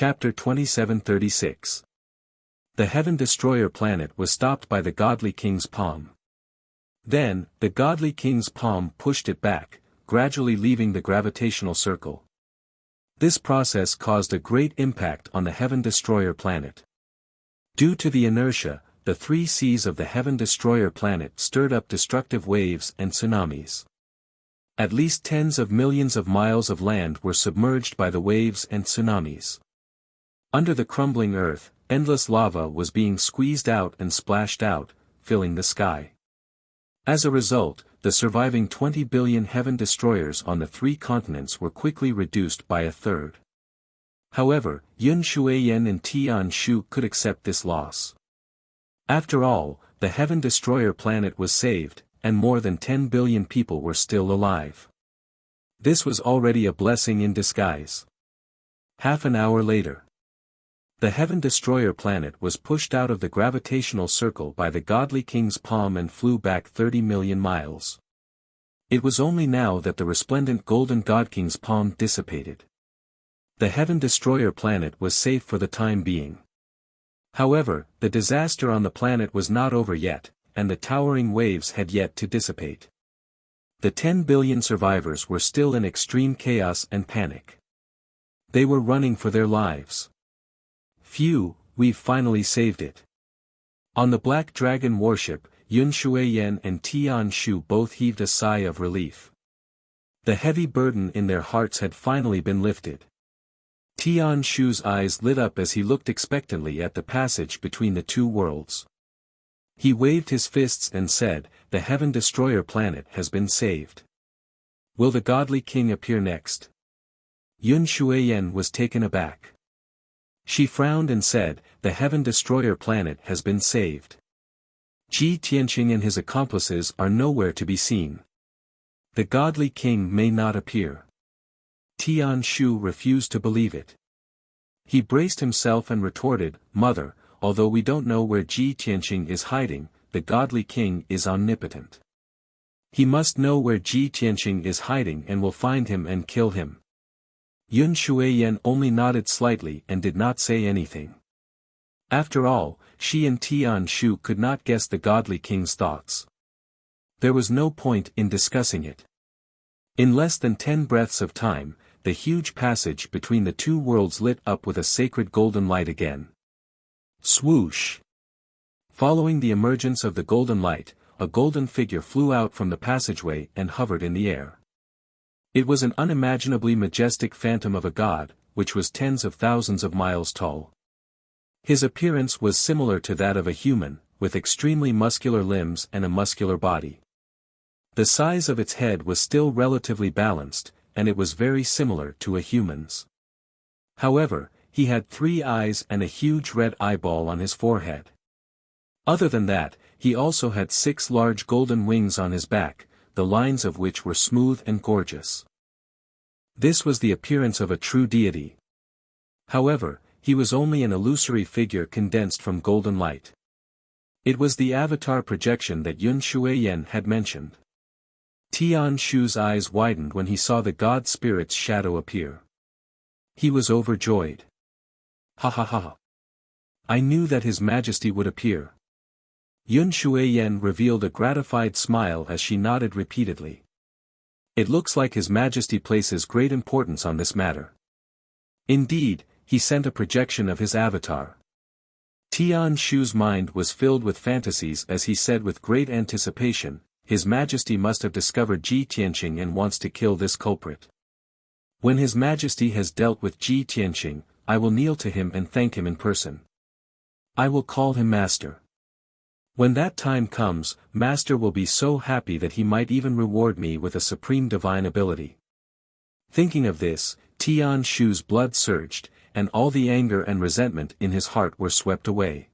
Chapter 2736. The Heaven Destroyer planet was stopped by the godly king's palm. Then, the godly king's palm pushed it back, gradually leaving the gravitational circle. This process caused a great impact on the Heaven Destroyer planet. Due to the inertia, the three seas of the Heaven Destroyer planet stirred up destructive waves and tsunamis. At least tens of millions of miles of land were submerged by the waves and tsunamis. Under the crumbling earth, endless lava was being squeezed out and splashed out, filling the sky. As a result, the surviving 20 billion heaven destroyers on the three continents were quickly reduced by a third. However, Yun Shuiyan and Tian Shu could accept this loss. After all, the heaven destroyer planet was saved, and more than 10 billion people were still alive. This was already a blessing in disguise. Half an hour later, the Heaven Destroyer planet was pushed out of the gravitational circle by the godly king's palm and flew back 30 million miles. It was only now that the resplendent golden god king's palm dissipated. The Heaven Destroyer planet was safe for the time being. However, the disaster on the planet was not over yet, and the towering waves had yet to dissipate. The 10 billion survivors were still in extreme chaos and panic. They were running for their lives. Phew, we've finally saved it. On the Black Dragon warship, Yun Shuiyan and Tian Shu both heaved a sigh of relief. The heavy burden in their hearts had finally been lifted. Tian Shu's eyes lit up as he looked expectantly at the passage between the two worlds. He waved his fists and said, "The Heaven Destroyer planet has been saved. Will the godly king appear next?" Yun Shuiyan was taken aback. She frowned and said, "The Heaven Destroyer planet has been saved. Ji Tianqing and his accomplices are nowhere to be seen. The godly king may not appear." Tian Shu refused to believe it. He braced himself and retorted, "Mother, although we don't know where Ji Tianqing is hiding, the godly king is omnipotent. He must know where Ji Tianqing is hiding and will find him and kill him." Yun Shuiyan only nodded slightly and did not say anything. After all, she and Tian Shu could not guess the godly king's thoughts. There was no point in discussing it. In less than 10 breaths of time, the huge passage between the two worlds lit up with a sacred golden light again. Swoosh! Following the emergence of the golden light, a golden figure flew out from the passageway and hovered in the air. It was an unimaginably majestic phantom of a god, which was tens of thousands of miles tall. His appearance was similar to that of a human, with extremely muscular limbs and a muscular body. The size of its head was still relatively balanced, and it was very similar to a human's. However, he had 3 eyes and a huge red eyeball on his forehead. Other than that, he also had 6 large golden wings on his back, the lines of which were smooth and gorgeous. This was the appearance of a true deity. However, he was only an illusory figure condensed from golden light. It was the avatar projection that Yun Shuiyan had mentioned. Tian Shu's eyes widened when he saw the god spirit's shadow appear. He was overjoyed. "Ha ha ha! I knew that His Majesty would appear." Yun Shuiyan revealed a gratified smile as she nodded repeatedly. "It looks like His Majesty places great importance on this matter." Indeed, he sent a projection of his avatar. Tian Shu's mind was filled with fantasies as he said with great anticipation, "His Majesty must have discovered Ji Tianqing and wants to kill this culprit. When His Majesty has dealt with Ji Tianqing, I will kneel to him and thank him in person. I will call him Master. When that time comes, Master will be so happy that he might even reward me with a supreme divine ability." Thinking of this, Tian Shu's blood surged, and all the anger and resentment in his heart were swept away.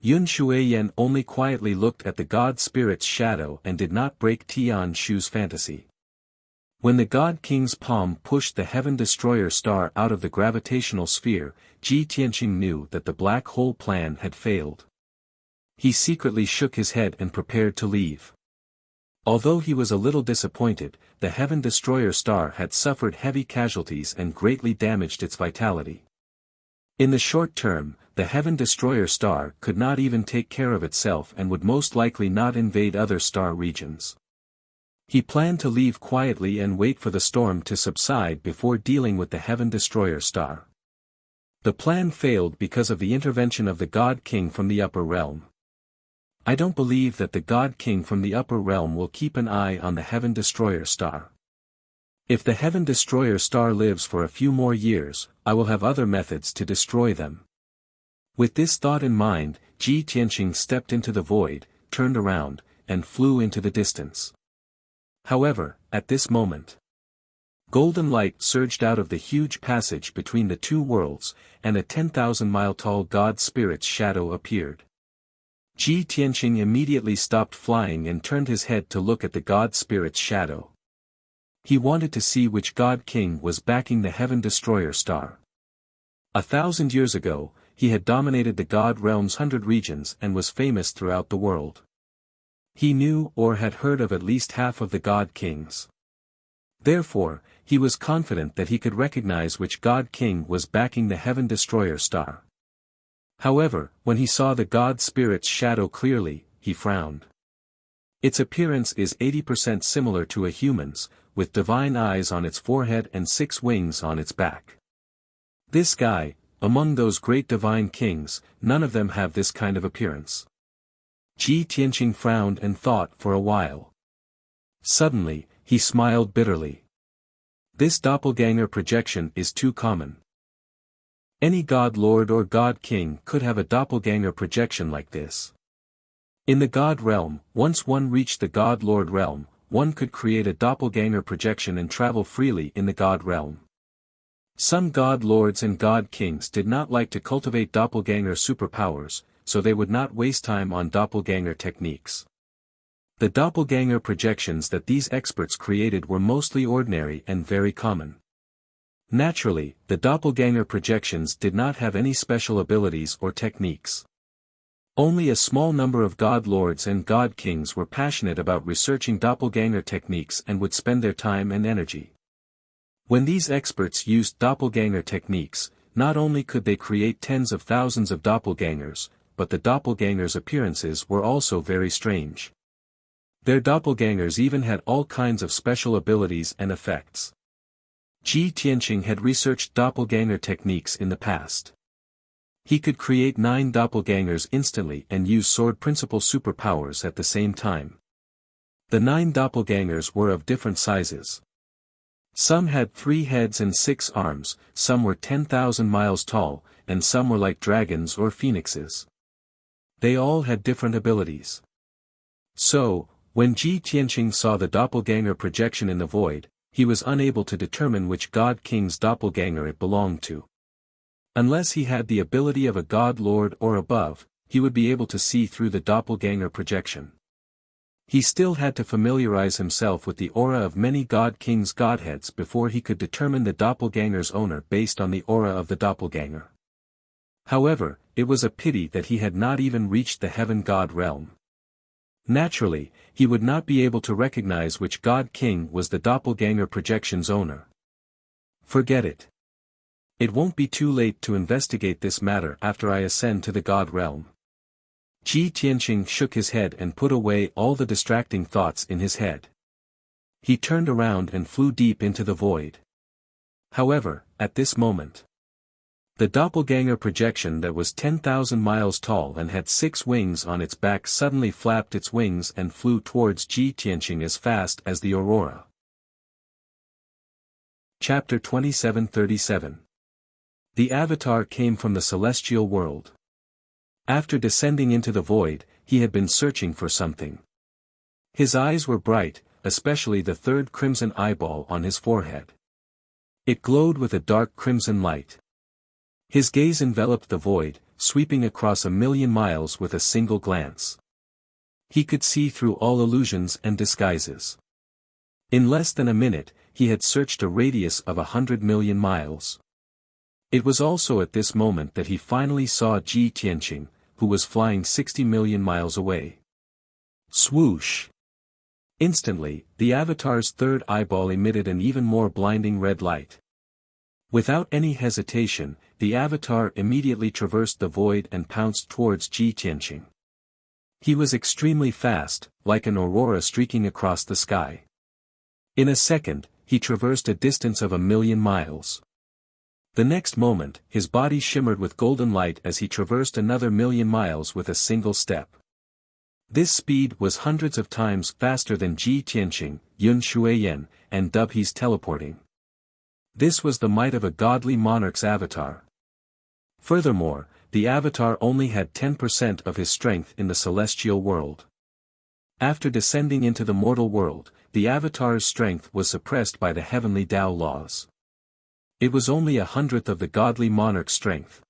Yun Shuiyan only quietly looked at the god spirit's shadow and did not break Tian Shu's fantasy. When the god king's palm pushed the heaven destroyer star out of the gravitational sphere, Ji Tianqing knew that the black hole plan had failed. He secretly shook his head and prepared to leave. Although he was a little disappointed, the Heaven Destroyer star had suffered heavy casualties and greatly damaged its vitality. In the short term, the Heaven Destroyer star could not even take care of itself and would most likely not invade other star regions. He planned to leave quietly and wait for the storm to subside before dealing with the Heaven Destroyer star. The plan failed because of the intervention of the God King from the upper realm. I don't believe that the God King from the upper realm will keep an eye on the Heaven Destroyer star. If the Heaven Destroyer star lives for a few more years, I will have other methods to destroy them. With this thought in mind, Ji Tianqing stepped into the void, turned around, and flew into the distance. However, at this moment, golden light surged out of the huge passage between the two worlds, and a 10,000-mile-tall God Spirit's shadow appeared. Ji Tianqing immediately stopped flying and turned his head to look at the God Spirit's shadow. He wanted to see which God King was backing the Heaven Destroyer star. 1,000 years ago, he had dominated the God Realm's 100 regions and was famous throughout the world. He knew or had heard of at least half of the God Kings. Therefore, he was confident that he could recognize which God King was backing the Heaven Destroyer star. However, when he saw the God Spirit's shadow clearly, he frowned. Its appearance is 80% similar to a human's, with divine eyes on its forehead and 6 wings on its back. This guy, among those great divine kings, none of them have this kind of appearance. Ji Tianqing frowned and thought for a while. Suddenly, he smiled bitterly. This doppelganger projection is too common. Any God Lord or God King could have a doppelganger projection like this. In the God realm, once one reached the God Lord realm, one could create a doppelganger projection and travel freely in the God realm. Some God Lords and God Kings did not like to cultivate doppelganger superpowers, so they would not waste time on doppelganger techniques. The doppelganger projections that these experts created were mostly ordinary and very common. Naturally, the doppelganger projections did not have any special abilities or techniques. Only a small number of God Lords and God Kings were passionate about researching doppelganger techniques and would spend their time and energy. When these experts used doppelganger techniques, not only could they create tens of thousands of doppelgangers, but the doppelgangers' appearances were also very strange. Their doppelgangers even had all kinds of special abilities and effects. Ji Tianqing had researched doppelganger techniques in the past. He could create 9 doppelgangers instantly and use sword principle superpowers at the same time. The 9 doppelgangers were of different sizes. Some had 3 heads and 6 arms, some were 10,000 miles tall, and some were like dragons or phoenixes. They all had different abilities. So, when Ji Tianqing saw the doppelganger projection in the void, he was unable to determine which God King's doppelganger it belonged to. Unless he had the ability of a God Lord or above, he would be able to see through the doppelganger projection. He still had to familiarize himself with the aura of many God Kings' godheads before he could determine the doppelganger's owner based on the aura of the doppelganger. However, it was a pity that he had not even reached the heaven God realm. Naturally, he would not be able to recognize which God King was the doppelganger projection's owner. Forget it. It won't be too late to investigate this matter after I ascend to the God realm. Ji Tianqing shook his head and put away all the distracting thoughts in his head. He turned around and flew deep into the void. However, at this moment, the doppelganger projection that was 10,000 miles tall and had 6 wings on its back suddenly flapped its wings and flew towards Ji Tianqing as fast as the aurora. Chapter 2737. The Avatar came from the celestial world. After descending into the void, he had been searching for something. His eyes were bright, especially the 3rd crimson eyeball on his forehead. It glowed with a dark crimson light. His gaze enveloped the void, sweeping across 1,000,000 miles with a single glance. He could see through all illusions and disguises. In less than a minute, he had searched a radius of 100 million miles. It was also at this moment that he finally saw Ji Tianqing, who was flying 60 million miles away. Swoosh! Instantly, the Avatar's 3rd eyeball emitted an even more blinding red light. Without any hesitation, the avatar immediately traversed the void and pounced towards Ji Tianqing. He was extremely fast, like an aurora streaking across the sky. In a second, he traversed a distance of 1,000,000 miles. The next moment, his body shimmered with golden light as he traversed another 1,000,000 miles with a single step. This speed was hundreds of times faster than Ji Tianqing, Yun Shuiyan, and Dubhe's teleporting. This was the might of a godly monarch's avatar. Furthermore, the avatar only had 10% of his strength in the celestial world. After descending into the mortal world, the avatar's strength was suppressed by the heavenly Tao laws. It was only 1/100th of the godly monarch's strength.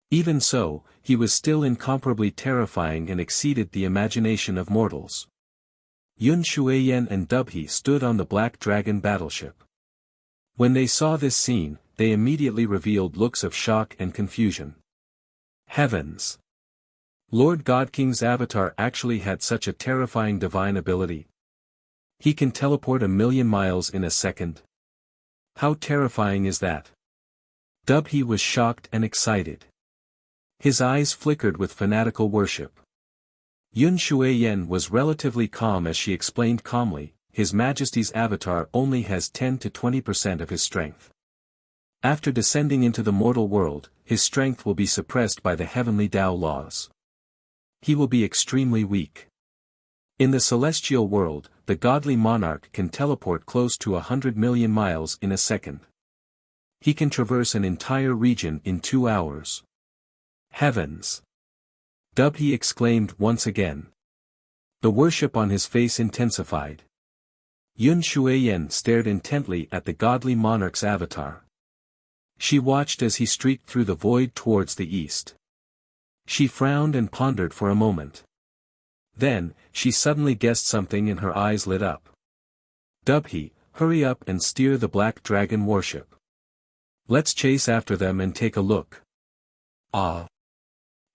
Even so, he was still incomparably terrifying and exceeded the imagination of mortals. Yun Shuiyan and Dubhe stood on the Black Dragon battleship. When they saw this scene, they immediately revealed looks of shock and confusion. Heavens! Lord God King's avatar actually had such a terrifying divine ability. He can teleport 1,000,000 miles in a second. How terrifying is that? Dubhe was shocked and excited. His eyes flickered with fanatical worship. Yun Shuiyan was relatively calm as she explained calmly, His Majesty's avatar only has 10 to 20% of his strength. After descending into the mortal world, his strength will be suppressed by the heavenly Tao laws. He will be extremely weak. In the celestial world, the godly monarch can teleport close to 100,000,000 miles in a second. He can traverse an entire region in 2 hours. Heavens! Dubhe exclaimed once again. The worship on his face intensified. Yun Shuiyan stared intently at the godly monarch's avatar. She watched as he streaked through the void towards the east. She frowned and pondered for a moment. Then, she suddenly guessed something and her eyes lit up. Dubhe, hurry up and steer the Black Dragon warship. Let's chase after them and take a look. Ah!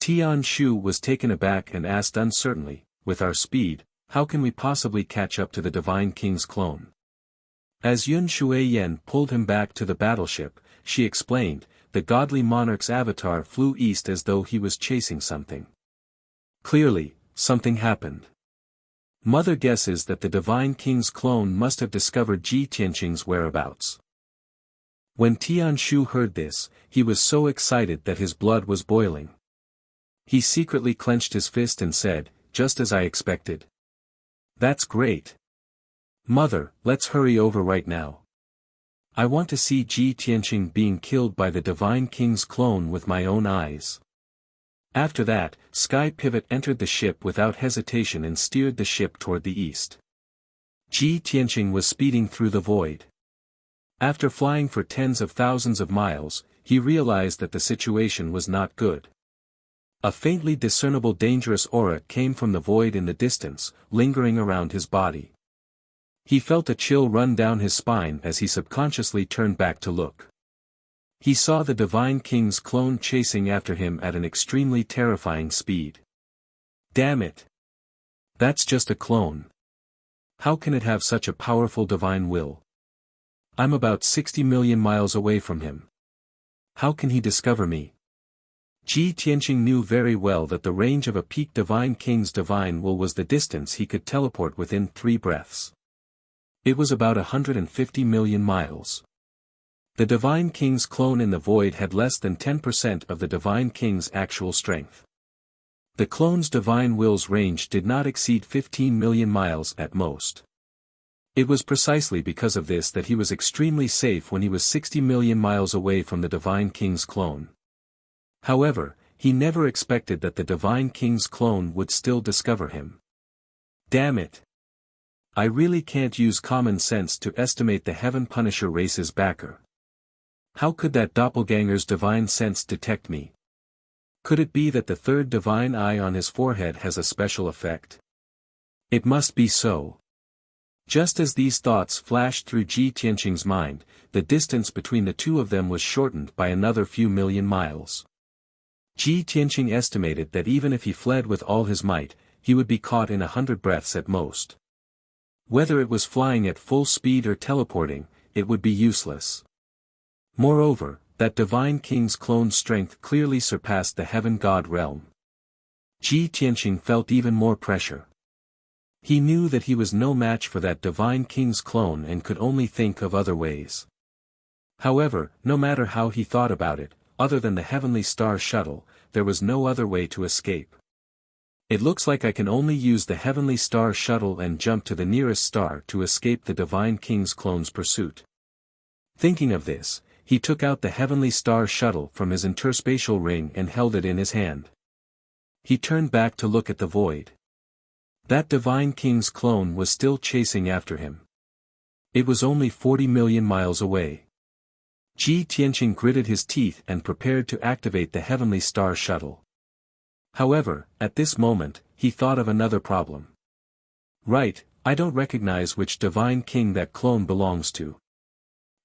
Tian Shu was taken aback and asked uncertainly, with our speed, how can we possibly catch up to the Divine King's clone? As Yun Shuiyan pulled him back to the battleship, she explained, the godly monarch's avatar flew east as though he was chasing something. Clearly, something happened. Mother guesses that the Divine King's clone must have discovered Ji Tianqing's whereabouts. When Tian Shu heard this, he was so excited that his blood was boiling. He secretly clenched his fist and said, just as I expected. That's great. Mother, let's hurry over right now. I want to see Ji Tianqing being killed by the Divine King's clone with my own eyes. After that, Sky Pivot entered the ship without hesitation and steered the ship toward the east. Ji Tianqing was speeding through the void. After flying for tens of thousands of miles, he realized that the situation was not good. A faintly discernible dangerous aura came from the void in the distance, lingering around his body. He felt a chill run down his spine as he subconsciously turned back to look. He saw the Divine King's clone chasing after him at an extremely terrifying speed. Damn it! That's just a clone. How can it have such a powerful divine will? I'm about 60,000,000 miles away from him. How can he discover me? Ji Tianqing knew very well that the range of a peak Divine King's divine will was the distance he could teleport within 3 breaths. It was about 150,000,000 miles. The Divine King's clone in the void had less than 10% of the Divine King's actual strength. The clone's divine will's range did not exceed 15,000,000 miles at most. It was precisely because of this that he was extremely safe when he was 60,000,000 miles away from the Divine King's clone. However, he never expected that the Divine King's clone would still discover him. Damn it! I really can't use common sense to estimate the Heaven Punisher race's backer. How could that doppelganger's divine sense detect me? Could it be that the third divine eye on his forehead has a special effect? It must be so. Just as these thoughts flashed through Ji Tianqing's mind, the distance between the two of them was shortened by another few million miles. Ji Tianqing estimated that even if he fled with all his might, he would be caught in 100 breaths at most. Whether it was flying at full speed or teleporting, it would be useless. Moreover, that divine king's clone's strength clearly surpassed the heaven god realm. Ji Tianqing felt even more pressure. He knew that he was no match for that divine king's clone and could only think of other ways. However, no matter how he thought about it, other than the heavenly star shuttle, there was no other way to escape. It looks like I can only use the heavenly star shuttle and jump to the nearest star to escape the divine king's clone's pursuit. Thinking of this, he took out the heavenly star shuttle from his interspatial ring and held it in his hand. He turned back to look at the void. That divine king's clone was still chasing after him. It was only 40 million miles away. Ji Tianqing gritted his teeth and prepared to activate the heavenly star shuttle. However, at this moment, he thought of another problem. Right, I don't recognize which divine king that clone belongs to.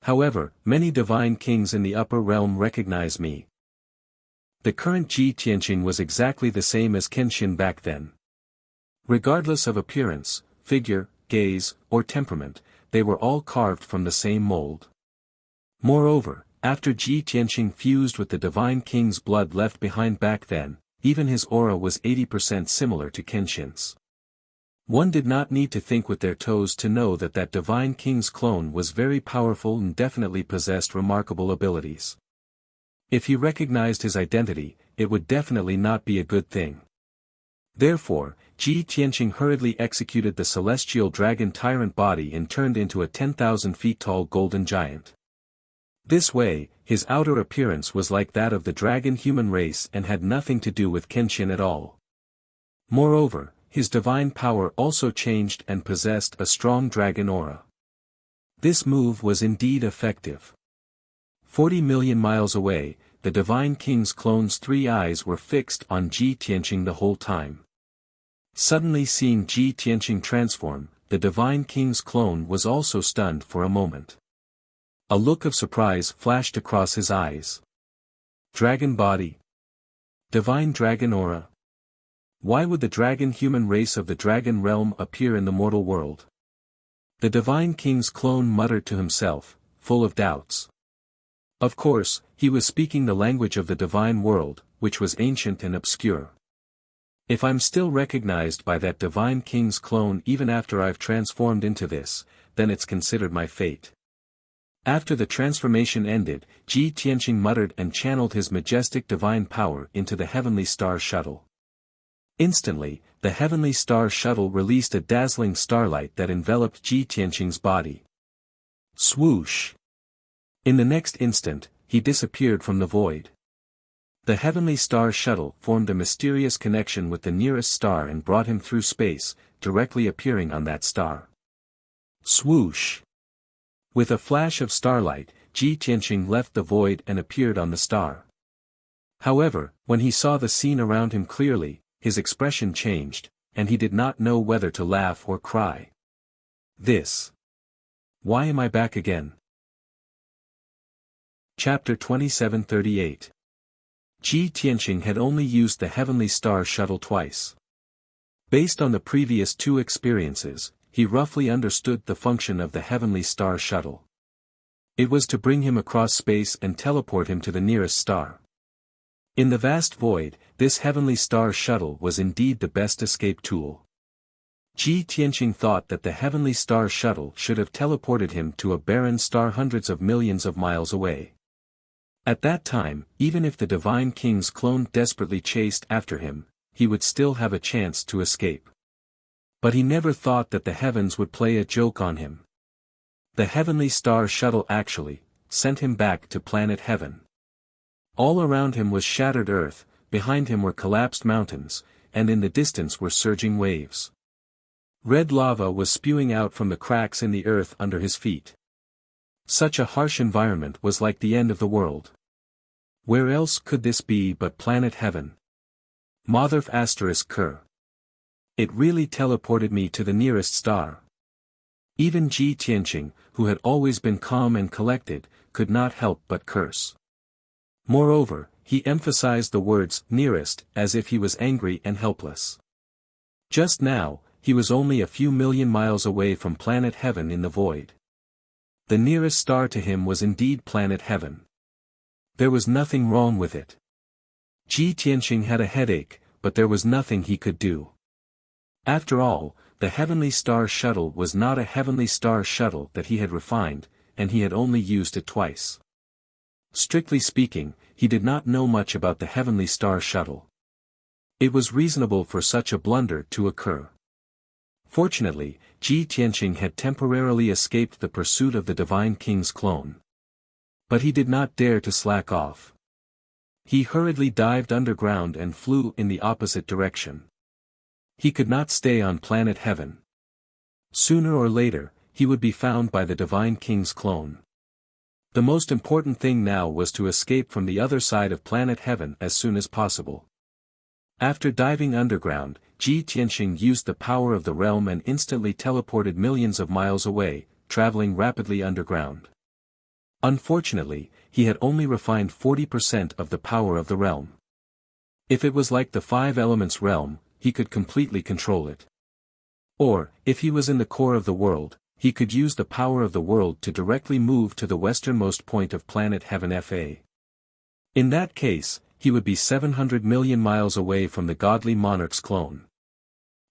However, many divine kings in the upper realm recognize me. The current Ji Tianqing was exactly the same as Kenshin back then. Regardless of appearance, figure, gaze, or temperament, they were all carved from the same mold. Moreover, after Ji Tianqing fused with the divine king's blood left behind back then, even his aura was 80% similar to Kenshin's. One did not need to think with their toes to know that that divine king's clone was very powerful and definitely possessed remarkable abilities. If he recognized his identity, it would definitely not be a good thing. Therefore, Ji Tianqing hurriedly executed the celestial dragon tyrant body and turned into a 10,000 feet tall golden giant. This way, his outer appearance was like that of the dragon human race and had nothing to do with Kenshin at all. Moreover, his divine power also changed and possessed a strong dragon aura. This move was indeed effective. 40 million miles away, the divine king's clone's 3 eyes were fixed on Ji Tianqing the whole time. Suddenly seeing Ji Tianqing transform, the divine king's clone was also stunned for a moment. A look of surprise flashed across his eyes. Dragon body. Divine dragon aura. Why would the dragon human race of the dragon realm appear in the mortal world? The divine king's clone muttered to himself, full of doubts. Of course, he was speaking the language of the divine world, which was ancient and obscure. If I'm still recognized by that divine king's clone even after I've transformed into this, then it's considered my fate. After the transformation ended, Ji Tianqing muttered and channeled his majestic divine power into the heavenly star shuttle. Instantly, the heavenly star shuttle released a dazzling starlight that enveloped Ji Tianqing's body. Swoosh! In the next instant, he disappeared from the void. The heavenly star shuttle formed a mysterious connection with the nearest star and brought him through space, directly appearing on that star. Swoosh! With a flash of starlight, Ji Tianqing left the void and appeared on the star. However, when he saw the scene around him clearly, his expression changed, and he did not know whether to laugh or cry. This. Why am I back again? Chapter 2738. Ji Tianqing had only used the heavenly star shuttle twice. Based on the previous 2 experiences, he roughly understood the function of the heavenly star shuttle. It was to bring him across space and teleport him to the nearest star. In the vast void, this heavenly star shuttle was indeed the best escape tool. Ji Tianqing thought that the heavenly star shuttle should have teleported him to a barren star hundreds of millions of miles away. At that time, even if the divine king's clone desperately chased after him, he would still have a chance to escape. But he never thought that the heavens would play a joke on him. The heavenly star shuttle actually sent him back to planet Heaven. All around him was shattered earth, behind him were collapsed mountains, and in the distance were surging waves. Red lava was spewing out from the cracks in the earth under his feet. Such a harsh environment was like the end of the world. Where else could this be but planet Heaven? Motherf ****. It really teleported me to the nearest star. Even Ji Tianqing, who had always been calm and collected, could not help but curse. Moreover, he emphasized the words nearest as if he was angry and helpless. Just now, he was only a few million miles away from planet Heaven in the void. The nearest star to him was indeed planet Heaven. There was nothing wrong with it. Ji Tianqing had a headache, but there was nothing he could do. After all, the Heavenly Star Shuttle was not a Heavenly Star Shuttle that he had refined, and he had only used it twice. Strictly speaking, he did not know much about the Heavenly Star Shuttle. It was reasonable for such a blunder to occur. Fortunately, Ji Tianqing had temporarily escaped the pursuit of the Divine King's clone. But he did not dare to slack off. He hurriedly dived underground and flew in the opposite direction. He could not stay on planet Heaven. Sooner or later, he would be found by the Divine King's clone. The most important thing now was to escape from the other side of planet Heaven as soon as possible. After diving underground, Ji Tianqing used the power of the realm and instantly teleported millions of miles away, traveling rapidly underground. Unfortunately, he had only refined 40% of the power of the realm. If it was like the Five Elements realm, he could completely control it. Or, if he was in the core of the world, he could use the power of the world to directly move to the westernmost point of planet Heaven Fa. In that case, he would be 700 million miles away from the godly monarch's clone.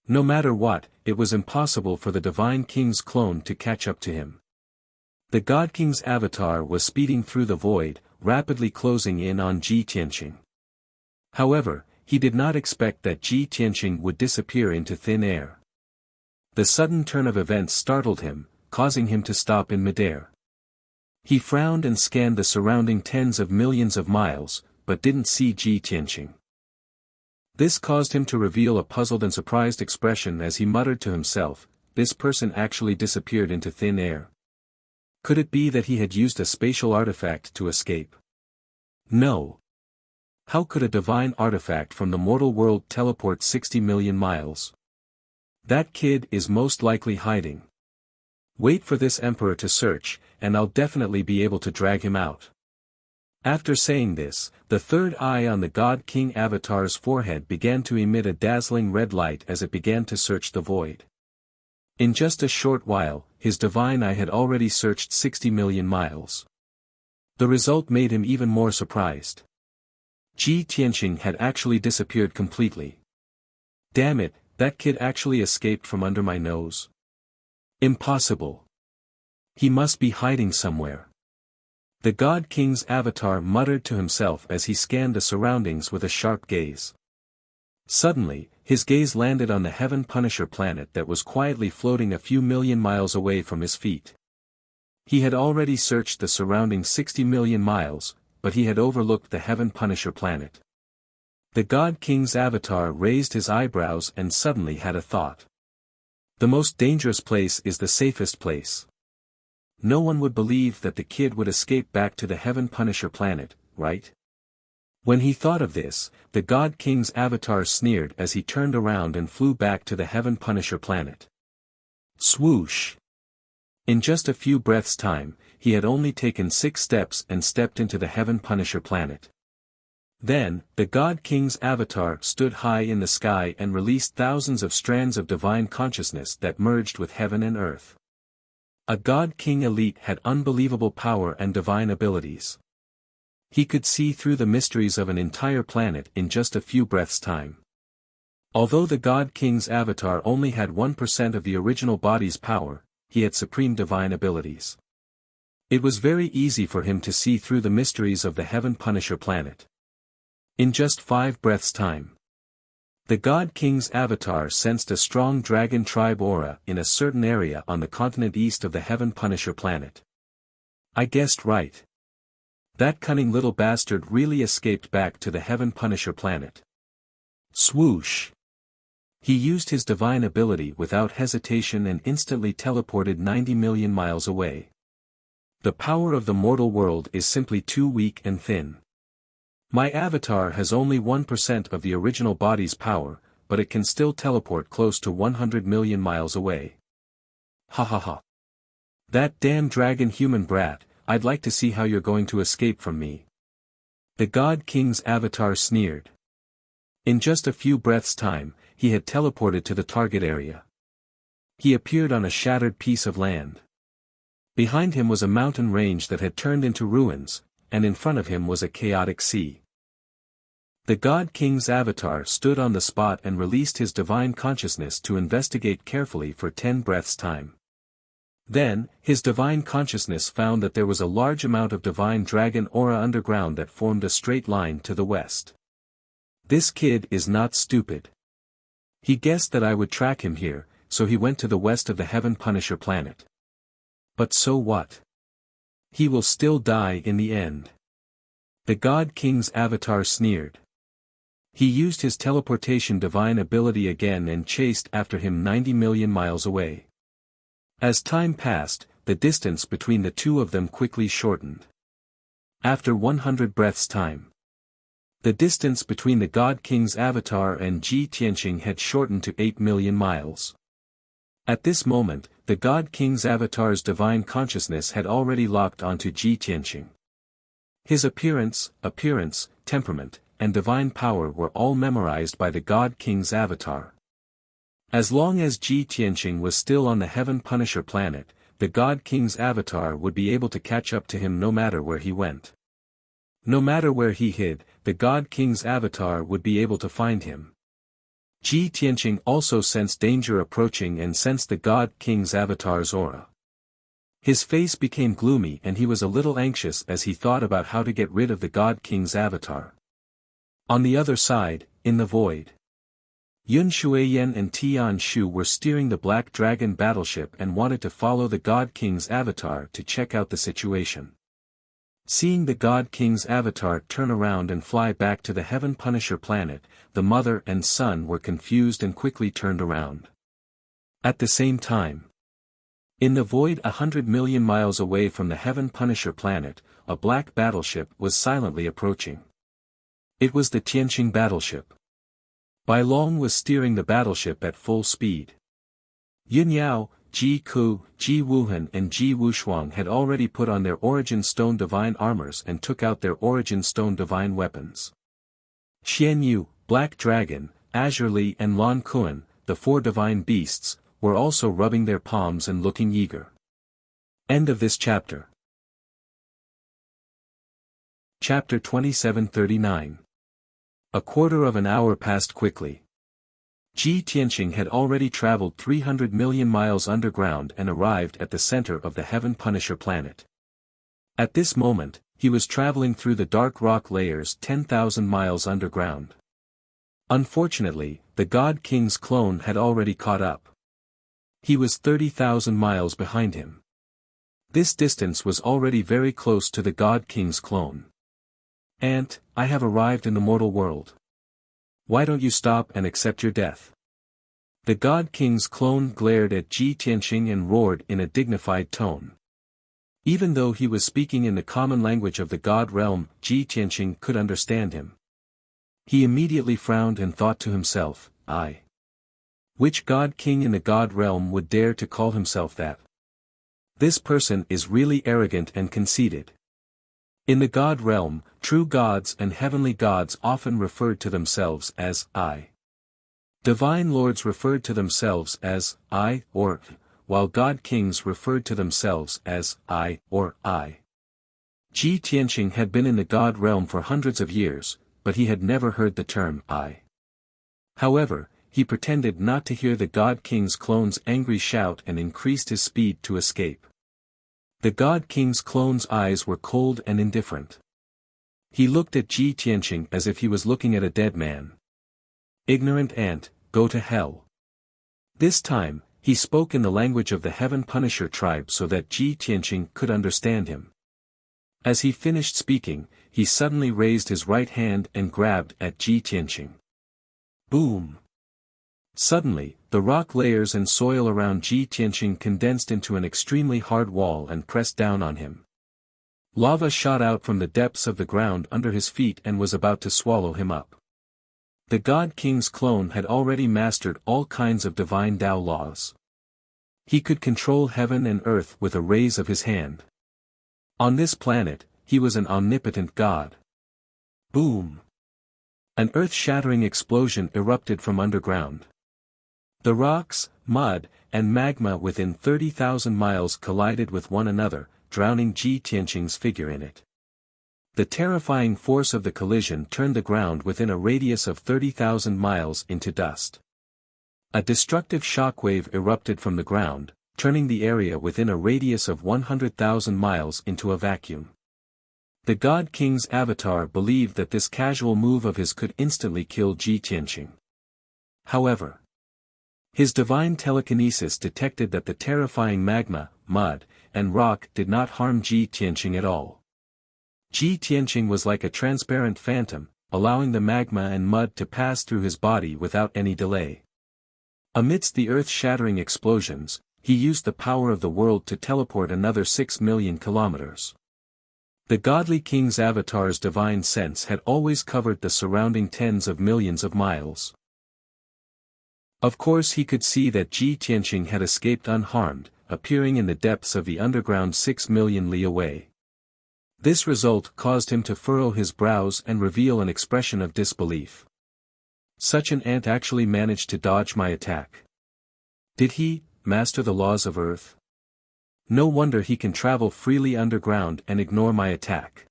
No matter what, it was impossible for the Divine King's clone to catch up to him. The God King's avatar was speeding through the void, rapidly closing in on Ji Tianqing. However, he did not expect that Ji Tianqing would disappear into thin air. The sudden turn of events startled him, causing him to stop in midair. He frowned and scanned the surrounding tens of millions of miles, but didn't see Ji Tianqing. This caused him to reveal a puzzled and surprised expression as he muttered to himself, "This person actually disappeared into thin air. Could it be that he had used a spatial artifact to escape? No. How could a divine artifact from the mortal world teleport 60 million miles? That kid is most likely hiding. Wait for this emperor to search, and I'll definitely be able to drag him out." After saying this, the third eye on the God King avatar's forehead began to emit a dazzling red light as it began to search the void. In just a short while, his divine eye had already searched 60 million miles. The result made him even more surprised. Ji Tianqing had actually disappeared completely. Damn it, that kid actually escaped from under my nose. Impossible. He must be hiding somewhere. The God King's avatar muttered to himself as he scanned the surroundings with a sharp gaze. Suddenly, his gaze landed on the Heaven Punisher planet that was quietly floating a few million miles away from his feet. He had already searched the surrounding 60 million miles, but he had overlooked the Heaven Punisher planet. The God King's avatar raised his eyebrows and suddenly had a thought. The most dangerous place is the safest place. No one would believe that the kid would escape back to the Heaven Punisher planet, right? When he thought of this, the God King's avatar sneered as he turned around and flew back to the Heaven Punisher planet. Swoosh! In just a few breaths' time, he had only taken 6 steps and stepped into the Heaven Punisher planet. Then, the God King's avatar stood high in the sky and released thousands of strands of divine consciousness that merged with heaven and earth. A God King elite had unbelievable power and divine abilities. He could see through the mysteries of an entire planet in just a few breaths' time. Although the God King's avatar only had 1% of the original body's power, he had supreme divine abilities. It was very easy for him to see through the mysteries of the Heaven Punisher planet. In just 5 breaths' time, the God King's avatar sensed a strong dragon tribe aura in a certain area on the continent east of the Heaven Punisher planet. I guessed right. That cunning little bastard really escaped back to the Heaven Punisher planet. Swoosh! He used his divine ability without hesitation and instantly teleported 90 million miles away. The power of the mortal world is simply too weak and thin. My avatar has only 1% of the original body's power, but it can still teleport close to 100 million miles away. Ha ha ha. That damn dragon human brat, I'd like to see how you're going to escape from me. The God King's avatar sneered. In just a few breaths' time, he had teleported to the target area. He appeared on a shattered piece of land. Behind him was a mountain range that had turned into ruins, and in front of him was a chaotic sea. The God King's avatar stood on the spot and released his divine consciousness to investigate carefully for 10 breaths' time. Then, his divine consciousness found that there was a large amount of divine dragon aura underground that formed a straight line to the west. This kid is not stupid. He guessed that I would track him here, so he went to the west of the Heaven Punisher planet. But so what? He will still die in the end. The God King's avatar sneered. He used his teleportation divine ability again and chased after him 90 million miles away. As time passed, the distance between the two of them quickly shortened. After 100 breaths' time, the distance between the God King's avatar and Ji Tianqing had shortened to 8 million miles. At this moment, the God King's avatar's divine consciousness had already locked onto Ji Tianqing. His appearance, temperament, and divine power were all memorized by the God King's avatar. As long as Ji Tianqing was still on the Heaven Punisher planet, the God King's avatar would be able to catch up to him no matter where he went. No matter where he hid, the God King's avatar would be able to find him. Ji Tianqing also sensed danger approaching and sensed the God King's avatar's aura. His face became gloomy and he was a little anxious as he thought about how to get rid of the God King's avatar. On the other side, in the void, Yun Shuiyan and Tian Shu were steering the Black Dragon battleship and wanted to follow the God King's avatar to check out the situation. Seeing the God King's avatar turn around and fly back to the Heaven Punisher planet, the mother and son were confused and quickly turned around. At the same time, in the void 100 million miles away from the Heaven Punisher planet, a black battleship was silently approaching. It was the Tianqing battleship. Bai Long was steering the battleship at full speed. Yun Yao, Ji Ku, Ji Wuhan and Ji Wushuang had already put on their Origin Stone divine armors and took out their Origin Stone divine weapons. Xian Yu, Black Dragon, Azure Li and Lan Kuan, the 4 divine beasts, were also rubbing their palms and looking eager. End of this chapter. Chapter 2739. A quarter of an hour passed quickly. Ji Tianqing had already traveled 300 million miles underground and arrived at the center of the Heaven Punisher planet. At this moment, he was traveling through the dark rock layers 10,000 miles underground. Unfortunately, the God King's clone had already caught up. He was 30,000 miles behind him. This distance was already very close to the God King's clone. "Aunt, I have arrived in the mortal world. Why don't you stop and accept your death?" The God King's clone glared at Ji Tianqing and roared in a dignified tone. Even though he was speaking in the common language of the God realm, Ji Tianqing could understand him. He immediately frowned and thought to himself, Which God King in the God realm would dare to call himself that? This person is really arrogant and conceited. In the God realm, true gods and heavenly gods often referred to themselves as I. Divine lords referred to themselves as I or while God kings referred to themselves as I or I. Ji Tianqing had been in the God realm for hundreds of years, but he had never heard the term I. However, he pretended not to hear the God King's clone's angry shout and increased his speed to escape. The God King's clone's eyes were cold and indifferent. He looked at Ji Tianqing as if he was looking at a dead man. "Ignorant ant, go to hell." This time, he spoke in the language of the Heaven Punisher tribe so that Ji Tianqing could understand him. As he finished speaking, he suddenly raised his right hand and grabbed at Ji Tianqing. Boom! Suddenly, the rock layers and soil around Ji Tianqing condensed into an extremely hard wall and pressed down on him. Lava shot out from the depths of the ground under his feet and was about to swallow him up. The God King's clone had already mastered all kinds of divine Tao laws. He could control heaven and earth with a raise of his hand. On this planet, he was an omnipotent god. Boom! An earth-shattering explosion erupted from underground. The rocks, mud, and magma within 30,000 miles collided with one another, drowning Ji Tianqing's figure in it. The terrifying force of the collision turned the ground within a radius of 30,000 miles into dust. A destructive shockwave erupted from the ground, turning the area within a radius of 100,000 miles into a vacuum. The God King's avatar believed that this casual move of his could instantly kill Ji Tianqing. However, his divine telekinesis detected that the terrifying magma, mud, and rock did not harm Ji Tianqing at all. Ji Tianqing was like a transparent phantom, allowing the magma and mud to pass through his body without any delay. Amidst the earth-shattering explosions, he used the power of the world to teleport another 6 million kilometers. The godly king's avatar's divine sense had always covered the surrounding tens of millions of miles. Of course he could see that Ji Tianqing had escaped unharmed, appearing in the depths of the underground 6 million li away. This result caused him to furrow his brows and reveal an expression of disbelief. Such an ant actually managed to dodge my attack. Did he master the laws of Earth? No wonder he can travel freely underground and ignore my attack.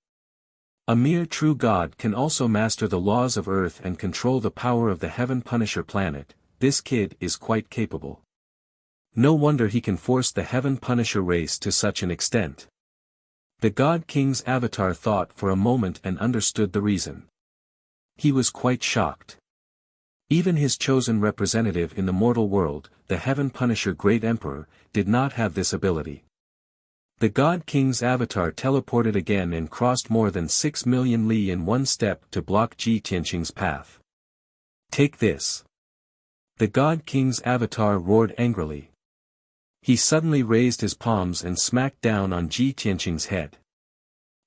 A mere true god can also master the laws of Earth and control the power of the Heaven Punisher planet. This kid is quite capable. No wonder he can force the Heaven Punisher race to such an extent. The God King's avatar thought for a moment and understood the reason. He was quite shocked. Even his chosen representative in the mortal world, the Heaven Punisher Great Emperor, did not have this ability. The God King's avatar teleported again and crossed more than 6 million li in one step to block Ji Tianqing's path. Take this! The God King's avatar roared angrily. He suddenly raised his palms and smacked down on Ji Tianqing's head.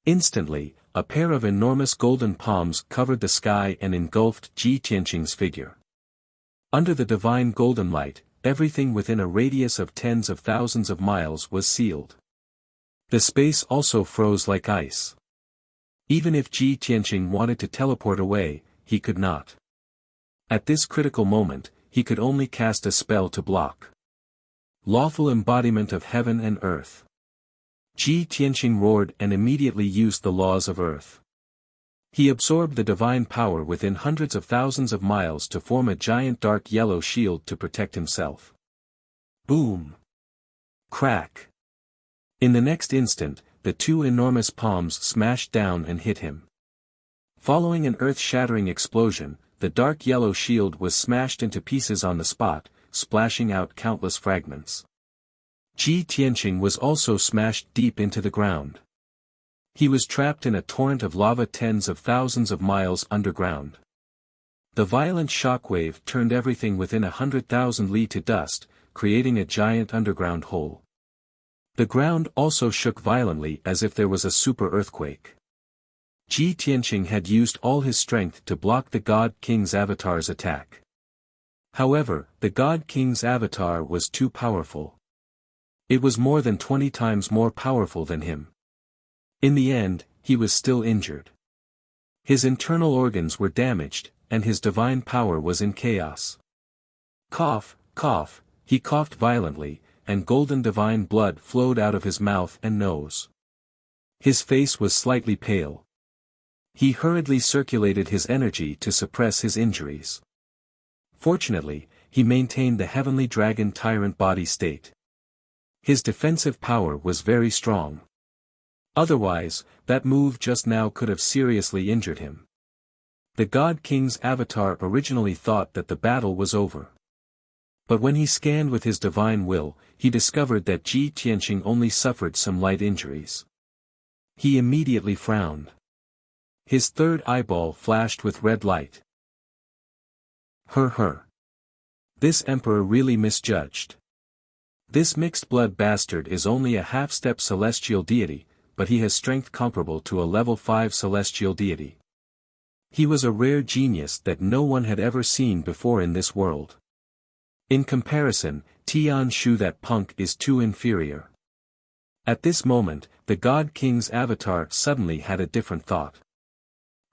Instantly, a pair of enormous golden palms covered the sky and engulfed Ji Tianqing's figure. Under the divine golden light, everything within a radius of tens of thousands of miles was sealed. The space also froze like ice. Even if Ji Tianqing wanted to teleport away, he could not. At this critical moment, he could only cast a spell to block. Lawful embodiment of heaven and earth. Ji Tianqing roared and immediately used the laws of Earth. He absorbed the divine power within hundreds of thousands of miles to form a giant dark yellow shield to protect himself. Boom! Crack! In the next instant, the two enormous palms smashed down and hit him. Following an earth-shattering explosion, the dark yellow shield was smashed into pieces on the spot, splashing out countless fragments. Ji Tianqing was also smashed deep into the ground. He was trapped in a torrent of lava tens of thousands of miles underground. The violent shockwave turned everything within 100,000 li to dust, creating a giant underground hole. The ground also shook violently as if there was a super earthquake. Ji Tianqing had used all his strength to block the God King's avatar's attack. However, the God King's avatar was too powerful. It was more than 20 times more powerful than him. In the end, he was still injured. His internal organs were damaged, and his divine power was in chaos. Cough, cough, he coughed violently, and golden divine blood flowed out of his mouth and nose. His face was slightly pale. He hurriedly circulated his energy to suppress his injuries. Fortunately, he maintained the heavenly dragon tyrant body state. His defensive power was very strong. Otherwise, that move just now could have seriously injured him. The God King's avatar originally thought that the battle was over. But when he scanned with his divine will, he discovered that Ji Tianqing only suffered some light injuries. He immediately frowned. His third eyeball flashed with red light. This emperor really misjudged. This mixed-blood bastard is only a half-step celestial deity, but he has strength comparable to a level 5 celestial deity. He was a rare genius that no one had ever seen before in this world. In comparison, Tian Shu, that punk, is too inferior. At this moment, the God King's avatar suddenly had a different thought.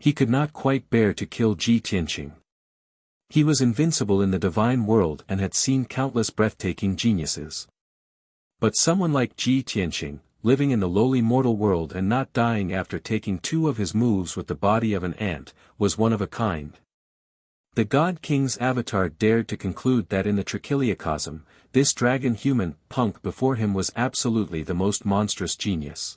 He could not quite bear to kill Ji Tianqing. He was invincible in the divine world and had seen countless breathtaking geniuses. But someone like Ji Tianqing, living in the lowly mortal world and not dying after taking 2 of his moves with the body of an ant, was one of a kind. The God King's avatar dared to conclude that in the trichiliocosm, this dragon-human punk before him was absolutely the most monstrous genius.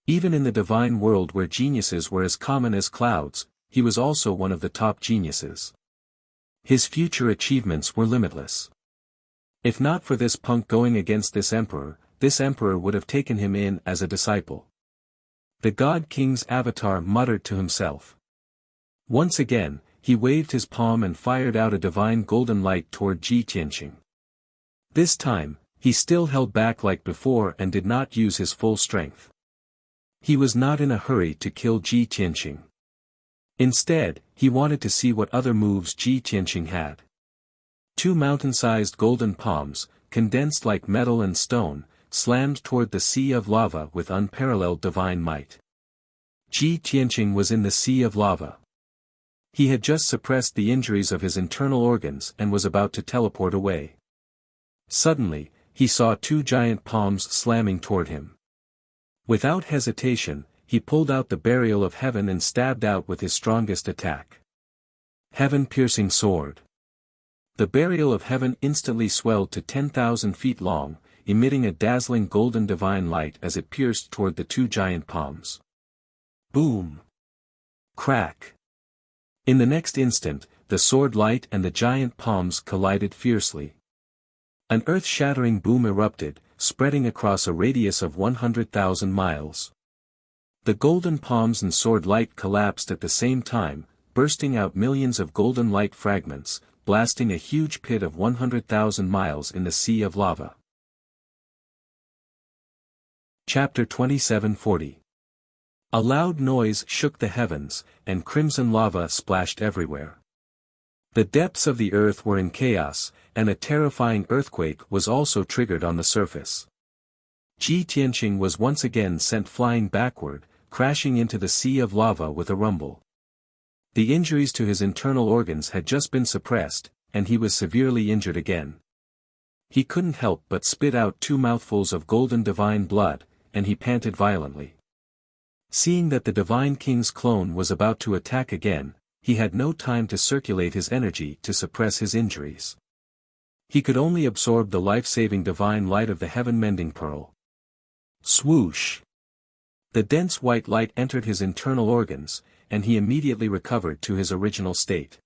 Even in the divine world where geniuses were as common as clouds, he was also one of the top geniuses. His future achievements were limitless. If not for this punk going against this emperor would have taken him in as a disciple. The God King's avatar muttered to himself. Once again, he waved his palm and fired out a divine golden light toward Ji Tianqing. This time, he still held back like before and did not use his full strength. He was not in a hurry to kill Ji Tianqing. Instead, he wanted to see what other moves Ji Tianqing had. 2 mountain-sized golden palms, condensed like metal and stone, slammed toward the sea of lava with unparalleled divine might. Ji Tianqing was in the sea of lava. He had just suppressed the injuries of his internal organs and was about to teleport away. Suddenly, he saw 2 giant palms slamming toward him. Without hesitation, he pulled out the Burial of Heaven and stabbed out with his strongest attack. Heaven-piercing sword. The Burial of Heaven instantly swelled to 10,000 feet long, emitting a dazzling golden divine light as it pierced toward the 2 giant palms. Boom! Crack! In the next instant, the sword light and the giant palms collided fiercely. An earth-shattering boom erupted, spreading across a radius of 100,000 miles. The golden palms and sword light collapsed at the same time, bursting out millions of golden light fragments, blasting a huge pit of 100,000 miles in the sea of lava. Chapter 2740. A loud noise shook the heavens, and crimson lava splashed everywhere. The depths of the earth were in chaos, and a terrifying earthquake was also triggered on the surface. Ji Tianqing was once again sent flying backward, crashing into the sea of lava with a rumble. The injuries to his internal organs had just been suppressed, and he was severely injured again. He couldn't help but spit out 2 mouthfuls of golden divine blood, and he panted violently. Seeing that the Divine King's clone was about to attack again, he had no time to circulate his energy to suppress his injuries. He could only absorb the life-saving divine light of the heaven-mending pearl. Swoosh! The dense white light entered his internal organs, and he immediately recovered to his original state.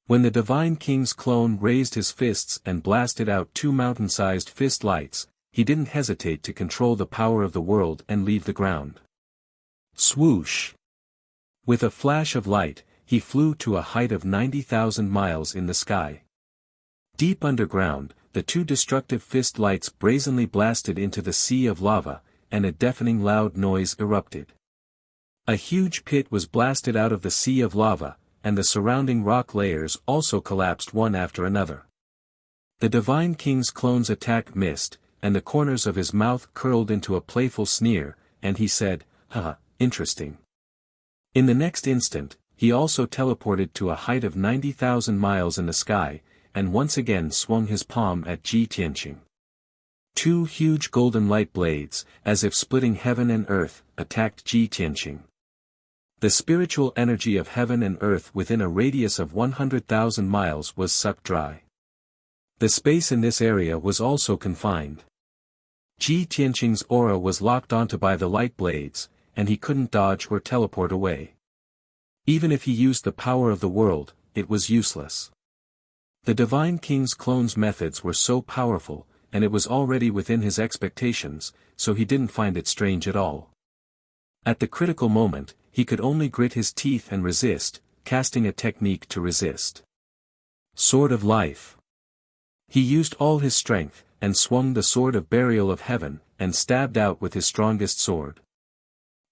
When the Divine King's clone raised his fists and blasted out 2 mountain-sized fist lights, he didn't hesitate to control the power of the world and leave the ground. Swoosh! With a flash of light, he flew to a height of 90,000 miles in the sky. Deep underground, the 2 destructive fist lights brazenly blasted into the sea of lava, and a deafening loud noise erupted. A huge pit was blasted out of the sea of lava, and the surrounding rock layers also collapsed one after another. The Divine King's clone's attack missed, and the corners of his mouth curled into a playful sneer, and he said, "Haha, interesting." In the next instant, he also teleported to a height of 90,000 miles in the sky, and once again swung his palm at Ji Tianqing. 2 huge golden light blades, as if splitting heaven and earth, attacked Ji Tianqing. The spiritual energy of heaven and earth within a radius of 100,000 miles was sucked dry. The space in this area was also confined. Ji Tianqing's aura was locked onto by the light blades, and he couldn't dodge or teleport away. Even if he used the power of the world, it was useless. The Divine King's clone's methods were so powerful, and it was already within his expectations, so he didn't find it strange at all. At the critical moment, he could only grit his teeth and resist, casting a technique to resist. Sword of Life. He used all his strength, and swung the Sword of Burial of Heaven, and stabbed out with his strongest sword.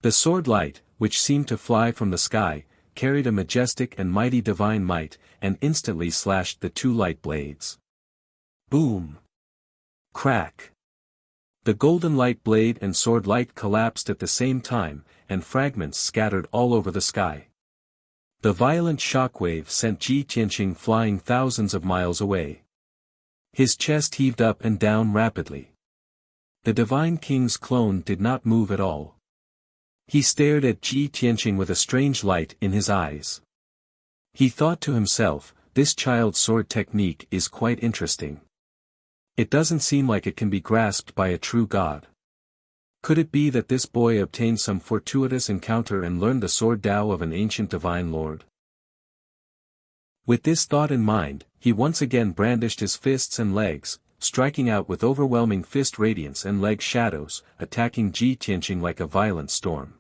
The sword light, which seemed to fly from the sky, carried a majestic and mighty divine might, and instantly slashed the 2 light blades. Boom! Crack! The golden light blade and sword light collapsed at the same time, and fragments scattered all over the sky. The violent shockwave sent Ji Tianqing flying thousands of miles away. His chest heaved up and down rapidly. The Divine King's clone did not move at all. He stared at Ji Tianqing with a strange light in his eyes. He thought to himself, this child's sword technique is quite interesting. It doesn't seem like it can be grasped by a true god. Could it be that this boy obtained some fortuitous encounter and learned the sword Tao of an ancient divine lord? With this thought in mind, he once again brandished his fists and legs, striking out with overwhelming fist radiance and leg shadows, attacking Ji Tianqing like a violent storm.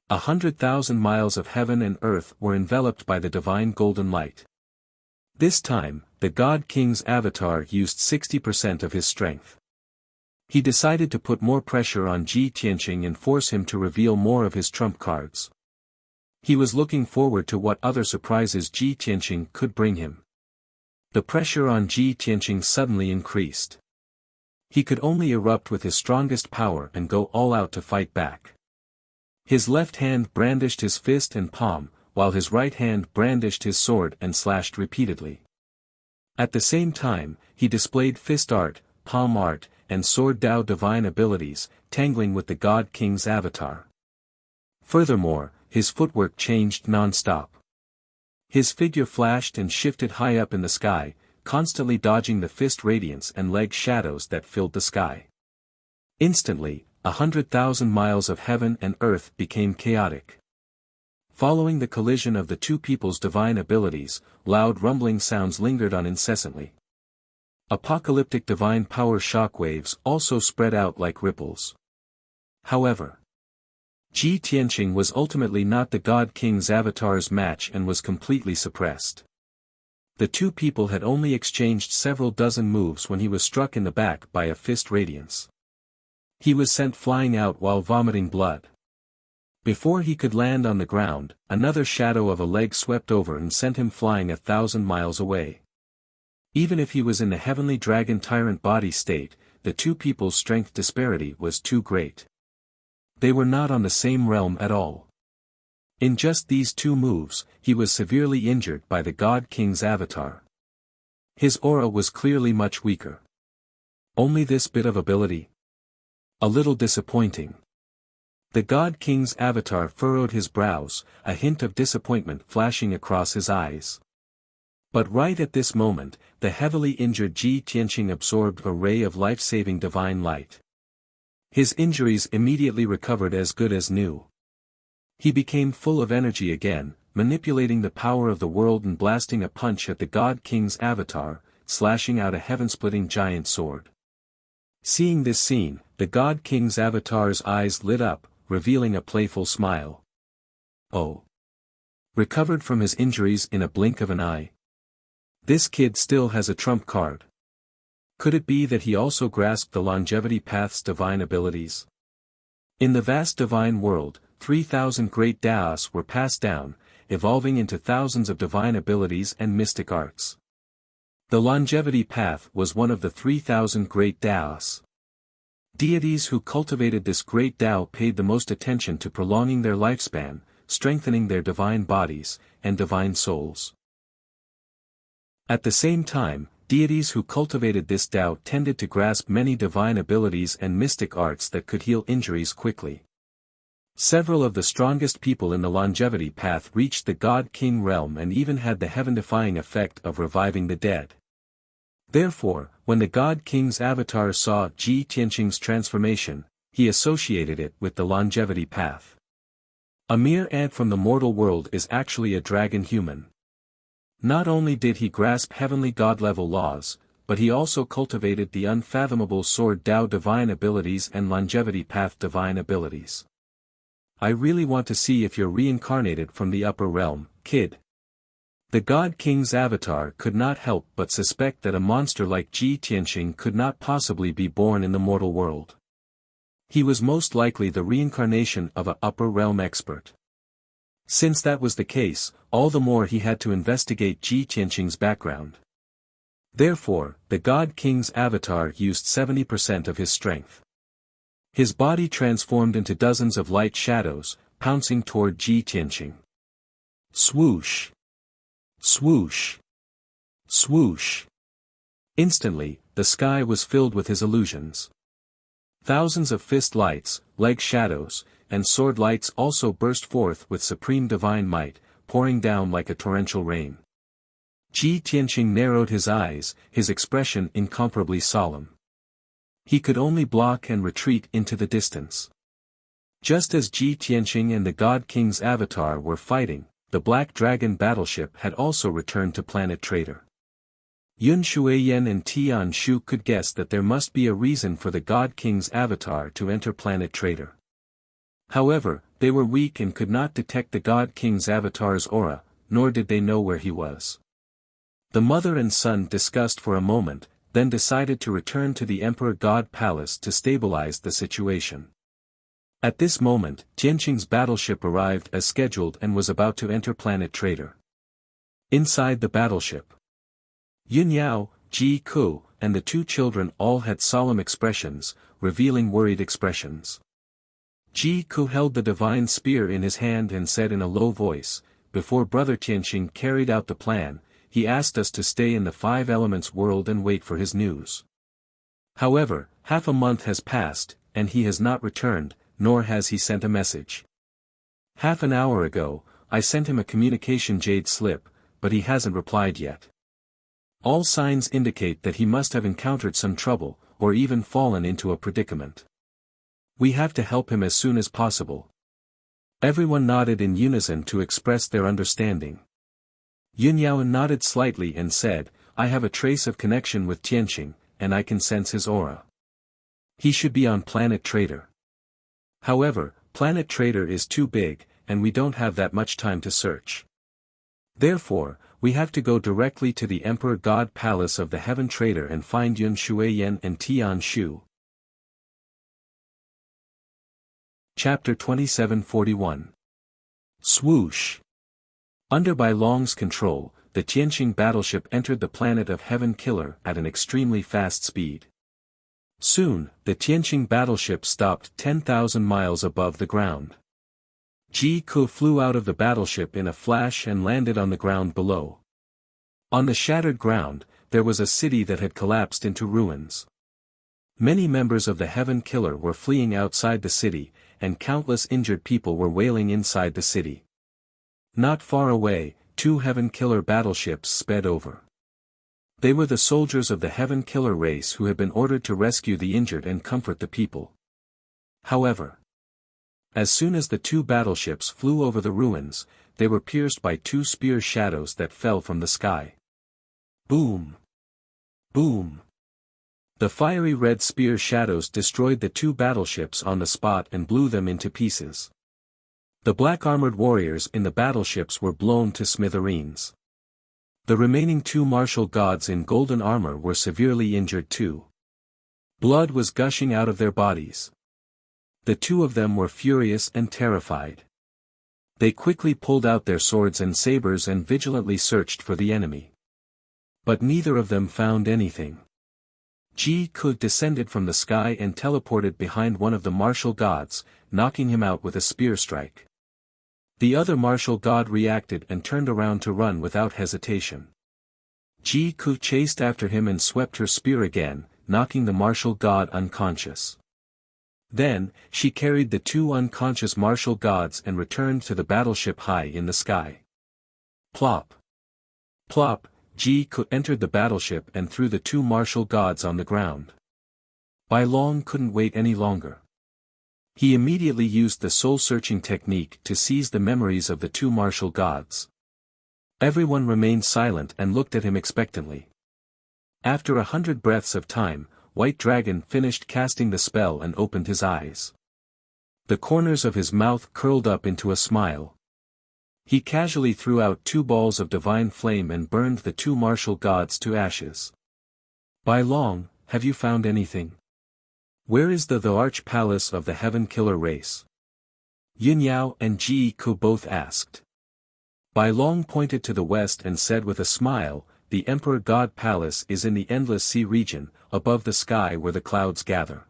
100,000 miles of heaven and earth were enveloped by the divine golden light. This time, the God King's avatar used 60% of his strength. He decided to put more pressure on Ji Tianqing and force him to reveal more of his trump cards. He was looking forward to what other surprises Ji Tianqing could bring him. The pressure on Ji Tianqing suddenly increased. He could only erupt with his strongest power and go all out to fight back. His left hand brandished his fist and palm, while his right hand brandished his sword and slashed repeatedly. At the same time, he displayed fist art, palm art, and sword Tao divine abilities, tangling with the God King's avatar. Furthermore, his footwork changed non-stop. His figure flashed and shifted high up in the sky, constantly dodging the fist radiance and leg shadows that filled the sky. Instantly, 100,000 miles of heaven and earth became chaotic. Following the collision of the two people's divine abilities, loud rumbling sounds lingered on incessantly. Apocalyptic divine power shockwaves also spread out like ripples. However, Ji Tianqing was ultimately not the God King's avatar's match and was completely suppressed. The two people had only exchanged several dozen moves when he was struck in the back by a fist radiance. He was sent flying out while vomiting blood. Before he could land on the ground, another shadow of a leg swept over and sent him flying 1,000 miles away. Even if he was in the heavenly dragon tyrant body state, the two people's strength disparity was too great. They were not on the same realm at all. In just these two moves, he was severely injured by the God King's avatar. His aura was clearly much weaker. Only this bit of ability? A little disappointing. The God King's avatar furrowed his brows, a hint of disappointment flashing across his eyes. But right at this moment, the heavily injured Ji Tianqing absorbed a ray of life-saving divine light. His injuries immediately recovered as good as new. He became full of energy again, manipulating the power of the world and blasting a punch at the God King's avatar, slashing out a heaven-splitting giant sword. Seeing this scene, the God King's avatar's eyes lit up, revealing a playful smile. Oh! Recovered from his injuries in a blink of an eye. This kid still has a trump card. Could it be that he also grasped the longevity path's divine abilities? In the vast divine world, 3,000 great Daos were passed down, evolving into thousands of divine abilities and mystic arts. The longevity path was one of the 3,000 great Daos. Deities who cultivated this great Tao paid the most attention to prolonging their lifespan, strengthening their divine bodies, and divine souls. At the same time, deities who cultivated this Tao tended to grasp many divine abilities and mystic arts that could heal injuries quickly. Several of the strongest people in the longevity path reached the God King realm and even had the heaven-defying effect of reviving the dead. Therefore, when the God King's avatar saw Ji Tianqing's transformation, he associated it with the longevity path. A mere ant from the mortal world is actually a dragon human. Not only did he grasp heavenly god-level laws, but he also cultivated the unfathomable sword Tao divine abilities and longevity path divine abilities. I really want to see if you're reincarnated from the upper realm, kid. The God King's avatar could not help but suspect that a monster like Ji Tianqing could not possibly be born in the mortal world. He was most likely the reincarnation of an upper realm expert. Since that was the case, all the more he had to investigate Ji Tianqing's background. Therefore, the God King's avatar used 70% of his strength. His body transformed into dozens of light shadows, pouncing toward Ji Tianqing. Swoosh! Swoosh! Swoosh! Instantly, the sky was filled with his illusions. Thousands of fist lights, leg shadows, and sword lights also burst forth with supreme divine might, pouring down like a torrential rain. Ji Tianqing narrowed his eyes, his expression incomparably solemn. He could only block and retreat into the distance. Just as Ji Tianqing and the God King's avatar were fighting, the Black Dragon battleship had also returned to Planet Trader. Yun Shuiyan and Tian Shu could guess that there must be a reason for the God King's avatar to enter Planet Trader. However, they were weak and could not detect the God King's avatar's aura, nor did they know where he was. The mother and son discussed for a moment, then decided to return to the Emperor God Palace to stabilize the situation. At this moment, Tianqing's battleship arrived as scheduled and was about to enter Planet Trader. Inside the battleship, Yun Yao, Ji Ku, and the two children all had solemn expressions, revealing worried expressions. Ji Ku held the divine spear in his hand and said in a low voice, "Before Brother Tianqing carried out the plan, he asked us to stay in the Five Elements world and wait for his news. However, half a month has passed, and he has not returned, nor has he sent a message. Half an hour ago, I sent him a communication jade slip, but he hasn't replied yet. All signs indicate that he must have encountered some trouble, or even fallen into a predicament. We have to help him as soon as possible." Everyone nodded in unison to express their understanding. Yun Yao nodded slightly and said, "I have a trace of connection with Tianqing, and I can sense his aura. He should be on Planet Trader. However, Planet Trader is too big, and we don't have that much time to search. Therefore, we have to go directly to the Emperor God Palace of the Heaven Trader and find Yun Shuiyan and Tian Shu." Chapter 2741. Swoosh! Under Bai Long's control, the Tianqing battleship entered the planet of Heaven Killer at an extremely fast speed. Soon, the Tianqing battleship stopped 10,000 miles above the ground. Ji Ku flew out of the battleship in a flash and landed on the ground below. On the shattered ground, there was a city that had collapsed into ruins. Many members of the Heaven Killer were fleeing outside the city, and countless injured people were wailing inside the city. Not far away, two Heaven Killer battleships sped over. They were the soldiers of the Heaven Killer race who had been ordered to rescue the injured and comfort the people. However, as soon as the two battleships flew over the ruins, they were pierced by two spear shadows that fell from the sky. Boom! Boom! The fiery red spear shadows destroyed the two battleships on the spot and blew them into pieces. The black-armored warriors in the battleships were blown to smithereens. The remaining two martial gods in golden armor were severely injured too. Blood was gushing out of their bodies. The two of them were furious and terrified. They quickly pulled out their swords and sabers and vigilantly searched for the enemy. But neither of them found anything. Ji Ku descended from the sky and teleported behind one of the martial gods, knocking him out with a spear strike. The other martial god reacted and turned around to run without hesitation. Ji Ku chased after him and swept her spear again, knocking the martial god unconscious. Then, she carried the two unconscious martial gods and returned to the battleship high in the sky. Plop! Plop! Ji Ku entered the battleship and threw the two martial gods on the ground. Bai Long couldn't wait any longer. He immediately used the soul-searching technique to seize the memories of the two martial gods. Everyone remained silent and looked at him expectantly. After 100 breaths of time, White Dragon finished casting the spell and opened his eyes. The corners of his mouth curled up into a smile. He casually threw out 2 balls of divine flame and burned the two martial gods to ashes. Bai Long, have you found anything? Where is the Arch Palace of the Heaven Killer race? Yun Yao and Ji Ku both asked. Bai Long pointed to the west and said with a smile, "The Emperor God Palace is in the Endless Sea region, above the sky where the clouds gather.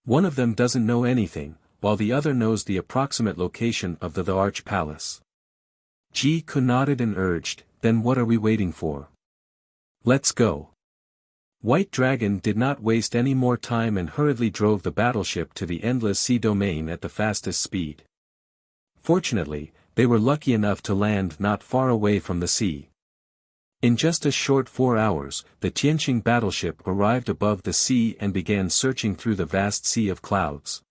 One of them doesn't know anything, while the other knows the approximate location of the Arch Palace." Ji-Ku nodded and urged, then what are we waiting for? Let's go. White Dragon did not waste any more time and hurriedly drove the battleship to the endless sea domain at the fastest speed. Fortunately, they were lucky enough to land not far away from the sea. In just a short 4 hours, the Tianqing battleship arrived above the sea and began searching through the vast sea of clouds.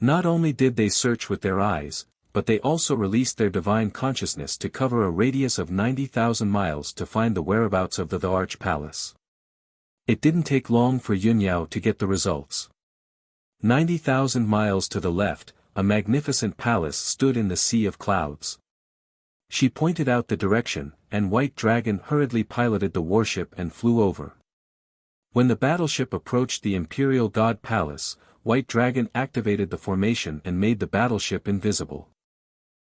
Not only did they search with their eyes, but they also released their divine consciousness to cover a radius of 90,000 miles to find the whereabouts of the Arch Palace. It didn't take long for Yunyao to get the results. 90,000 miles to the left, a magnificent palace stood in the sea of clouds. She pointed out the direction, and White Dragon hurriedly piloted the warship and flew over. When the battleship approached the Imperial God Palace, White Dragon activated the formation and made the battleship invisible.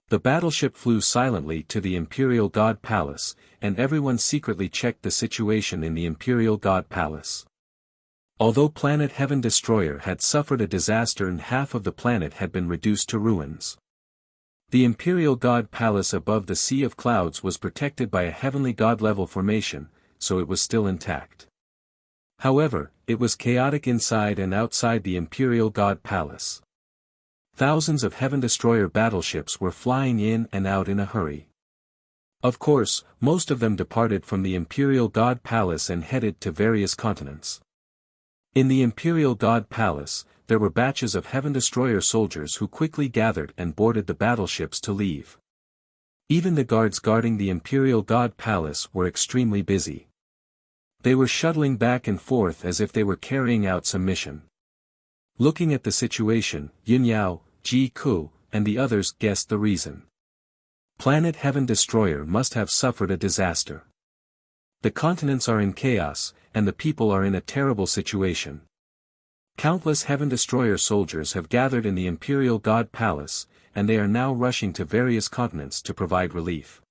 The battleship flew silently to the Imperial God Palace, and everyone secretly checked the situation in the Imperial God Palace. Although Planet Heaven Destroyer had suffered a disaster and half of the planet had been reduced to ruins, the Imperial God Palace above the Sea of Clouds was protected by a heavenly god-level formation, so it was still intact. However, it was chaotic inside and outside the Imperial God Palace. Thousands of Heaven Destroyer battleships were flying in and out in a hurry. Of course, most of them departed from the Imperial God Palace and headed to various continents. In the Imperial God Palace, there were batches of Heaven Destroyer soldiers who quickly gathered and boarded the battleships to leave. Even the guards guarding the Imperial God Palace were extremely busy. They were shuttling back and forth as if they were carrying out some mission. Looking at the situation, Yunyao, Ji-Ku, and the others guessed the reason. Planet Heaven Destroyer must have suffered a disaster. The continents are in chaos, and the people are in a terrible situation. Countless Heaven Destroyer soldiers have gathered in the Imperial God Palace, and they are now rushing to various continents to provide relief.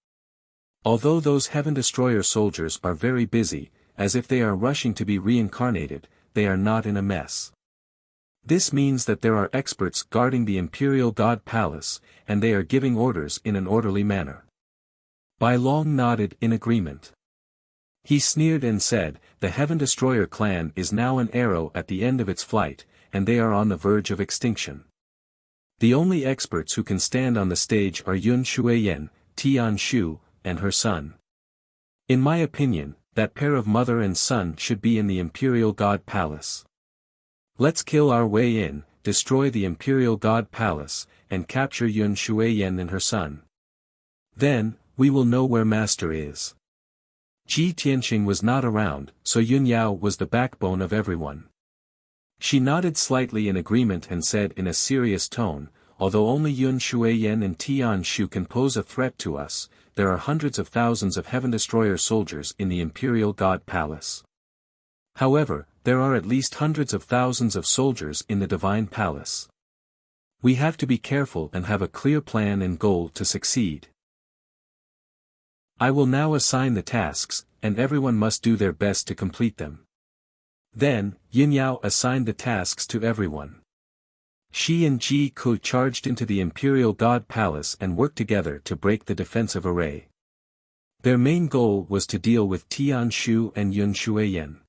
Although those Heaven Destroyer soldiers are very busy, as if they are rushing to be reincarnated, they are not in a mess. This means that there are experts guarding the Imperial God Palace, and they are giving orders in an orderly manner. Bai Long nodded in agreement. He sneered and said, the Heaven Destroyer clan is now an arrow at the end of its flight, and they are on the verge of extinction. The only experts who can stand on the stage are Yun Shuiyan, Tian Shu, and her son. In my opinion, that pair of mother and son should be in the Imperial God Palace. Let's kill our way in, destroy the Imperial God Palace, and capture Yun Shuiyan and her son. Then, we will know where Master is. Ji Tianqing was not around, so Yunyao was the backbone of everyone. She nodded slightly in agreement and said in a serious tone, although only Yun Shuiyan and Tian Shu can pose a threat to us, there are hundreds of thousands of Heaven Destroyer soldiers in the Imperial God Palace. However, there are at least hundreds of thousands of soldiers in the Divine Palace. We have to be careful and have a clear plan and goal to succeed. I will now assign the tasks, and everyone must do their best to complete them. Then, Yunyao assigned the tasks to everyone. She and Ji-Ku charged into the Imperial God Palace and worked together to break the defensive array. Their main goal was to deal with Tian Shu and Yun Shuiyan.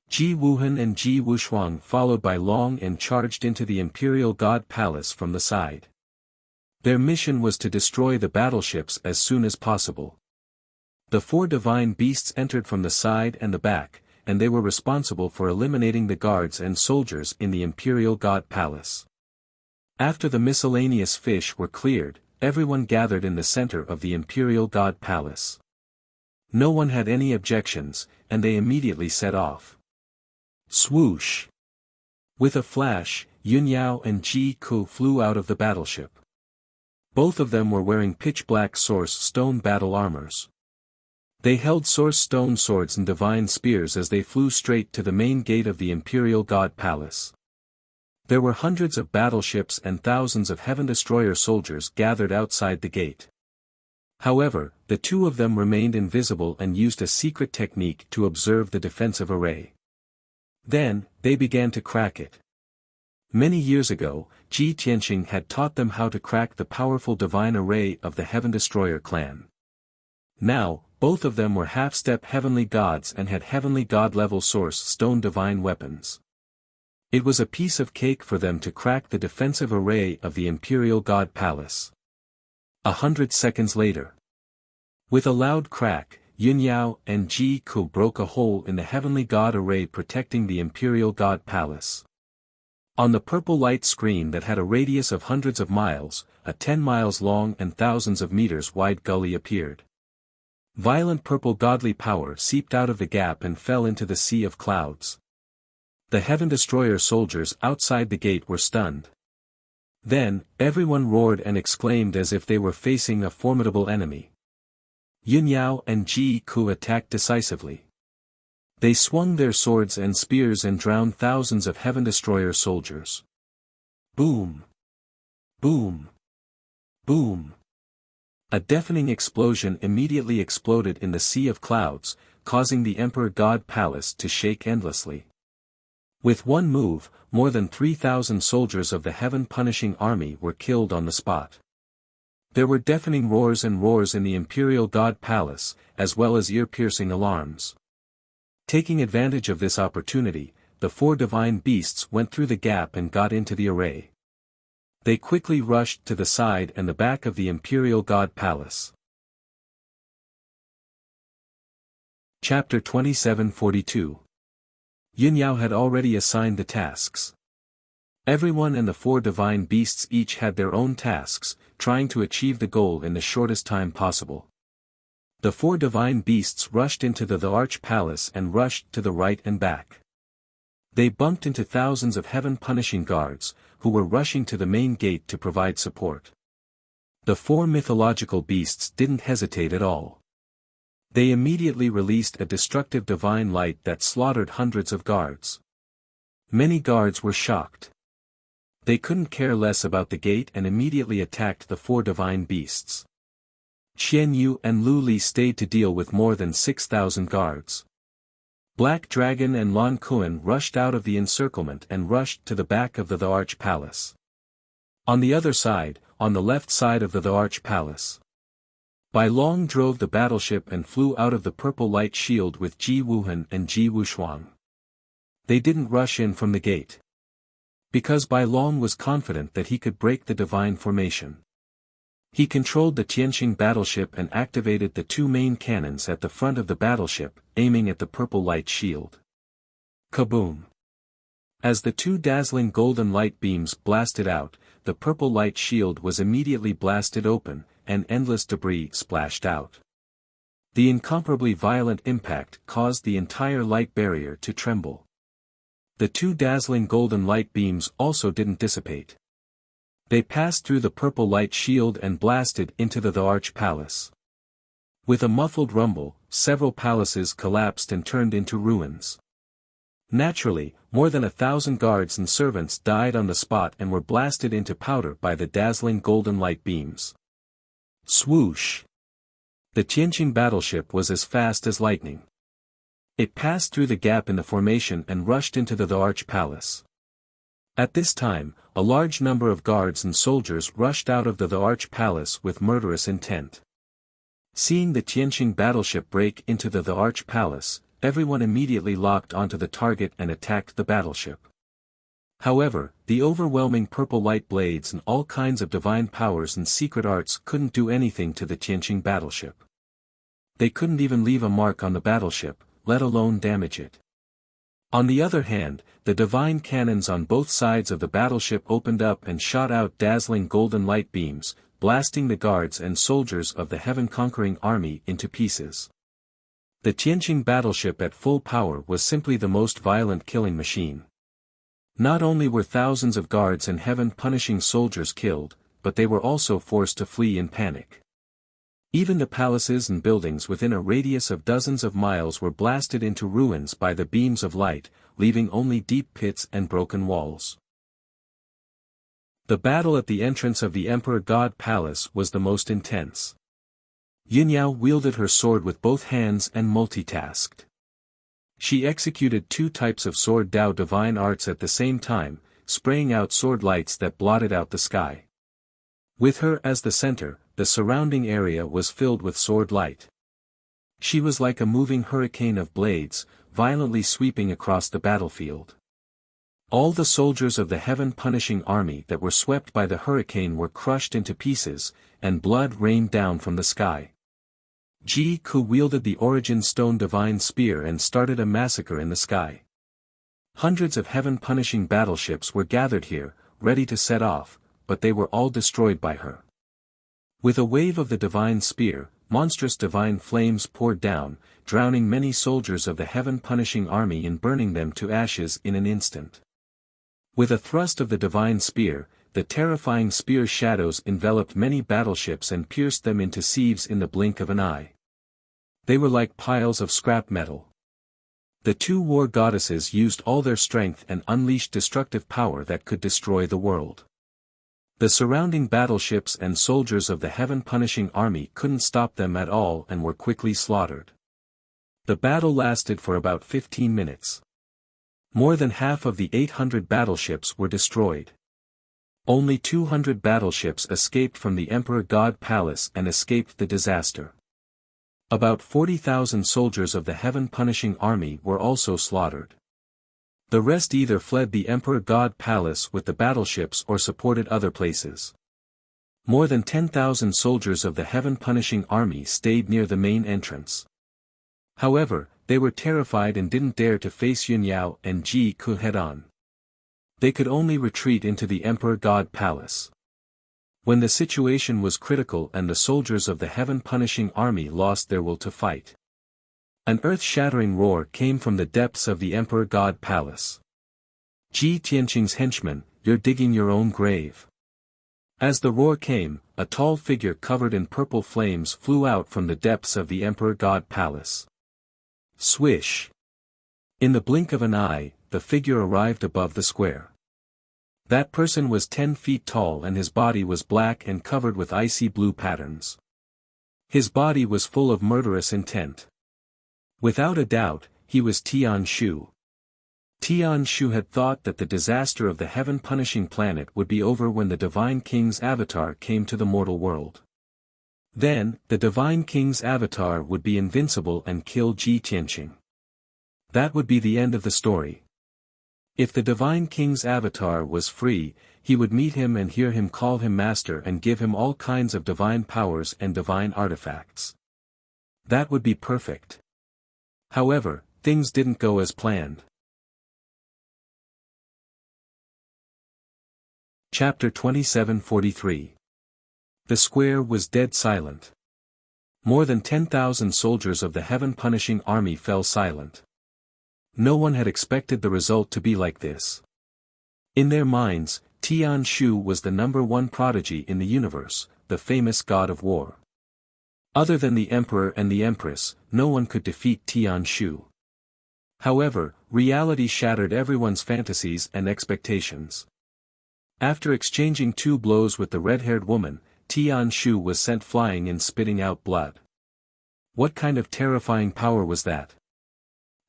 Ji Wuhan and Ji Wushuang followed by Long and charged into the Imperial God Palace from the side. Their mission was to destroy the battleships as soon as possible. The 4 divine beasts entered from the side and the back, and they were responsible for eliminating the guards and soldiers in the Imperial God Palace. After the miscellaneous fish were cleared, everyone gathered in the center of the Imperial God Palace. No one had any objections, and they immediately set off. Swoosh! With a flash, Yunyao and Ji-Ku flew out of the battleship. Both of them were wearing pitch-black Source Stone battle armors. They held Source Stone swords and divine spears as they flew straight to the main gate of the Imperial God Palace. There were hundreds of battleships and thousands of Heaven Destroyer soldiers gathered outside the gate. However, the 2 of them remained invisible and used a secret technique to observe the defensive array. Then, they began to crack it. Many years ago, Ji Tianqing had taught them how to crack the powerful divine array of the Heaven Destroyer clan. Now, both of them were half-step heavenly gods and had heavenly god-level source stone divine weapons. It was a piece of cake for them to crack the defensive array of the Imperial God Palace. 100 seconds later. With a loud crack, Yun Yao and Ji Ku broke a hole in the heavenly god array protecting the Imperial God Palace. On the purple light screen that had a radius of hundreds of miles, a 10 miles long and thousands of meters wide gully appeared. Violent purple godly power seeped out of the gap and fell into the sea of clouds. The Heaven Destroyer soldiers outside the gate were stunned. Then, everyone roared and exclaimed as if they were facing a formidable enemy. Yun Yao and Ji Ku attacked decisively. They swung their swords and spears and drowned thousands of Heaven Destroyer soldiers. Boom! Boom! Boom! A deafening explosion immediately exploded in the sea of clouds, causing the Emperor God Palace to shake endlessly. With one move, more than 3,000 soldiers of the heaven-punishing army were killed on the spot. There were deafening roars and roars in the Imperial God Palace, as well as ear-piercing alarms. Taking advantage of this opportunity, the 4 divine beasts went through the gap and got into the array. They quickly rushed to the side and the back of the Imperial God Palace. Chapter 2742. Yun Yao had already assigned the tasks. Everyone and the 4 divine beasts each had their own tasks, trying to achieve the goal in the shortest time possible. The 4 divine beasts rushed into the Arch Palace and rushed to the right and back. They bumped into thousands of heaven-punishing guards, who were rushing to the main gate to provide support. The 4 mythological beasts didn't hesitate at all. They immediately released a destructive divine light that slaughtered hundreds of guards. Many guards were shocked. They couldn't care less about the gate and immediately attacked the 4 divine beasts. Qian Yu and Lu Li stayed to deal with more than 6,000 guards. Black Dragon and Lan Kuan rushed out of the encirclement and rushed to the back of the Arch Palace. On the other side, on the left side of the Arch Palace, Bai Long drove the battleship and flew out of the purple light shield with Ji Wuhan and Ji Wushuang. They didn't rush in from the gate, because Bai Long was confident that he could break the divine formation. He controlled the Tianqing battleship and activated the 2 main cannons at the front of the battleship, aiming at the purple light shield. Kaboom! As the 2 dazzling golden light beams blasted out, the purple light shield was immediately blasted open, and endless debris splashed out. The incomparably violent impact caused the entire light barrier to tremble. The 2 dazzling golden light beams also didn't dissipate. They passed through the purple light shield and blasted into the Arch Palace. With a muffled rumble, several palaces collapsed and turned into ruins. Naturally, more than 1,000 guards and servants died on the spot and were blasted into powder by the dazzling golden light beams. Swoosh! The Tianqing battleship was as fast as lightning. It passed through the gap in the formation and rushed into the Arch Palace. At this time, a large number of guards and soldiers rushed out of the Arch Palace with murderous intent. Seeing the Tianqing battleship break into the Arch Palace, everyone immediately locked onto the target and attacked the battleship. However, the overwhelming purple light blades and all kinds of divine powers and secret arts couldn't do anything to the Tianqing battleship. They couldn't even leave a mark on the battleship, let alone damage it. On the other hand, the divine cannons on both sides of the battleship opened up and shot out dazzling golden light beams, blasting the guards and soldiers of the heaven-conquering army into pieces. The Tianqing battleship at full power was simply the most violent killing machine. Not only were thousands of guards and heaven-punishing soldiers killed, but they were also forced to flee in panic. Even the palaces and buildings within a radius of dozens of miles were blasted into ruins by the beams of light, leaving only deep pits and broken walls. The battle at the entrance of the Emperor God Palace was the most intense. Yun Yao wielded her sword with both hands and multitasked. She executed 2 types of sword Dao divine arts at the same time, spraying out sword lights that blotted out the sky. With her as the center, the surrounding area was filled with sword light. She was like a moving hurricane of blades, violently sweeping across the battlefield. All the soldiers of the heaven-punishing army that were swept by the hurricane were crushed into pieces, and blood rained down from the sky. Ji-Ku wielded the Origin Stone divine spear and started a massacre in the sky. Hundreds of heaven-punishing battleships were gathered here, ready to set off, but they were all destroyed by her. With a wave of the divine spear, monstrous divine flames poured down, drowning many soldiers of the heaven-punishing army and burning them to ashes in an instant. With a thrust of the divine spear, the terrifying spear's shadows enveloped many battleships and pierced them into sieves in the blink of an eye. They were like piles of scrap metal. The two war goddesses used all their strength and unleashed destructive power that could destroy the world. The surrounding battleships and soldiers of the heaven-punishing army couldn't stop them at all and were quickly slaughtered. The battle lasted for about 15 minutes. More than half of the 800 battleships were destroyed. Only 200 battleships escaped from the Emperor God Palace and escaped the disaster. About 40,000 soldiers of the heaven-punishing army were also slaughtered. The rest either fled the Emperor God Palace with the battleships or supported other places. More than 10,000 soldiers of the heaven-punishing army stayed near the main entrance. However, they were terrified and didn't dare to face Yunyao and Ji-Ku head-on. They could only retreat into the Emperor God Palace. When the situation was critical and the soldiers of the heaven-punishing army lost their will to fight, an earth-shattering roar came from the depths of the Emperor God Palace. Ji Tianqing's henchmen, you're digging your own grave. As the roar came, a tall figure covered in purple flames flew out from the depths of the Emperor God Palace. Swish! In the blink of an eye, the figure arrived above the square. That person was 10 feet tall and his body was black and covered with icy blue patterns. His body was full of murderous intent. Without a doubt, he was Tian Shu. Tian Shu had thought that the disaster of the heaven-punishing planet would be over when the Divine King's avatar came to the mortal world. Then, the Divine King's avatar would be invincible and kill Ji Tianqing. That would be the end of the story. If the Divine King's avatar was free, he would meet him and hear him call him master and give him all kinds of divine powers and divine artifacts. That would be perfect. However, things didn't go as planned. Chapter 2743. The square was dead silent. More than 10,000 soldiers of the heaven-punishing army fell silent. No one had expected the result to be like this. In their minds, Tian Shu was the #1 prodigy in the universe, the famous god of war. Other than the emperor and the empress, no one could defeat Tian Shu. However, reality shattered everyone's fantasies and expectations. After exchanging 2 blows with the red-haired woman, Tian Shu was sent flying and spitting out blood. What kind of terrifying power was that?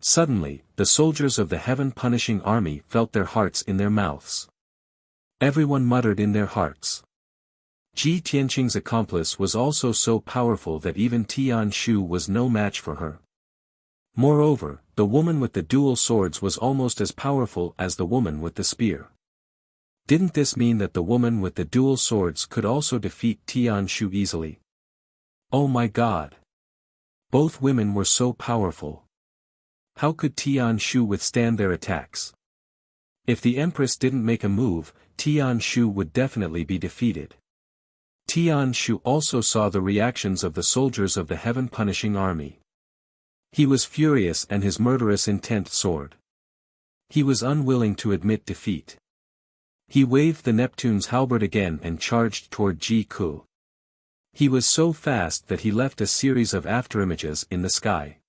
Suddenly, the soldiers of the heaven-punishing army felt their hearts in their mouths. Everyone muttered in their hearts. Ji Tianqing's accomplice was also so powerful that even Tian Shu was no match for her. Moreover, the woman with the dual swords was almost as powerful as the woman with the spear. Didn't this mean that the woman with the dual swords could also defeat Tian Shu easily? Oh my God! Both women were so powerful. How could Tian Shu withstand their attacks? If the Empress didn't make a move, Tian Shu would definitely be defeated. Tian Shu also saw the reactions of the soldiers of the heaven-punishing army. He was furious and his murderous intent soared. He was unwilling to admit defeat. He waved the Neptune's halberd again and charged toward Ji-Ku. He was so fast that he left a series of afterimages in the sky.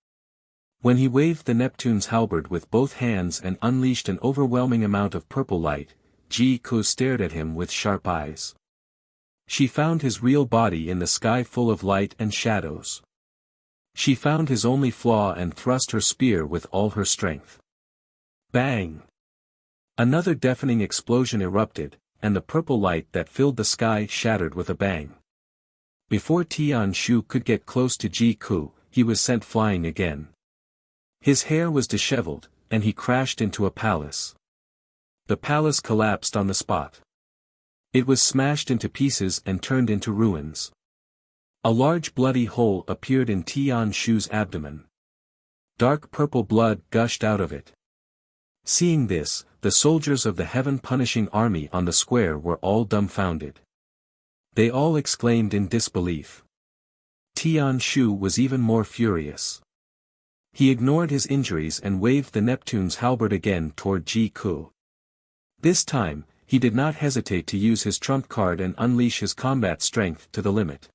When he waved the Neptune's halberd with both hands and unleashed an overwhelming amount of purple light, Ji-Ku stared at him with sharp eyes. She found his real body in the sky full of light and shadows. She found his only flaw and thrust her spear with all her strength. Bang! Another deafening explosion erupted, and the purple light that filled the sky shattered with a bang. Before Tian Shu could get close to Ji Ku, he was sent flying again. His hair was disheveled, and he crashed into a palace. The palace collapsed on the spot. It was smashed into pieces and turned into ruins. A large bloody hole appeared in Tian Shu's abdomen. Dark purple blood gushed out of it. Seeing this, the soldiers of the heaven-punishing army on the square were all dumbfounded. They all exclaimed in disbelief. Tian Shu was even more furious. He ignored his injuries and waved the Neptune's halberd again toward Ji Ku. This time, he did not hesitate to use his trump card and unleash his combat strength to the limit.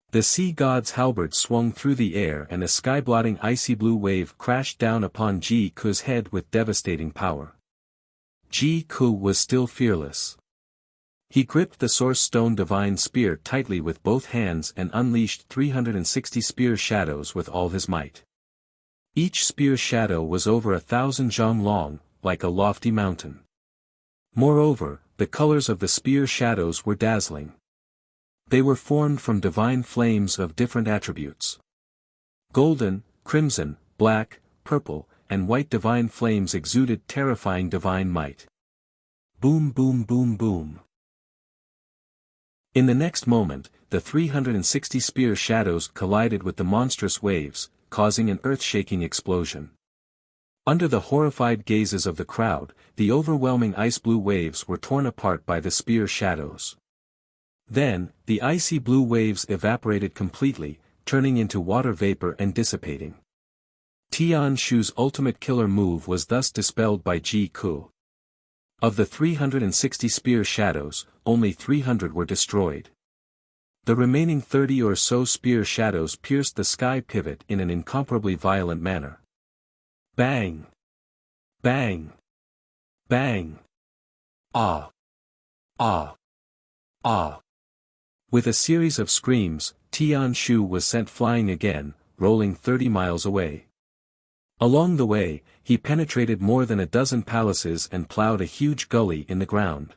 The sea god's halberd swung through the air and a sky-blotting icy blue wave crashed down upon Ji Ku's head with devastating power. Ji Ku was still fearless. He gripped the source stone divine spear tightly with both hands and unleashed 360 spear shadows with all his might. Each spear shadow was over 1,000 zhang long, like a lofty mountain. Moreover, the colors of the spear shadows were dazzling. They were formed from divine flames of different attributes. Golden, crimson, black, purple, and white divine flames exuded terrifying divine might. Boom boom boom boom. In the next moment, the 360 spear shadows collided with the monstrous waves, causing an earth-shaking explosion. Under the horrified gazes of the crowd, the overwhelming ice-blue waves were torn apart by the spear shadows. Then, the icy blue waves evaporated completely, turning into water vapor and dissipating. Tian Shu's ultimate killer move was thus dispelled by Ji Ku. Of the 360 spear shadows, only 300 were destroyed. The remaining 30 or so spear shadows pierced the sky pivot in an incomparably violent manner. Bang! Bang! Bang! Ah! Ah! Ah! With a series of screams, Tian Shu was sent flying again, rolling 30 miles away. Along the way, he penetrated more than a dozen palaces and plowed a huge gully in the ground.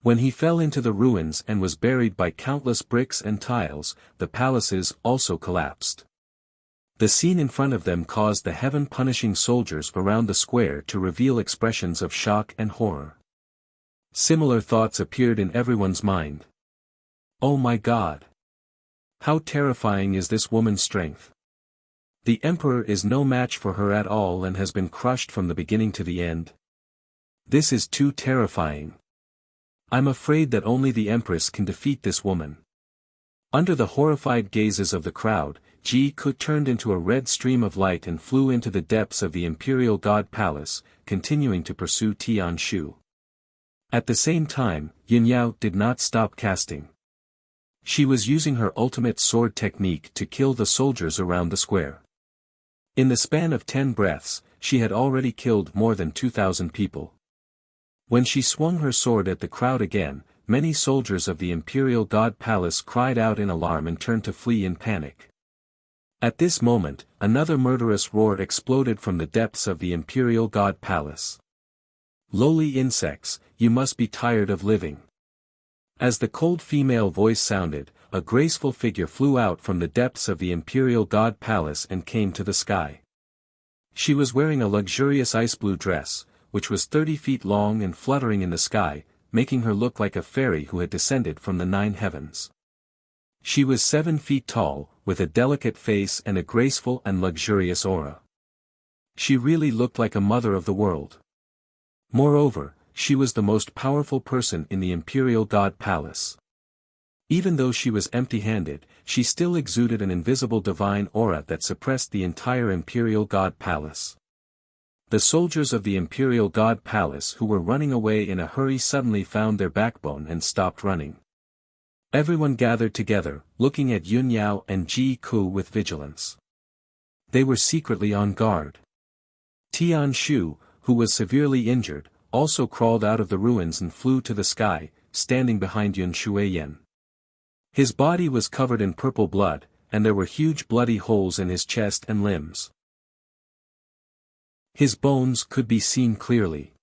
When he fell into the ruins and was buried by countless bricks and tiles, the palaces also collapsed. The scene in front of them caused the heaven-punishing soldiers around the square to reveal expressions of shock and horror. Similar thoughts appeared in everyone's mind. Oh my God! How terrifying is this woman's strength! The emperor is no match for her at all and has been crushed from the beginning to the end. This is too terrifying. I'm afraid that only the empress can defeat this woman. Under the horrified gazes of the crowd, Ji Ku turned into a red stream of light and flew into the depths of the imperial god palace, continuing to pursue Tian Shu. At the same time, Yin Yao did not stop casting. She was using her ultimate sword technique to kill the soldiers around the square. In the span of 10 breaths, she had already killed more than 2,000 people. When she swung her sword at the crowd again, many soldiers of the imperial god palace cried out in alarm and turned to flee in panic. At this moment, another murderous roar exploded from the depths of the imperial god palace. Lowly insects, you must be tired of living. As the cold female voice sounded, a graceful figure flew out from the depths of the imperial god palace and came to the sky. She was wearing a luxurious ice-blue dress, which was 30 feet long and fluttering in the sky, making her look like a fairy who had descended from the 9 heavens. She was 7 feet tall, with a delicate face and a graceful and luxurious aura. She really looked like a mother of the world. Moreover, she was the most powerful person in the imperial god palace. Even though she was empty-handed, she still exuded an invisible divine aura that suppressed the entire imperial god palace. The soldiers of the imperial god palace who were running away in a hurry suddenly found their backbone and stopped running. Everyone gathered together, looking at Yun Yao and Ji Ku with vigilance. They were secretly on guard. Tian Shu, who was severely injured, also crawled out of the ruins and flew to the sky, standing behind Yun Shuiyan. His body was covered in purple blood, and there were huge bloody holes in his chest and limbs. His bones could be seen clearly.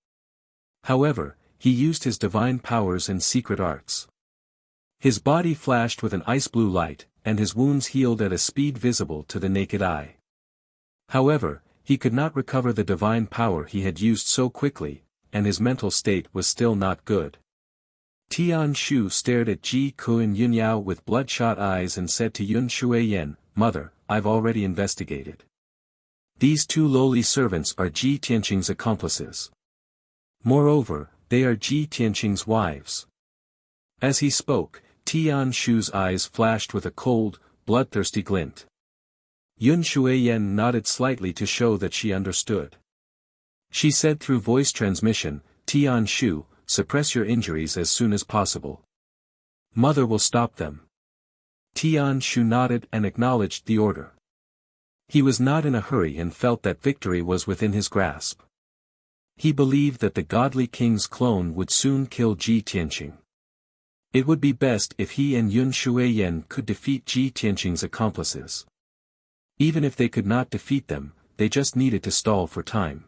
However, he used his divine powers and secret arts. His body flashed with an ice-blue light, and his wounds healed at a speed visible to the naked eye. However, he could not recover the divine power he had used so quickly, and his mental state was still not good. Tian Shu stared at Ji Ku and Yun Yao with bloodshot eyes and said to Yun Shuiyan, "Mother, I've already investigated. These two lowly servants are Ji Tianqing's accomplices. Moreover, they are Ji Tianqing's wives." As he spoke, Tian Shu's eyes flashed with a cold, bloodthirsty glint. Yun Shuiyan nodded slightly to show that she understood. She said through voice transmission, "Tian Shu, suppress your injuries as soon as possible. Mother will stop them." Tian Shu nodded and acknowledged the order. He was not in a hurry and felt that victory was within his grasp. He believed that the godly king's clone would soon kill Ji Tianqing. It would be best if he and Yun Shuiyan could defeat Ji Tianqing's accomplices. Even if they could not defeat them, they just needed to stall for time.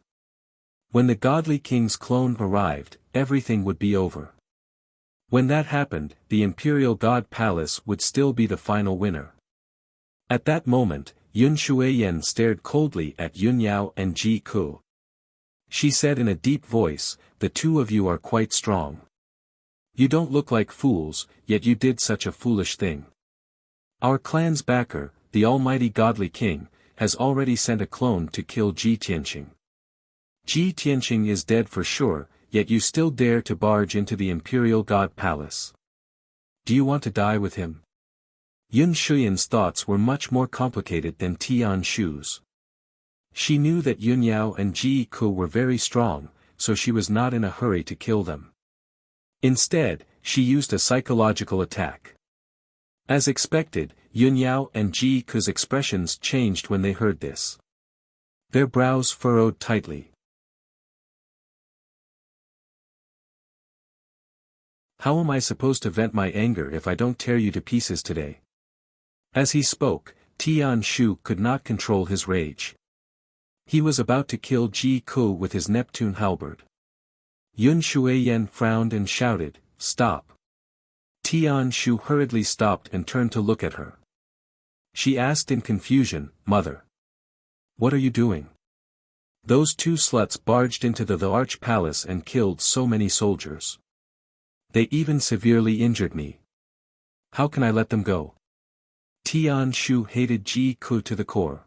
When the godly king's clone arrived, everything would be over. When that happened, the Imperial God Palace would still be the final winner. At that moment, Yun Shuiyan stared coldly at Yun Yao and Ji Ku. She said in a deep voice, "The two of you are quite strong. You don't look like fools, yet you did such a foolish thing. Our clan's backer, the almighty godly king, has already sent a clone to kill Ji Tianqing. Ji Tianqing is dead for sure, yet you still dare to barge into the Imperial God Palace. Do you want to die with him?" Yun Shuiyan's thoughts were much more complicated than Tian Shu's. She knew that Yun Yao and Ji Ku were very strong, so she was not in a hurry to kill them. Instead, she used a psychological attack. As expected, Yun Yao and Ji Ku's expressions changed when they heard this. Their brows furrowed tightly. "How am I supposed to vent my anger if I don't tear you to pieces today?" As he spoke, Tian Shu could not control his rage. He was about to kill Ji Ku with his Neptune halberd. Yun Shuiyan frowned and shouted, "Stop." Tian Shu hurriedly stopped and turned to look at her. She asked in confusion, "Mother, what are you doing? Those two sluts barged into the Arch Palace and killed so many soldiers. They even severely injured me. How can I let them go?" Tian Shu hated Ji Ku to the core.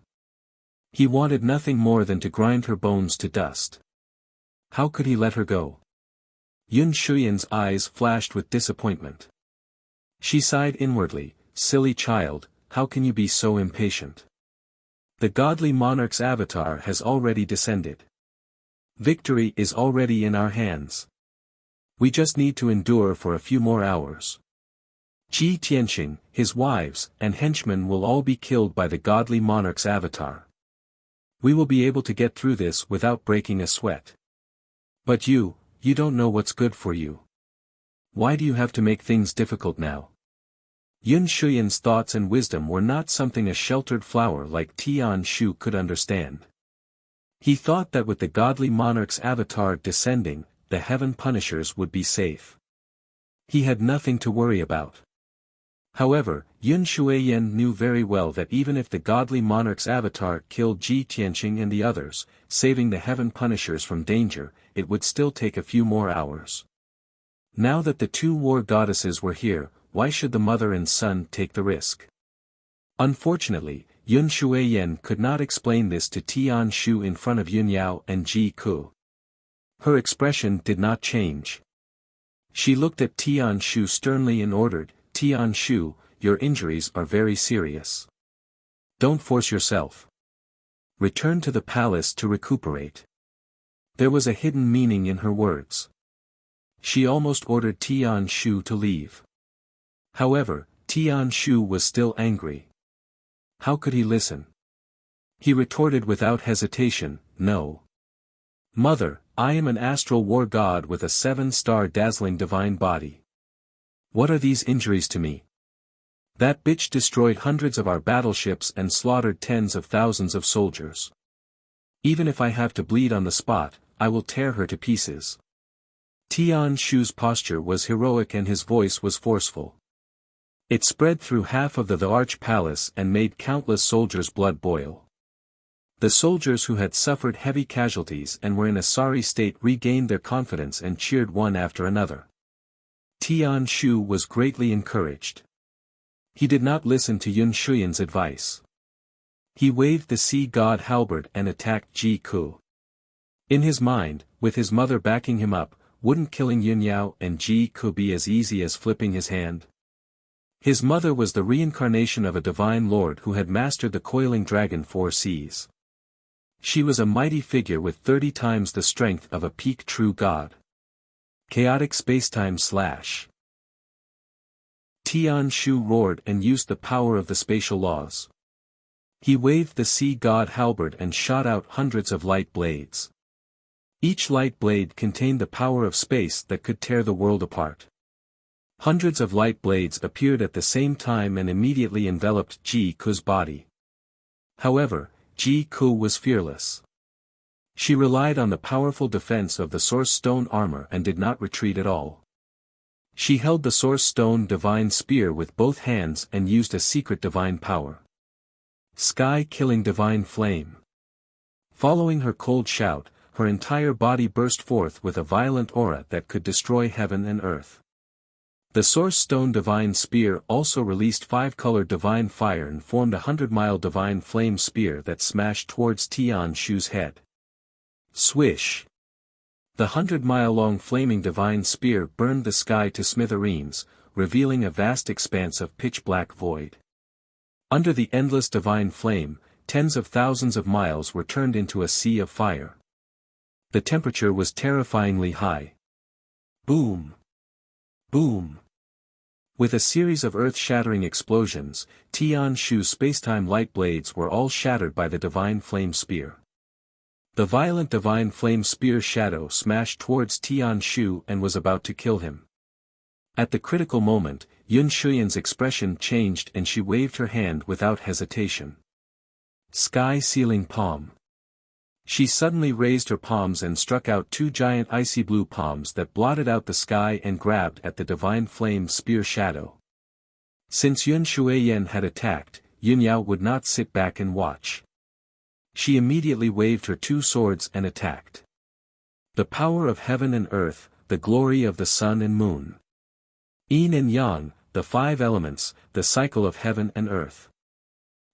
He wanted nothing more than to grind her bones to dust. How could he let her go? Yun Shuiyan's eyes flashed with disappointment. She sighed inwardly, "Silly child, how can you be so impatient? The godly monarch's avatar has already descended. Victory is already in our hands. We just need to endure for a few more hours. Ji Tianqing, his wives, and henchmen will all be killed by the godly monarch's avatar. We will be able to get through this without breaking a sweat. But you don't know what's good for you. Why do you have to make things difficult now?" Yun Shuiyan's thoughts and wisdom were not something a sheltered flower like Tian Shu could understand. He thought that with the godly monarch's avatar descending, the heaven punishers would be safe. He had nothing to worry about. However, Yun Shuiyan knew very well that even if the godly monarch's avatar killed Ji Tianqing and the others, saving the heaven punishers from danger, it would still take a few more hours. Now that the two war goddesses were here, why should the mother and son take the risk? Unfortunately, Yun Shuiyan could not explain this to Tian Shu in front of Yun Yao and Ji Ku. Her expression did not change. She looked at Tian Shu sternly and ordered, "Tian Shu, your injuries are very serious. Don't force yourself. Return to the palace to recuperate." There was a hidden meaning in her words. She almost ordered Tian Shu to leave. However, Tian Shu was still angry. How could he listen? He retorted without hesitation, "No. Mother, I am an astral war god with a 7-star dazzling divine body. What are these injuries to me? That bitch destroyed hundreds of our battleships and slaughtered tens of thousands of soldiers. Even if I have to bleed on the spot, I will tear her to pieces. Tian Shu's posture was heroic and his voice was forceful. It spread through half of the arch palace and made countless soldiers' blood boil. The soldiers who had suffered heavy casualties and were in a sorry state regained their confidence and cheered one after another. Tian Shu was greatly encouraged. He did not listen to Yun Shuyan's advice. He waved the sea god halberd and attacked Ji Ku. In his mind, with his mother backing him up, wouldn't killing Yun Yao and Ji Ku be as easy as flipping his hand? His mother was the reincarnation of a divine lord who had mastered the coiling dragon 4 seas. She was a mighty figure with 30 times the strength of a peak true god. Chaotic spacetime slash. Tian Shu roared and used the power of the spatial laws. He waved the sea god halberd and shot out hundreds of light blades. Each light blade contained the power of space that could tear the world apart. Hundreds of light blades appeared at the same time and immediately enveloped Ji Ku's body. However, Ji Ku was fearless. She relied on the powerful defense of the Source Stone armor and did not retreat at all. She held the Source Stone divine spear with both hands and used a secret divine power. Sky-killing divine flame. Following her cold shout, her entire body burst forth with a violent aura that could destroy heaven and earth. The Source Stone divine spear also released 5-colored divine fire and formed a 100-mile divine flame spear that smashed towards Tian Shu's head. Swish! The 100-mile-long flaming divine spear burned the sky to smithereens, revealing a vast expanse of pitch-black void. Under the endless divine flame, tens of thousands of miles were turned into a sea of fire. The temperature was terrifyingly high. Boom! Boom! With a series of earth-shattering explosions, Tian Shu's spacetime light blades were all shattered by the divine flame spear. The violent divine flame spear shadow smashed towards Tian Shu and was about to kill him. At the critical moment, Yun Shuyan's expression changed and she waved her hand without hesitation. Sky-sealing palm. She suddenly raised her palms and struck out 2 giant icy blue palms that blotted out the sky and grabbed at the divine flame spear shadow. Since Yun Shuyan had attacked, Yun Yao would not sit back and watch. She immediately waved her 2 swords and attacked. The power of heaven and earth, the glory of the sun and moon. Yin and Yang, the 5 elements, the cycle of heaven and earth.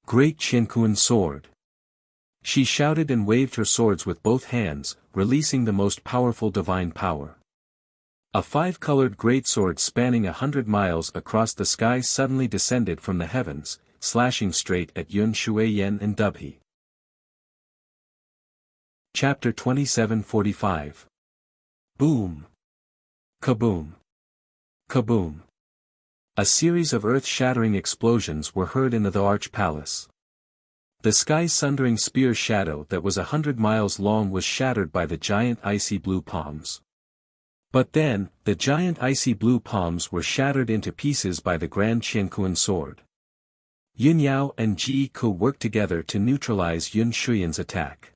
Great Qiankuan sword. She shouted and waved her swords with both hands, releasing the most powerful divine power. A 5-colored greatsword spanning 100 miles across the sky suddenly descended from the heavens, slashing straight at Yun Shuyan and Dubhe. Chapter 27:45. Boom! Kaboom! Kaboom! A series of earth-shattering explosions were heard in the Arch Palace. The sky-sundering spear shadow that was 100 miles long was shattered by the giant icy blue palms. But then, the giant icy blue palms were shattered into pieces by the Grand Qiankuan sword. Yun Yao and Ji Ku worked together to neutralize Yun Shuyan's attack.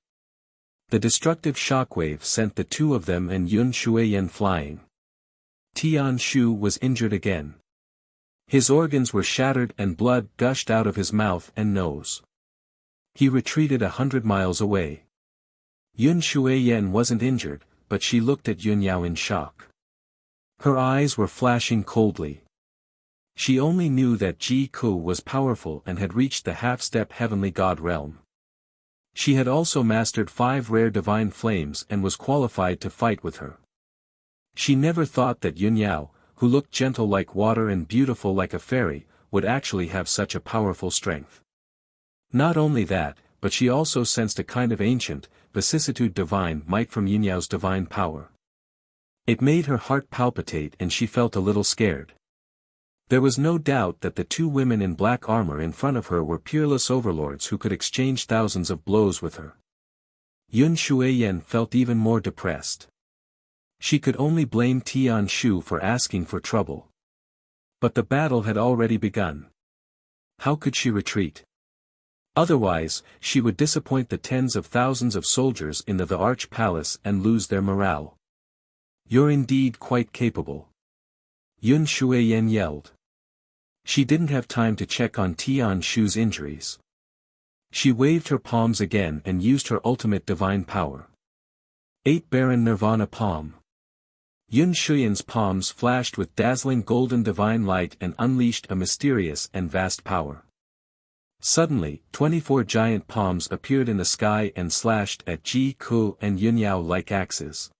The destructive shockwave sent the 2 of them and Yun Shuyan flying. Tian Shu was injured again. His organs were shattered and blood gushed out of his mouth and nose. He retreated 100 miles away. Yun Shuyan wasn't injured, but she looked at Yun Yao in shock. Her eyes were flashing coldly. She only knew that Ji Ku was powerful and had reached the half-step heavenly god realm. She had also mastered 5 rare divine flames and was qualified to fight with her. She never thought that Yun Yao, who looked gentle like water and beautiful like a fairy, would actually have such a powerful strength. Not only that, but she also sensed a kind of ancient, vicissitude divine might from Yun Yao's divine power. It made her heart palpitate and she felt a little scared. There was no doubt that the 2 women in black armor in front of her were peerless overlords who could exchange thousands of blows with her. Yun Shuyan felt even more depressed. She could only blame Tian Shu for asking for trouble. But the battle had already begun. How could she retreat? Otherwise, she would disappoint the tens of thousands of soldiers in the Arch Palace and lose their morale. You're indeed quite capable. Yun Shuiyan yelled. She didn't have time to check on Tian Shu's injuries. She waved her palms again and used her ultimate divine power. 8 Baron Nirvana Palm. Yun Shuiyan's palms flashed with dazzling golden divine light and unleashed a mysterious and vast power. Suddenly, 24 giant palms appeared in the sky and slashed at Ji Ku and Yun Yao like axes.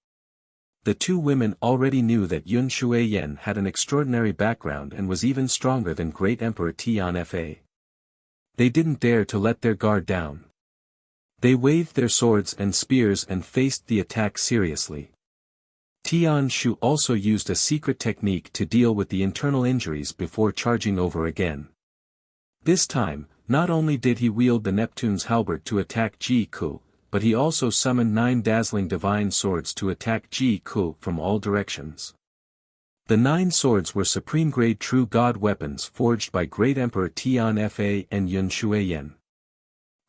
The two women already knew that Yun Shuiyan had an extraordinary background and was even stronger than Great Emperor Tian Fa. They didn't dare to let their guard down. They waved their swords and spears and faced the attack seriously. Tian Shu also used a secret technique to deal with the internal injuries before charging over again. This time, not only did he wield the Neptune's halberd to attack Ji Ku, but he also summoned 9 dazzling divine swords to attack Ji Ku from all directions. The 9 swords were supreme-grade true god weapons forged by Great Emperor Tian Fa and Yun Shuiyan.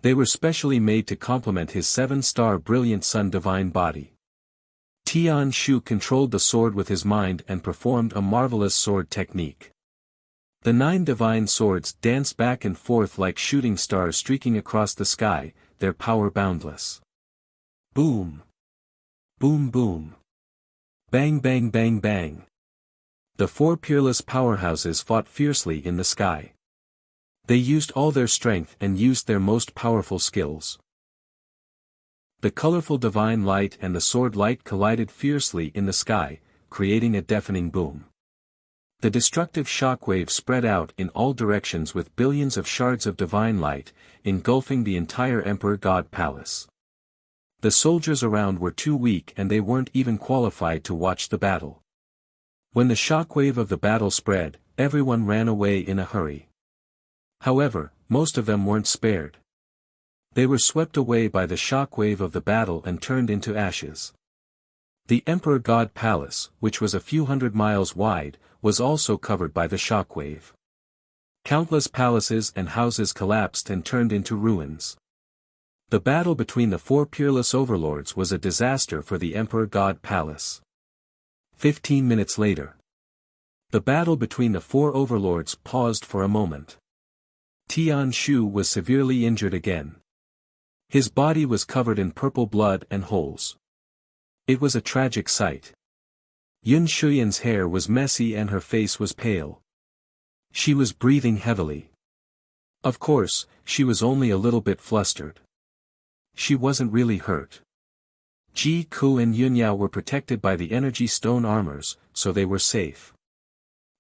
They were specially made to complement his 7-star brilliant sun divine body. Tian Shu controlled the sword with his mind and performed a marvelous sword technique. The 9 divine swords danced back and forth like shooting stars streaking across the sky, their power boundless. Boom! Boom boom! Bang bang bang bang! The 4 peerless powerhouses fought fiercely in the sky. They used all their strength and used their most powerful skills. The colorful divine light and the sword light collided fiercely in the sky, creating a deafening boom. The destructive shockwave spread out in all directions with billions of shards of divine light, engulfing the entire Emperor God Palace. The soldiers around were too weak and they weren't even qualified to watch the battle. When the shockwave of the battle spread, everyone ran away in a hurry. However, most of them weren't spared. They were swept away by the shockwave of the battle and turned into ashes. The Emperor God Palace, which was a few hundred miles wide, was also covered by the shockwave. Countless palaces and houses collapsed and turned into ruins. The battle between the 4 peerless overlords was a disaster for the Emperor God Palace. 15 minutes later. The battle between the 4 overlords paused for a moment. Tian Shu was severely injured again. His body was covered in purple blood and holes. It was a tragic sight. Yun Shuiyan's hair was messy and her face was pale. She was breathing heavily. Of course, she was only a little bit flustered. She wasn't really hurt. Ji Ku and Yun Yao were protected by the energy stone armors, so they were safe.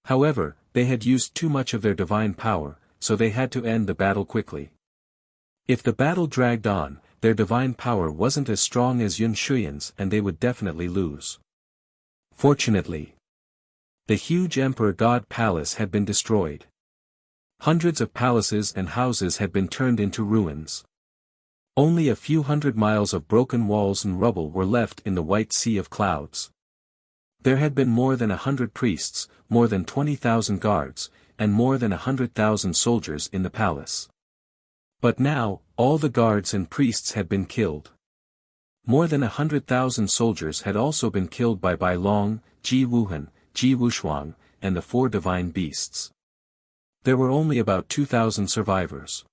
However, they had used too much of their divine power, so they had to end the battle quickly. If the battle dragged on, their divine power wasn't as strong as Yun Shuiyan's and they would definitely lose. Fortunately, the huge Emperor God Palace had been destroyed. Hundreds of palaces and houses had been turned into ruins. Only a few hundred miles of broken walls and rubble were left in the white sea of clouds. There had been more than 100 priests, more than 20,000 guards, and more than 100,000 soldiers in the palace. But now, all the guards and priests had been killed. More than 100,000 soldiers had also been killed by Bai Long, Ji Wuhan, Ji Wushuang, and the 4 divine beasts. There were only about 2,000 survivors.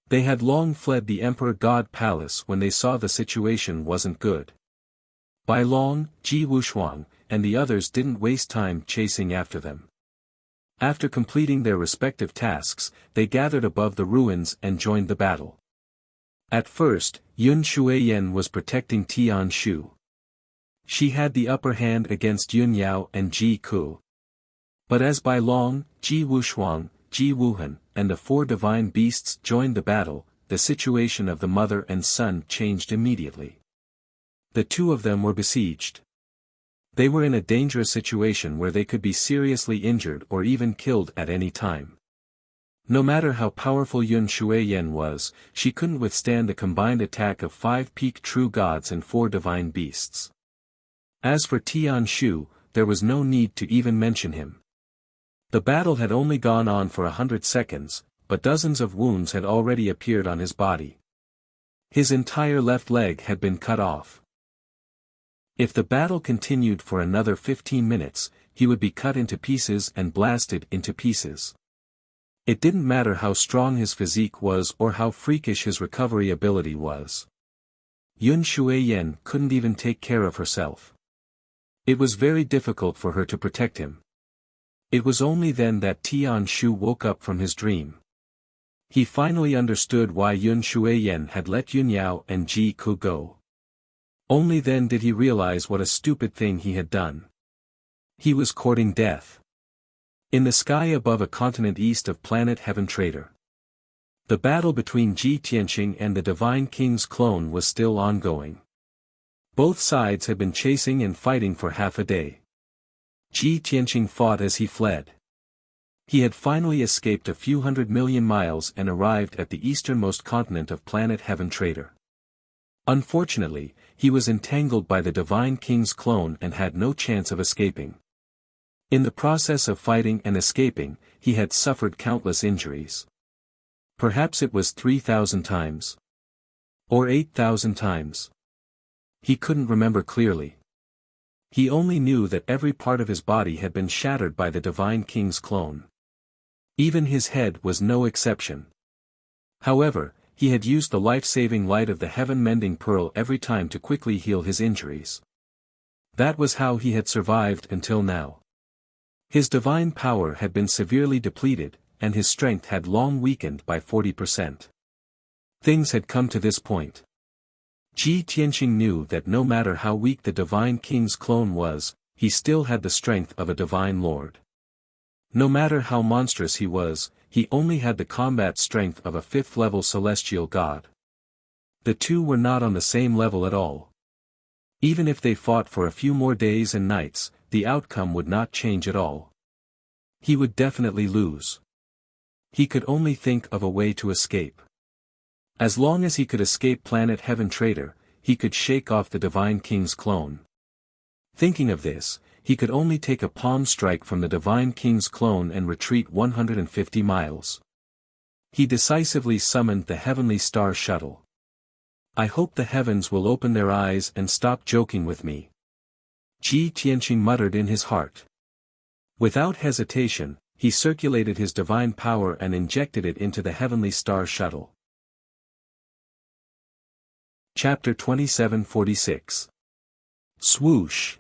They had long fled the Emperor God Palace when they saw the situation wasn't good. Bai Long, Ji Wushuang, and the others didn't waste time chasing after them. After completing their respective tasks, they gathered above the ruins and joined the battle. At first, Yun Shuiyan was protecting Tian Shu. She had the upper hand against Yun Yao and Ji Ku. But as Bai Long, Ji Wushuang, Ji Wuhan, and the 4 divine beasts joined the battle, the situation of the mother and son changed immediately. The 2 of them were besieged. They were in a dangerous situation where they could be seriously injured or even killed at any time. No matter how powerful Yun Shuiyan was, she couldn't withstand the combined attack of 5 peak true gods and 4 divine beasts. As for Tian Shu, there was no need to even mention him. The battle had only gone on for 100 seconds, but dozens of wounds had already appeared on his body. His entire left leg had been cut off. If the battle continued for another 15 minutes, he would be cut into pieces and blasted into pieces. It didn't matter how strong his physique was or how freakish his recovery ability was. Yun Shuiyan couldn't even take care of herself. It was very difficult for her to protect him. It was only then that Tian Shu woke up from his dream. He finally understood why Yun Shuiyan had let Yun Yao and Ji Ku go. Only then did he realize what a stupid thing he had done. He was courting death. In the sky above a continent east of planet Heaven Trader. The battle between Ji Tianqing and the Divine King's clone was still ongoing. Both sides had been chasing and fighting for half a day. Ji Tianqing fought as he fled. He had finally escaped a few 100 million miles and arrived at the easternmost continent of planet Heaven Trader. Unfortunately, he was entangled by the Divine King's clone and had no chance of escaping. In the process of fighting and escaping, he had suffered countless injuries. Perhaps it was 3,000 times. Or 8,000 times. He couldn't remember clearly. He only knew that every part of his body had been shattered by the Divine King's clone. Even his head was no exception. However, he had used the life-saving light of the heaven-mending pearl every time to quickly heal his injuries. That was how he had survived until now. His divine power had been severely depleted, and his strength had long weakened by 40%. Things had come to this point. Ji Tianqing knew that no matter how weak the Divine King's clone was, he still had the strength of a divine lord. No matter how monstrous he was, he only had the combat strength of a 5th-level celestial god. The two were not on the same level at all. Even if they fought for a few more days and nights, the outcome would not change at all. He would definitely lose. He could only think of a way to escape. As long as he could escape planet Heaven Trader, he could shake off the Divine King's clone. Thinking of this, he could only take a palm strike from the Divine King's clone and retreat 150 miles. He decisively summoned the Heavenly Star Shuttle. I hope the heavens will open their eyes and stop joking with me. Ji Tianqing muttered in his heart. Without hesitation, he circulated his divine power and injected it into the Heavenly Star Shuttle. Chapter 2746. Swoosh.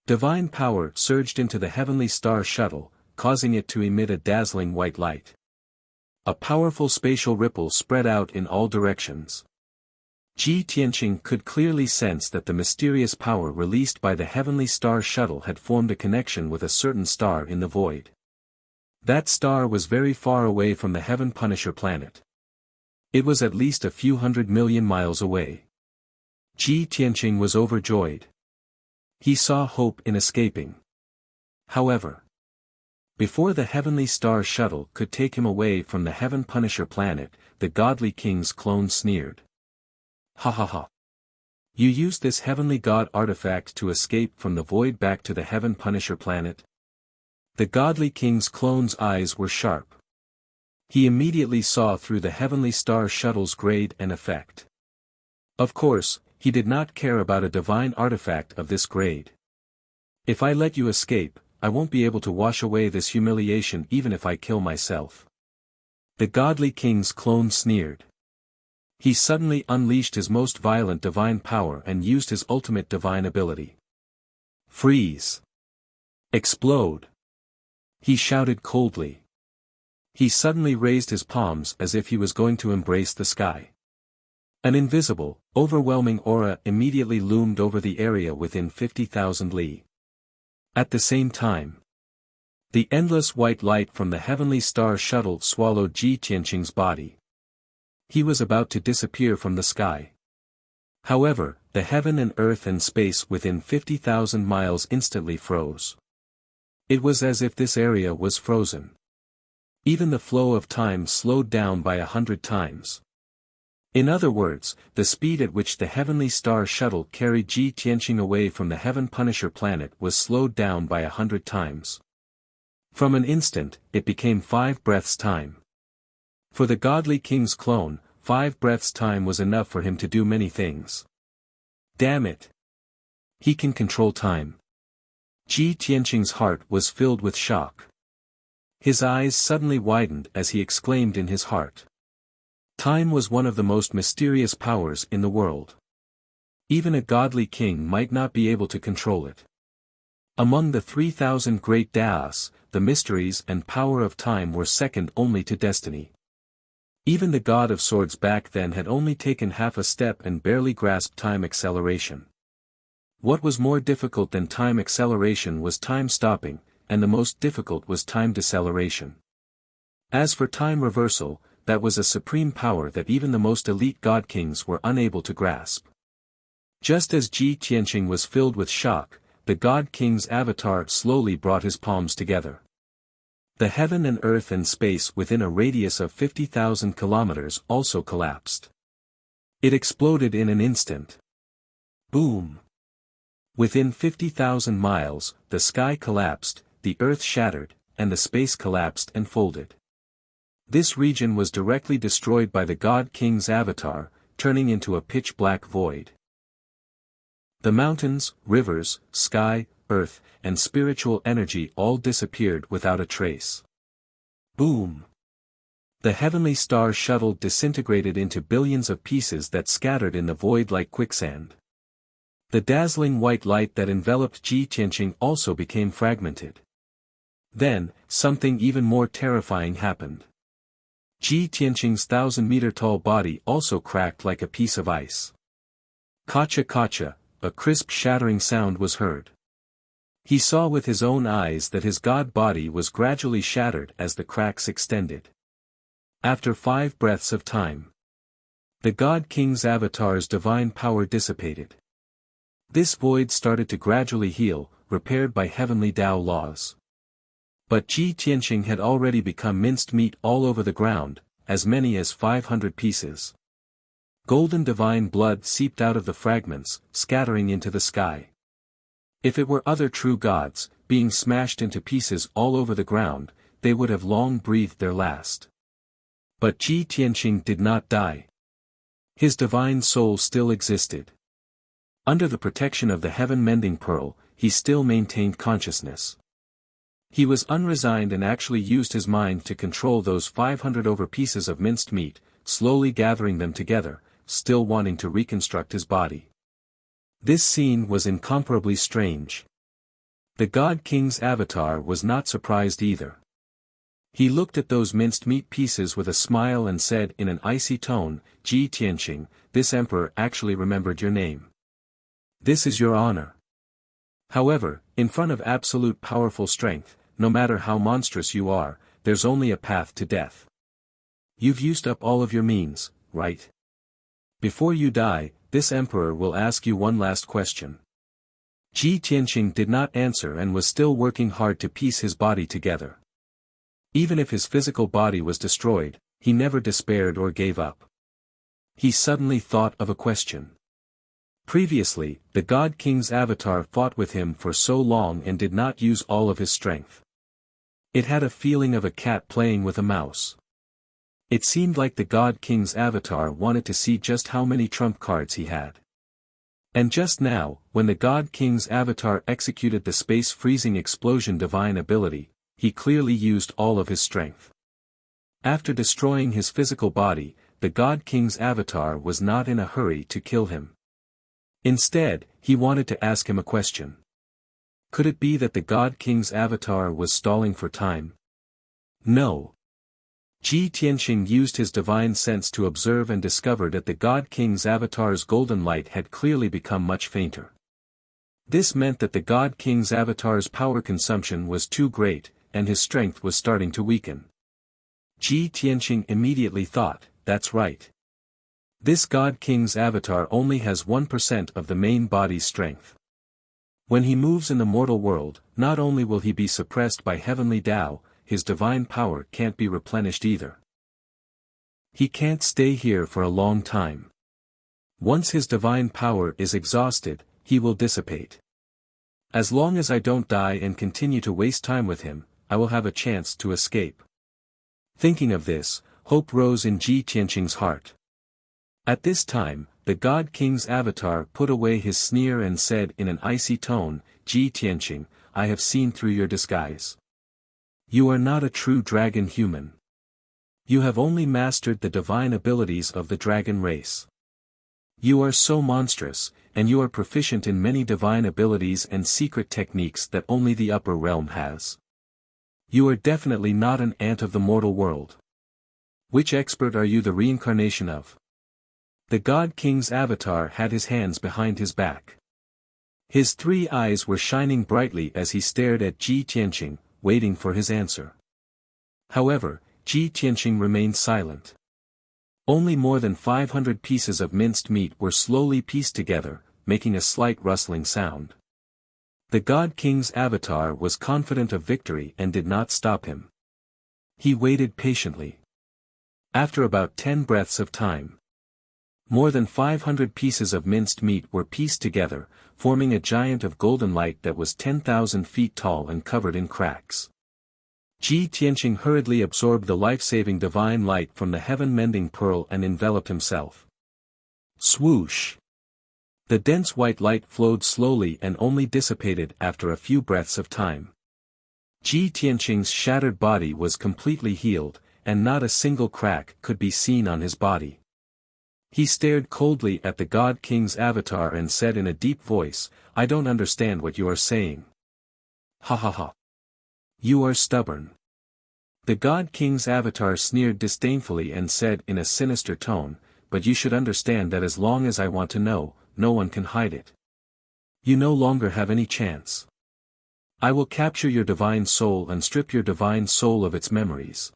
Divine power surged into the Heavenly Star Shuttle, causing it to emit a dazzling white light. A powerful spatial ripple spread out in all directions. Ji Tianqing could clearly sense that the mysterious power released by the Heavenly Star Shuttle had formed a connection with a certain star in the void. That star was very far away from the Heaven Punisher planet. It was at least a few 100 million miles away. Ji Tianqing was overjoyed. He saw hope in escaping. However, before the Heavenly Star Shuttle could take him away from the Heaven Punisher planet, the Godly King's clone sneered. Ha ha ha. You used this Heavenly God artifact to escape from the void back to the Heaven Punisher planet? The Godly King's clone's eyes were sharp. He immediately saw through the Heavenly Star Shuttle's grade and effect. Of course, he did not care about a divine artifact of this grade. If I let you escape, I won't be able to wash away this humiliation even if I kill myself. The Godly King's clone sneered. He suddenly unleashed his most violent divine power and used his ultimate divine ability. Freeze! Explode! He shouted coldly. He suddenly raised his palms as if he was going to embrace the sky. An invisible, overwhelming aura immediately loomed over the area within 50,000 li. At the same time, the endless white light from the Heavenly Star Shuttle swallowed Ji Tianqing's body. He was about to disappear from the sky. However, the heaven and earth and space within 50,000 miles instantly froze. It was as if this area was frozen. Even the flow of time slowed down by 100 times. In other words, the speed at which the Heavenly Star Shuttle carried Ji Tianqing away from the Heaven Punisher planet was slowed down by 100 times. From an instant, it became 5 breaths time. For the Godly King's clone, 5 breaths time was enough for him to do many things. Damn it! He can control time. Ji Tianqing's heart was filled with shock. His eyes suddenly widened as he exclaimed in his heart. Time was one of the most mysterious powers in the world. Even a godly king might not be able to control it. Among the 3,000 great Daos, the mysteries and power of time were second only to destiny. Even the god of swords back then had only taken half a step and barely grasped time acceleration. What was more difficult than time acceleration was time stopping, and the most difficult was time deceleration. As for time reversal, that was a supreme power that even the most elite god kings were unable to grasp. Just as Ji Tianqing was filled with shock, the god king's avatar slowly brought his palms together. The heaven and earth and space within a radius of 50,000 kilometers also collapsed. It exploded in an instant. Boom! Within 50,000 miles, the sky collapsed, the earth shattered, and the space collapsed and folded. This region was directly destroyed by the god king's avatar, turning into a pitch-black void. The mountains, rivers, sky, earth, and spiritual energy all disappeared without a trace. Boom! The heavenly star shuttle disintegrated into billions of pieces that scattered in the void like quicksand. The dazzling white light that enveloped Ji Tianqing also became fragmented. Then, something even more terrifying happened. Ji Tianqing's 1,000-meter-tall body also cracked like a piece of ice. Kacha-kacha, a crisp shattering sound was heard. He saw with his own eyes that his god body was gradually shattered as the cracks extended. After 5 breaths of time, the god king's avatar's divine power dissipated. This void started to gradually heal, repaired by heavenly Tao laws. But Ji Tianqing had already become minced meat all over the ground, as many as 500 pieces. Golden divine blood seeped out of the fragments, scattering into the sky. If it were other true gods, being smashed into pieces all over the ground, they would have long breathed their last. But Ji Tianqing did not die. His divine soul still existed. Under the protection of the heaven-mending pearl, he still maintained consciousness. He was unresigned and actually used his mind to control those 500 over pieces of minced meat, slowly gathering them together, still wanting to reconstruct his body. This scene was incomparably strange. The god king's avatar was not surprised either. He looked at those minced meat pieces with a smile and said in an icy tone, "Ji Tianqing, this emperor actually remembered your name. This is your honor. However, in front of absolute powerful strength, no matter how monstrous you are, there's only a path to death. You've used up all of your means, right? Before you die, this emperor will ask you one last question." Ji Tianqing did not answer and was still working hard to piece his body together. Even if his physical body was destroyed, he never despaired or gave up. He suddenly thought of a question. Previously, the god king's avatar fought with him for so long and did not use all of his strength. It had a feeling of a cat playing with a mouse. It seemed like the god king's avatar wanted to see just how many trump cards he had. And just now, when the god king's avatar executed the space-freezing explosion divine ability, he clearly used all of his strength. After destroying his physical body, the god king's avatar was not in a hurry to kill him. Instead, he wanted to ask him a question. Could it be that the god king's avatar was stalling for time? No. Ji Tianqing used his divine sense to observe and discovered that the god king's avatar's golden light had clearly become much fainter. This meant that the god king's avatar's power consumption was too great, and his strength was starting to weaken. Ji Tianqing immediately thought, that's right. This god king's avatar only has 1% of the main body's strength. When he moves in the mortal world, not only will he be suppressed by heavenly Tao, his divine power can't be replenished either. He can't stay here for a long time. Once his divine power is exhausted, he will dissipate. As long as I don't die and continue to waste time with him, I will have a chance to escape. Thinking of this, hope rose in Ji Tianqing's heart. At this time, the God King's avatar put away his sneer and said in an icy tone, "Ji Tianqing, I have seen through your disguise. You are not a true dragon human. You have only mastered the divine abilities of the dragon race. You are so monstrous, and you are proficient in many divine abilities and secret techniques that only the upper realm has. You are definitely not an ant of the mortal world. Which expert are you the reincarnation of?" The God King's avatar had his hands behind his back. His 3 eyes were shining brightly as he stared at Ji Tianqing, waiting for his answer. However, Ji Tianqing remained silent. Only more than 500 pieces of minced meat were slowly pieced together, making a slight rustling sound. The God King's avatar was confident of victory and did not stop him. He waited patiently. After about 10 breaths of time, more than 500 pieces of minced meat were pieced together, forming a giant of golden light that was 10,000 feet tall and covered in cracks. Ji Tianqing hurriedly absorbed the life-saving divine light from the heaven-mending pearl and enveloped himself. Swoosh! The dense white light flowed slowly and only dissipated after a few breaths of time. Ji Tianqing's shattered body was completely healed, and not a single crack could be seen on his body. He stared coldly at the God King's avatar and said in a deep voice, "I don't understand what you are saying." "Ha ha ha. You are stubborn." The God King's avatar sneered disdainfully and said in a sinister tone, "But you should understand that as long as I want to know, no one can hide it. You no longer have any chance. I will capture your divine soul and strip your divine soul of its memories.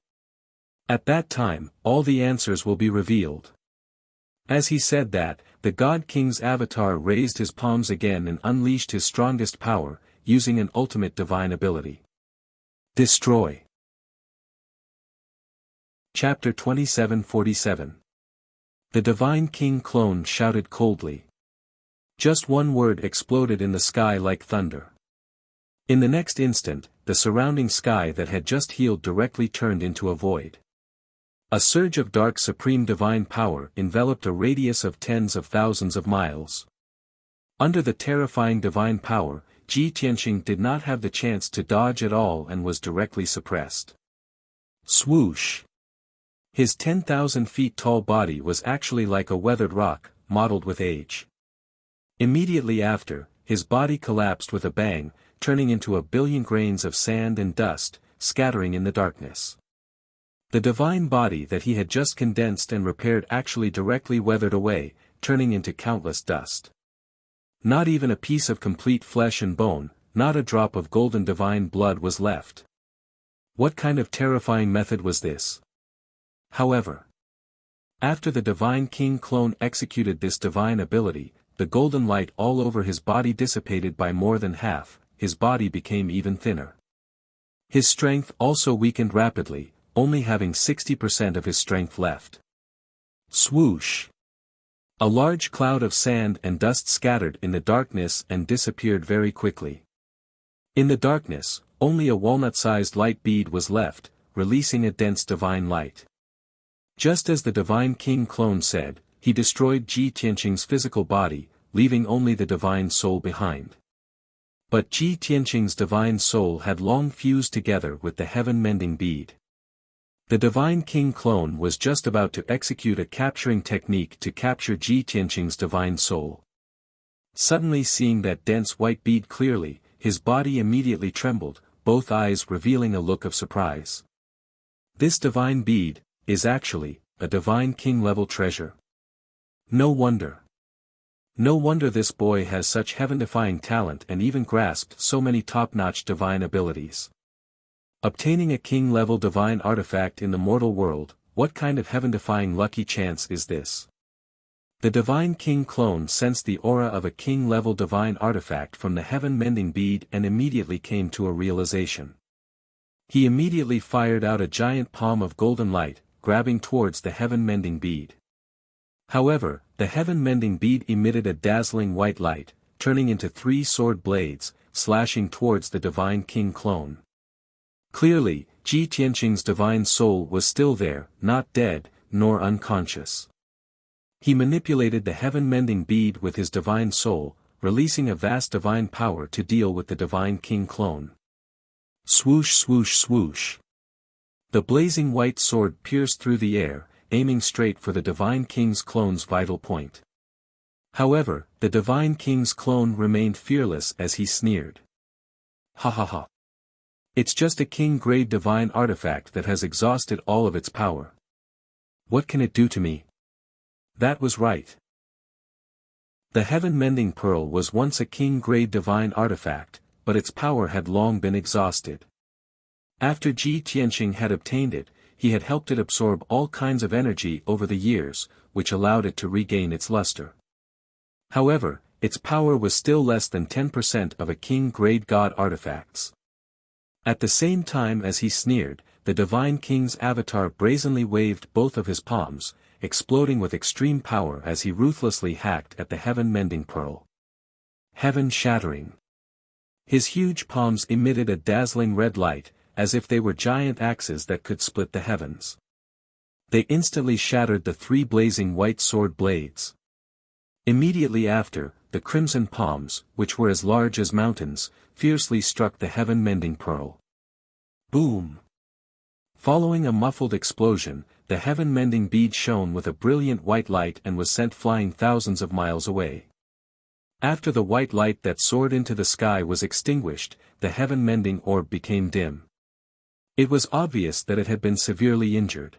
At that time, all the answers will be revealed." As he said that, the God King's avatar raised his palms again and unleashed his strongest power, using an ultimate divine ability. Destroy. Chapter 2747. The Divine King clone shouted coldly. Just one word exploded in the sky like thunder. In the next instant, the surrounding sky that had just healed directly turned into a void. A surge of dark supreme divine power enveloped a radius of tens of thousands of miles. Under the terrifying divine power, Ji Tianqing did not have the chance to dodge at all and was directly suppressed. Swoosh! His 10,000 feet tall body was actually like a weathered rock, mottled with age. Immediately after, his body collapsed with a bang, turning into a billion grains of sand and dust, scattering in the darkness. The divine body that he had just condensed and repaired actually directly weathered away, turning into countless dust. Not even a piece of complete flesh and bone, not a drop of golden divine blood was left. What kind of terrifying method was this? However, after the Divine King clone executed this divine ability, the golden light all over his body dissipated by more than half, his body became even thinner. His strength also weakened rapidly, only having 60% of his strength left. Swoosh! A large cloud of sand and dust scattered in the darkness and disappeared very quickly. In the darkness, only a walnut-sized light bead was left, releasing a dense divine light. Just as the Divine King clone said, he destroyed Ji Tianqing's physical body, leaving only the divine soul behind. But Ji Tianqing's divine soul had long fused together with the heaven-mending bead. The Divine King clone was just about to execute a capturing technique to capture Ji Tianqing's divine soul. Suddenly seeing that dense white bead clearly, his body immediately trembled, both eyes revealing a look of surprise. This divine bead is actually a Divine King-level treasure. No wonder. No wonder this boy has such heaven-defying talent and even grasped so many top-notch divine abilities. Obtaining a king-level divine artifact in the mortal world, what kind of heaven-defying lucky chance is this? The Divine King clone sensed the aura of a king-level divine artifact from the heaven-mending bead and immediately came to a realization. He immediately fired out a giant palm of golden light, grabbing towards the heaven-mending bead. However, the heaven-mending bead emitted a dazzling white light, turning into 3 sword blades, slashing towards the Divine King clone. Clearly, Ji Tianqing's divine soul was still there, not dead, nor unconscious. He manipulated the heaven-mending bead with his divine soul, releasing a vast divine power to deal with the divine king clone. Swoosh swoosh swoosh. The blazing white sword pierced through the air, aiming straight for the divine king's clone's vital point. However, the divine king's clone remained fearless as he sneered. Ha ha ha. It's just a king-grade divine artifact that has exhausted all of its power. What can it do to me? That was right. The heaven-mending pearl was once a king-grade divine artifact, but its power had long been exhausted. After Ji Tianqing had obtained it, he had helped it absorb all kinds of energy over the years, which allowed it to regain its luster. However, its power was still less than 10% of a king-grade god artifact's. At the same time as he sneered, the divine king's avatar brazenly waved both of his palms, exploding with extreme power as he ruthlessly hacked at the heaven-mending pearl. Heaven-shattering. His huge palms emitted a dazzling red light, as if they were giant axes that could split the heavens. They instantly shattered the 3 blazing white sword blades. Immediately after, the crimson palms, which were as large as mountains, fiercely struck the heaven-mending pearl. Boom! Following a muffled explosion, the heaven-mending bead shone with a brilliant white light and was sent flying thousands of miles away. After the white light that soared into the sky was extinguished, the heaven-mending orb became dim. It was obvious that it had been severely injured.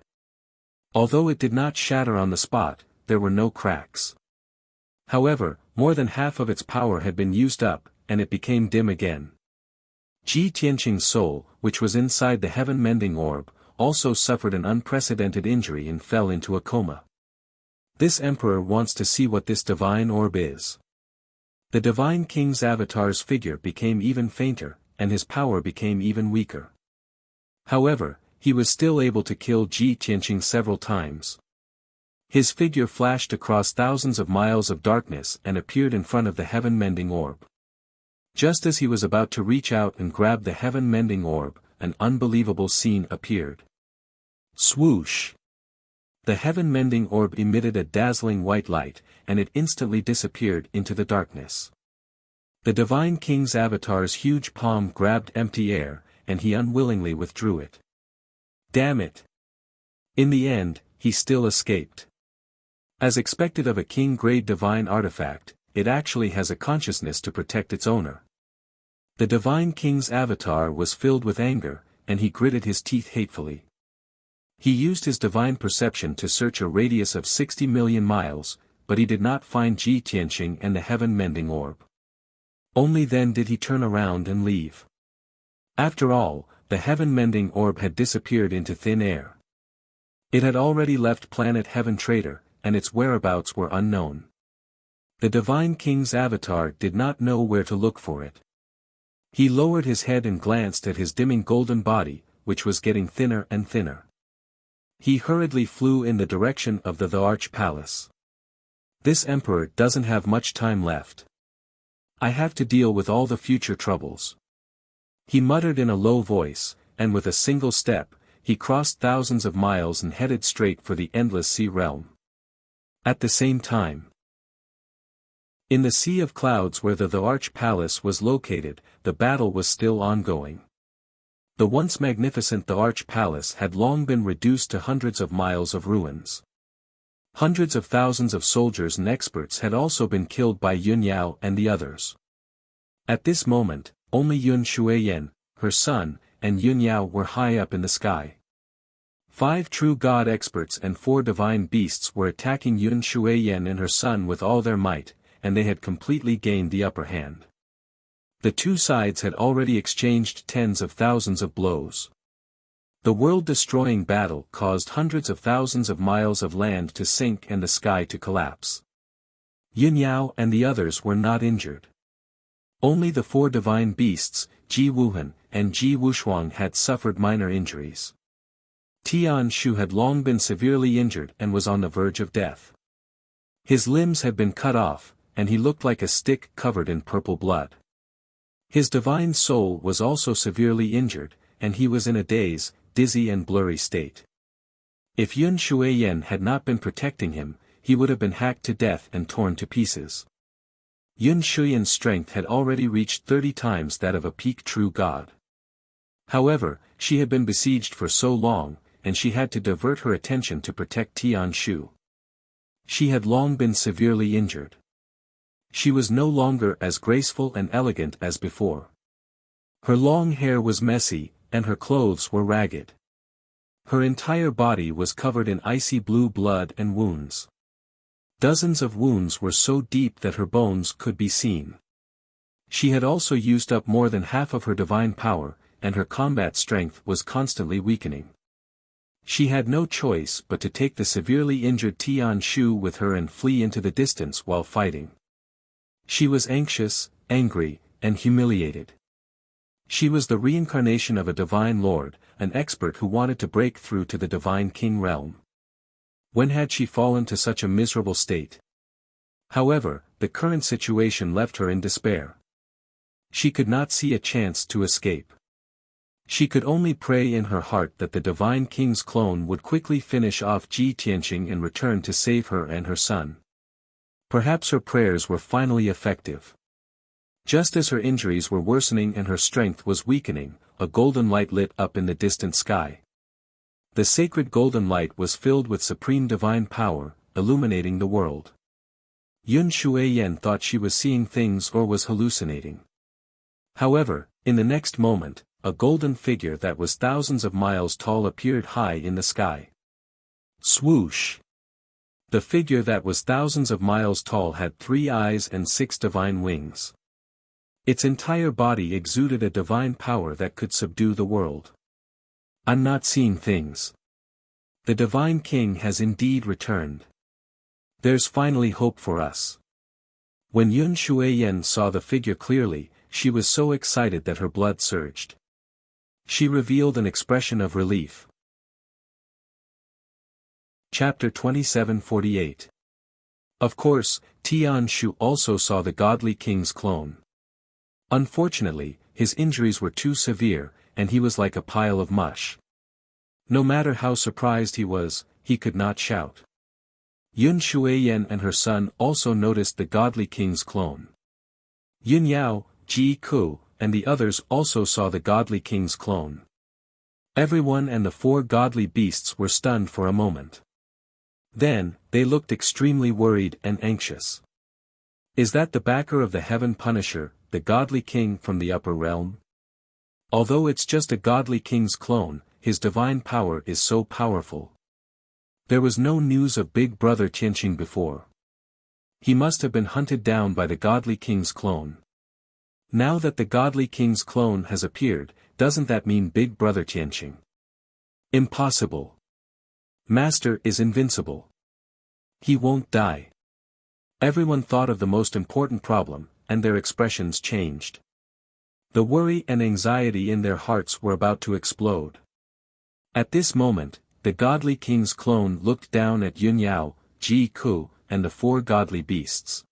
Although it did not shatter on the spot, there were no cracks. However, more than half of its power had been used up, and it became dim again. Ji Tianqing's soul, which was inside the heaven-mending orb, also suffered an unprecedented injury and fell into a coma. This emperor wants to see what this divine orb is. The divine king's avatar's figure became even fainter, and his power became even weaker. However, he was still able to kill Ji Tianqing several times. His figure flashed across thousands of miles of darkness and appeared in front of the heaven-mending orb. Just as he was about to reach out and grab the heaven-mending orb, an unbelievable scene appeared. Swoosh! The heaven-mending orb emitted a dazzling white light, and it instantly disappeared into the darkness. The divine king's avatar's huge palm grabbed empty air, and he unwillingly withdrew it. Damn it! In the end, he still escaped. As expected of a king-grade divine artifact, it actually has a consciousness to protect its owner. The divine king's avatar was filled with anger, and he gritted his teeth hatefully. He used his divine perception to search a radius of 60 million miles, but he did not find Ji Tianqing and the heaven-mending orb. Only then did he turn around and leave. After all, the heaven-mending orb had disappeared into thin air. It had already left planet Heaven Trader, and its whereabouts were unknown. The divine king's avatar did not know where to look for it. He lowered his head and glanced at his dimming golden body, which was getting thinner and thinner. He hurriedly flew in the direction of the Arch Palace. This emperor doesn't have much time left. I have to deal with all the future troubles. He muttered in a low voice, and with a single step, he crossed thousands of miles and headed straight for the endless sea realm. At the same time, in the Sea of Clouds where the Arch Palace was located, the battle was still ongoing. The once magnificent Arch Palace had long been reduced to hundreds of miles of ruins. Hundreds of thousands of soldiers and experts had also been killed by Yun Yao and the others. At this moment, only Yun Shuiyan, her son, and Yun Yao were high up in the sky. 5 true god experts and 4 divine beasts were attacking Yun Shuiyan and her son with all their might, and they had completely gained the upper hand. The two sides had already exchanged tens of thousands of blows. The world-destroying battle caused hundreds of thousands of miles of land to sink and the sky to collapse. Yun Yao and the others were not injured. Only the 4 divine beasts, Ji Wuhan and Ji Wushuang, had suffered minor injuries. Tian Shu had long been severely injured and was on the verge of death. His limbs had been cut off, and he looked like a stick covered in purple blood. His divine soul was also severely injured, and he was in a dizzy and blurry state. If Yun Shuiyan had not been protecting him, he would have been hacked to death and torn to pieces. Yun Shuyan's strength had already reached 30 times that of a peak true god. However, she had been besieged for so long, and she had to divert her attention to protect Tian Shu. She had long been severely injured. She was no longer as graceful and elegant as before. Her long hair was messy, and her clothes were ragged. Her entire body was covered in icy blue blood and wounds. Dozens of wounds were so deep that her bones could be seen. She had also used up more than half of her divine power, and her combat strength was constantly weakening. She had no choice but to take the severely injured Tian Shu with her and flee into the distance while fighting. She was anxious, angry, and humiliated. She was the reincarnation of a divine lord, an expert who wanted to break through to the divine king realm. When had she fallen to such a miserable state? However, the current situation left her in despair. She could not see a chance to escape. She could only pray in her heart that the divine king's clone would quickly finish off Ji Tianqing and return to save her and her son. Perhaps her prayers were finally effective. Just as her injuries were worsening and her strength was weakening, a golden light lit up in the distant sky. The sacred golden light was filled with supreme divine power, illuminating the world. Yun Shuyan thought she was seeing things or was hallucinating. However, in the next moment, a golden figure that was thousands of miles tall appeared high in the sky. Swoosh! The figure that was thousands of miles tall had 3 eyes and 6 divine wings. Its entire body exuded a divine power that could subdue the world. I'm not seeing things. The divine king has indeed returned. There's finally hope for us. When Yun Shuyan saw the figure clearly, she was so excited that her blood surged. She revealed an expression of relief. Chapter 27:48. Of course, Tian Shu also saw the godly king's clone. Unfortunately, his injuries were too severe, and he was like a pile of mush. No matter how surprised he was, he could not shout. Yun Shuyan and her son also noticed the godly king's clone. Yun Yao, Ji Ku, and the others also saw the godly king's clone. Everyone and the 4 godly beasts were stunned for a moment. Then, they looked extremely worried and anxious. Is that the backer of the Heaven Punisher, the godly king from the upper realm? Although it's just a godly king's clone, his divine power is so powerful. There was no news of Big Brother Tianqing before. He must have been hunted down by the godly king's clone. Now that the godly king's clone has appeared, doesn't that mean Big Brother Tianqing? Impossible. Master is invincible. He won't die. Everyone thought of the most important problem, and their expressions changed. The worry and anxiety in their hearts were about to explode. At this moment, the godly king's clone looked down at Yun Yao, Ji Ku, and the 4 godly beasts.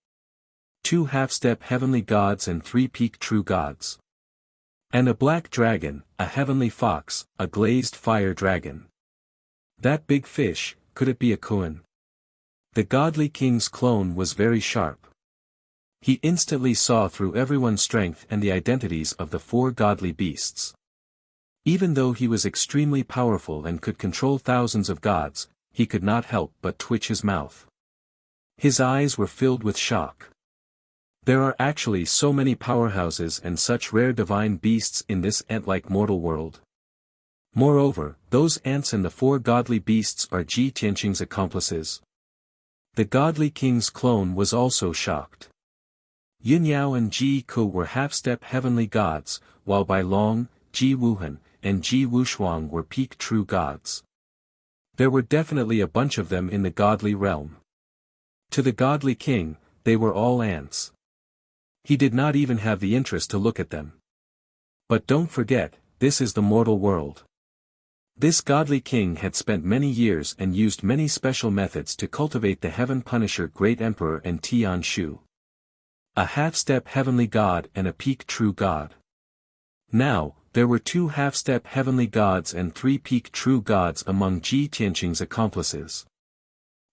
2 half-step heavenly gods and 3 peak true gods. And a black dragon, a heavenly fox, a glazed fire dragon. That big fish, could it be a Kuan? The godly king's clone was very sharp. He instantly saw through everyone's strength and the identities of the 4 godly beasts. Even though he was extremely powerful and could control thousands of gods, he could not help but twitch his mouth. His eyes were filled with shock. There are actually so many powerhouses and such rare divine beasts in this ant-like mortal world. Moreover, those ants and the 4 godly beasts are Ji Tianqing's accomplices. The godly king's clone was also shocked. Yun Yao and Ji Ku were half-step heavenly gods, while Bai Long, Ji Wuhan, and Ji Wushuang were peak true gods. There were definitely a bunch of them in the godly realm. To the godly king, they were all ants. He did not even have the interest to look at them. But don't forget, this is the mortal world. This godly king had spent many years and used many special methods to cultivate the Heaven Punisher Great Emperor and Tian Shu. A half-step heavenly god and a peak true god. Now, there were 2 half-step heavenly gods and 3 peak true gods among Ji Tianqing's accomplices.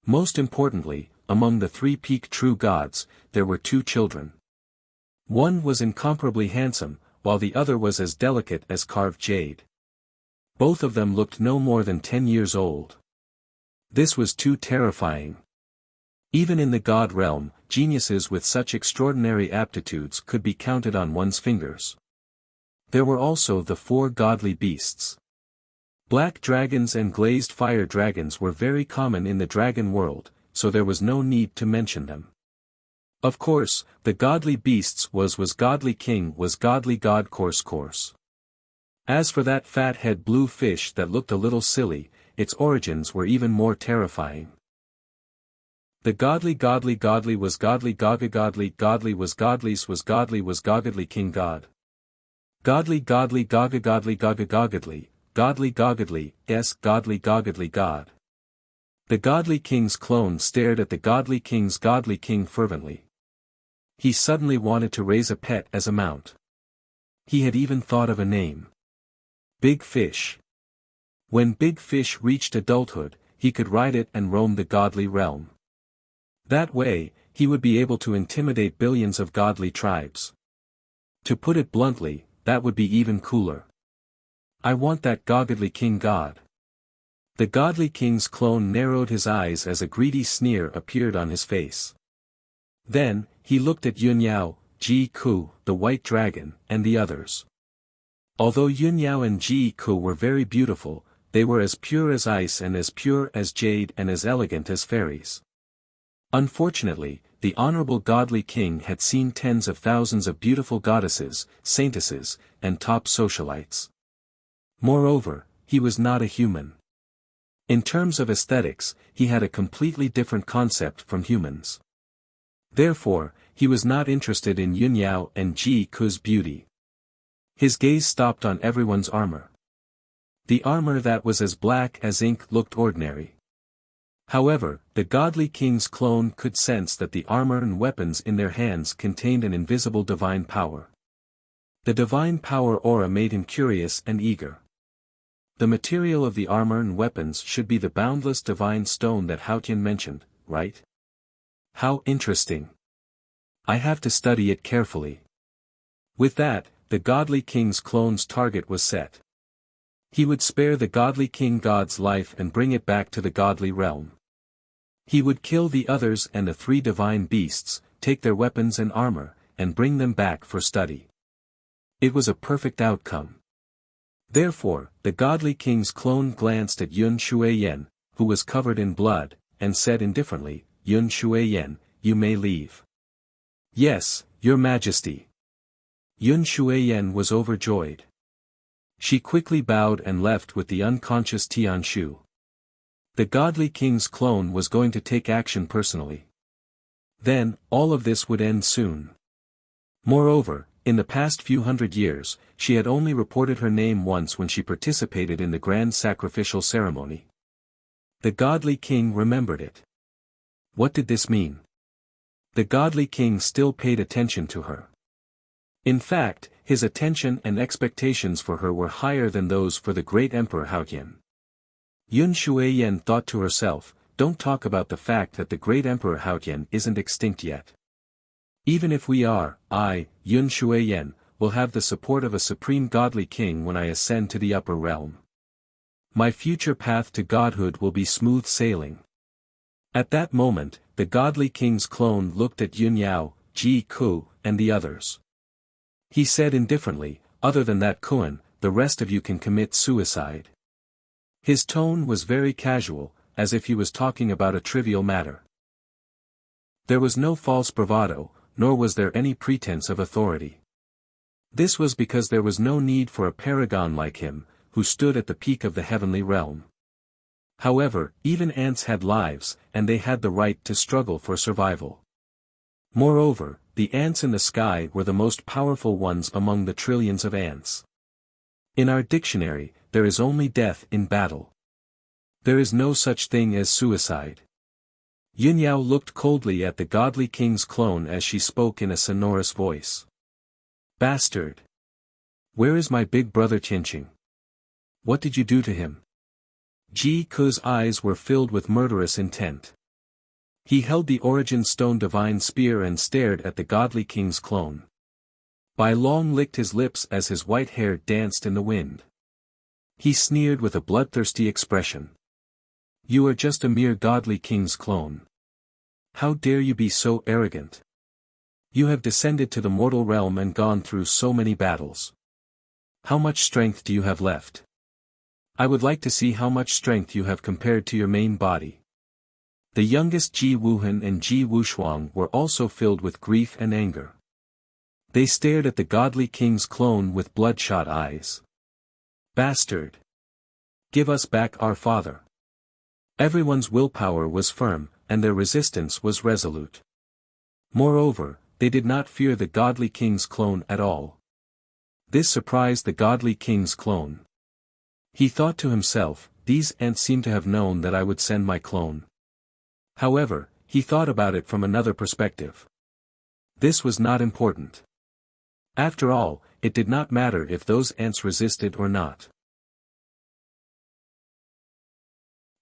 Most importantly, among the three peak true gods, there were two children. One was incomparably handsome, while the other was as delicate as carved jade. Both of them looked no more than 10 years old. This was too terrifying. Even in the god realm, geniuses with such extraordinary aptitudes could be counted on one's fingers. There were also the four godly beasts. Black dragons and glazed fire dragons were very common in the dragon world, so there was no need to mention them. Of course, the godly beasts was godly king was godly god course. As for that fat head blue fish that looked a little silly, its origins were even more terrifying. The godly was godly godly was godlies was godly king god. Godly godly yes godly god. The godly king's clone stared at the godly king fervently. He suddenly wanted to raise a pet as a mount. He had even thought of a name. Big Fish. When Big Fish reached adulthood, he could ride it and roam the godly realm. That way, he would be able to intimidate billions of godly tribes. To put it bluntly, that would be even cooler. I want that godly king god. The godly king's clone narrowed his eyes as a greedy sneer appeared on his face. Then, he looked at Yun Yao, Ji Ku, the white dragon, and the others. Although Yun Yao and Ji Ku were very beautiful, they were as pure as ice and as pure as jade and as elegant as fairies. Unfortunately, the honorable godly king had seen tens of thousands of beautiful goddesses, saintesses, and top socialites. Moreover, he was not a human. In terms of aesthetics, he had a completely different concept from humans. Therefore, he was not interested in Yun Yao and Ji Ku's beauty. His gaze stopped on everyone's armor. The armor that was as black as ink looked ordinary. However, the godly king's clone could sense that the armor and weapons in their hands contained an invisible divine power. The divine power aura made him curious and eager. The material of the armor and weapons should be the boundless divine stone that Haotian mentioned, right? How interesting. I have to study it carefully. With that, the godly king's clone's target was set. He would spare the godly king god's life and bring it back to the godly realm. He would kill the others and the three divine beasts, take their weapons and armor, and bring them back for study. It was a perfect outcome. Therefore, the godly king's clone glanced at Yun Shuiyan, who was covered in blood, and said indifferently, Yun Shuiyan, you may leave. Yes, your majesty. Yun Shuiyan was overjoyed. She quickly bowed and left with the unconscious Tianshu. The godly king's clone was going to take action personally. Then, all of this would end soon. Moreover, in the past few hundred years, she had only reported her name once when she participated in the grand sacrificial ceremony. The godly king remembered it. What did this mean? The godly king still paid attention to her. In fact, his attention and expectations for her were higher than those for the great emperor Haotian. Yun Shuiyan thought to herself, don't talk about the fact that the great emperor Haotian isn't extinct yet. Even if we are, I, Yun Shuiyan, will have the support of a supreme godly king when I ascend to the upper realm. My future path to godhood will be smooth sailing. At that moment, the godly king's clone looked at Yun Yao, Ji Ku, and the others. He said indifferently, other than that Kuan, the rest of you can commit suicide. His tone was very casual, as if he was talking about a trivial matter. There was no false bravado, nor was there any pretense of authority. This was because there was no need for a paragon like him, who stood at the peak of the heavenly realm. However, even ants had lives, and they had the right to struggle for survival. Moreover, the ants in the sky were the most powerful ones among the trillions of ants. In our dictionary, there is only death in battle. There is no such thing as suicide. Yun Yao looked coldly at the godly king's clone as she spoke in a sonorous voice. Bastard! Where is my big brother Tianqing? What did you do to him? Ji Ku's eyes were filled with murderous intent. He held the origin stone divine spear and stared at the godly king's clone. Bai Long licked his lips as his white hair danced in the wind. He sneered with a bloodthirsty expression. You are just a mere godly king's clone. How dare you be so arrogant? You have descended to the mortal realm and gone through so many battles. How much strength do you have left? I would like to see how much strength you have compared to your main body. The youngest Ji Wuhan and Ji Wushuang were also filled with grief and anger. They stared at the godly king's clone with bloodshot eyes. Bastard! Give us back our father. Everyone's willpower was firm, and their resistance was resolute. Moreover, they did not fear the godly king's clone at all. This surprised the godly king's clone. He thought to himself, these ants seem to have known that I would send my clone. However, he thought about it from another perspective. This was not important. After all, it did not matter if those ants resisted or not.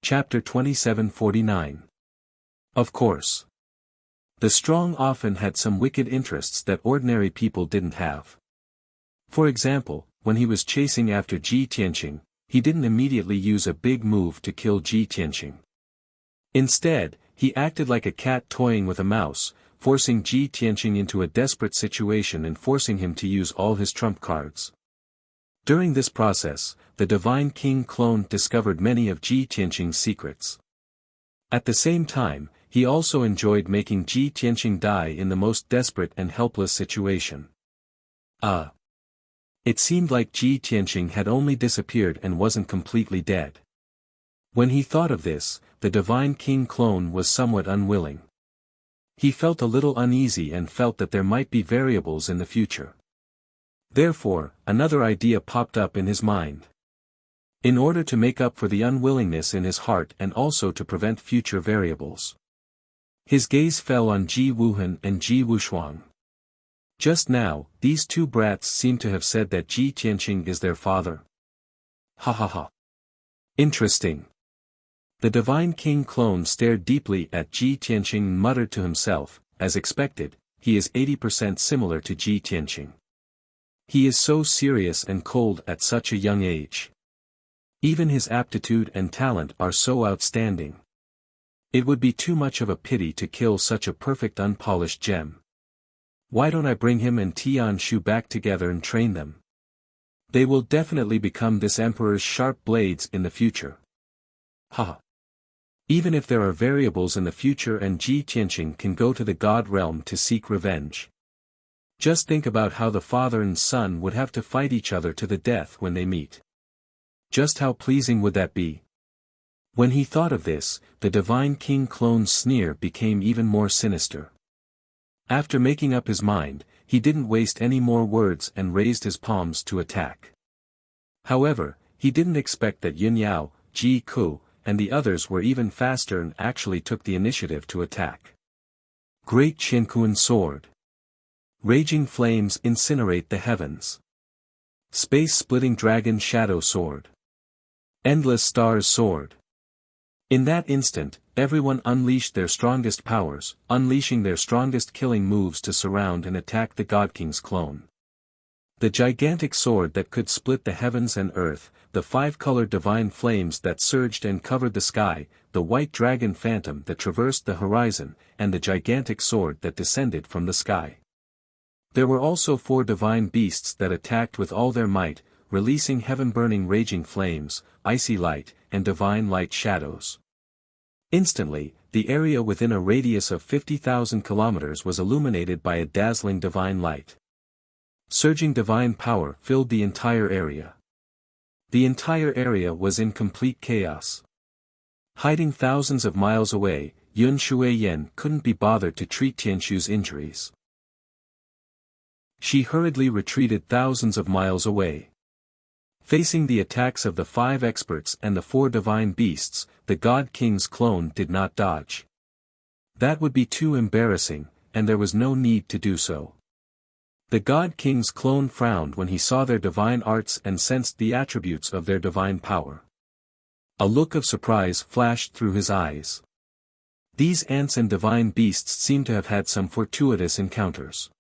Chapter 2749. Of course. The strong often had some wicked interests that ordinary people didn't have. For example, when he was chasing after Ji Tianqing, he didn't immediately use a big move to kill Ji Tianqing. Instead, he acted like a cat toying with a mouse, forcing Ji Tianqing into a desperate situation and forcing him to use all his trump cards. During this process, the Divine King clone discovered many of Ji Tianqing's secrets. At the same time, he also enjoyed making Ji Tianqing die in the most desperate and helpless situation. It seemed like Ji Tianqing had only disappeared and wasn't completely dead. When he thought of this, the Divine King clone was somewhat unwilling. He felt a little uneasy and felt that there might be variables in the future. Therefore, another idea popped up in his mind. In order to make up for the unwillingness in his heart and also to prevent future variables. His gaze fell on Ji Wuhan and Ji Wushuang. Just now, these two brats seem to have said that Ji Tianqing is their father. Ha ha ha. Interesting. The Divine King clone stared deeply at Ji Tianqing and muttered to himself, as expected, he is 80% similar to Ji Tianqing. He is so serious and cold at such a young age. Even his aptitude and talent are so outstanding. It would be too much of a pity to kill such a perfect unpolished gem. Why don't I bring him and Tian Shu back together and train them? They will definitely become this emperor's sharp blades in the future. Ha! Even if there are variables in the future and Ji Tianqing can go to the God realm to seek revenge. Just think about how the father and son would have to fight each other to the death when they meet. Just how pleasing would that be? When he thought of this, the Divine King clone's sneer became even more sinister. After making up his mind, he didn't waste any more words and raised his palms to attack. However, he didn't expect that Yun Yao, Ji Ku, and the others were even faster and actually took the initiative to attack. Great Qinkuan Sword. Raging flames incinerate the heavens. Space-splitting dragon shadow sword. Endless stars sword. In that instant, everyone unleashed their strongest powers, unleashing their strongest killing moves to surround and attack the God King's clone. The gigantic sword that could split the heavens and earth, the five-colored divine flames that surged and covered the sky, the white dragon phantom that traversed the horizon, and the gigantic sword that descended from the sky. There were also 4 divine beasts that attacked with all their might, releasing heaven-burning raging flames, icy light, and divine light shadows. Instantly, the area within a radius of 50,000 kilometers was illuminated by a dazzling divine light. Surging divine power filled the entire area. The entire area was in complete chaos. Hiding thousands of miles away, Yun Shuiyan couldn't be bothered to treat Tianshu's injuries. She hurriedly retreated thousands of miles away. Facing the attacks of the 5 experts and the 4 divine beasts, the God King's clone did not dodge. That would be too embarrassing, and there was no need to do so. The God King's clone frowned when he saw their divine arts and sensed the attributes of their divine power. A look of surprise flashed through his eyes. These ants and divine beasts seem to have had some fortuitous encounters.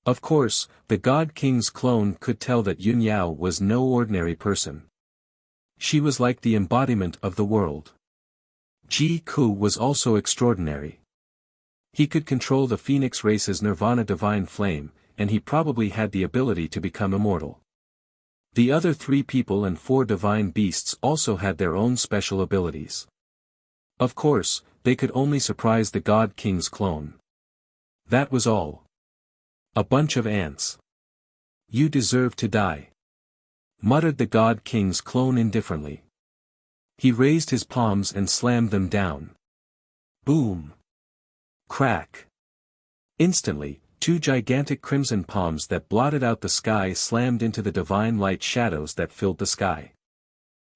Of course, the God King's clone could tell that Yun Yao was no ordinary person. She was like the embodiment of the world. Ji Ku was also extraordinary. He could control the phoenix race's nirvana divine flame, and he probably had the ability to become immortal. The other 3 people and 4 divine beasts also had their own special abilities. Of course, they could only surprise the God King's clone. That was all. A bunch of ants. You deserve to die, muttered the God King's clone indifferently. He raised his palms and slammed them down. Boom! Crack! Instantly, 2 gigantic crimson palms that blotted out the sky slammed into the divine light shadows that filled the sky.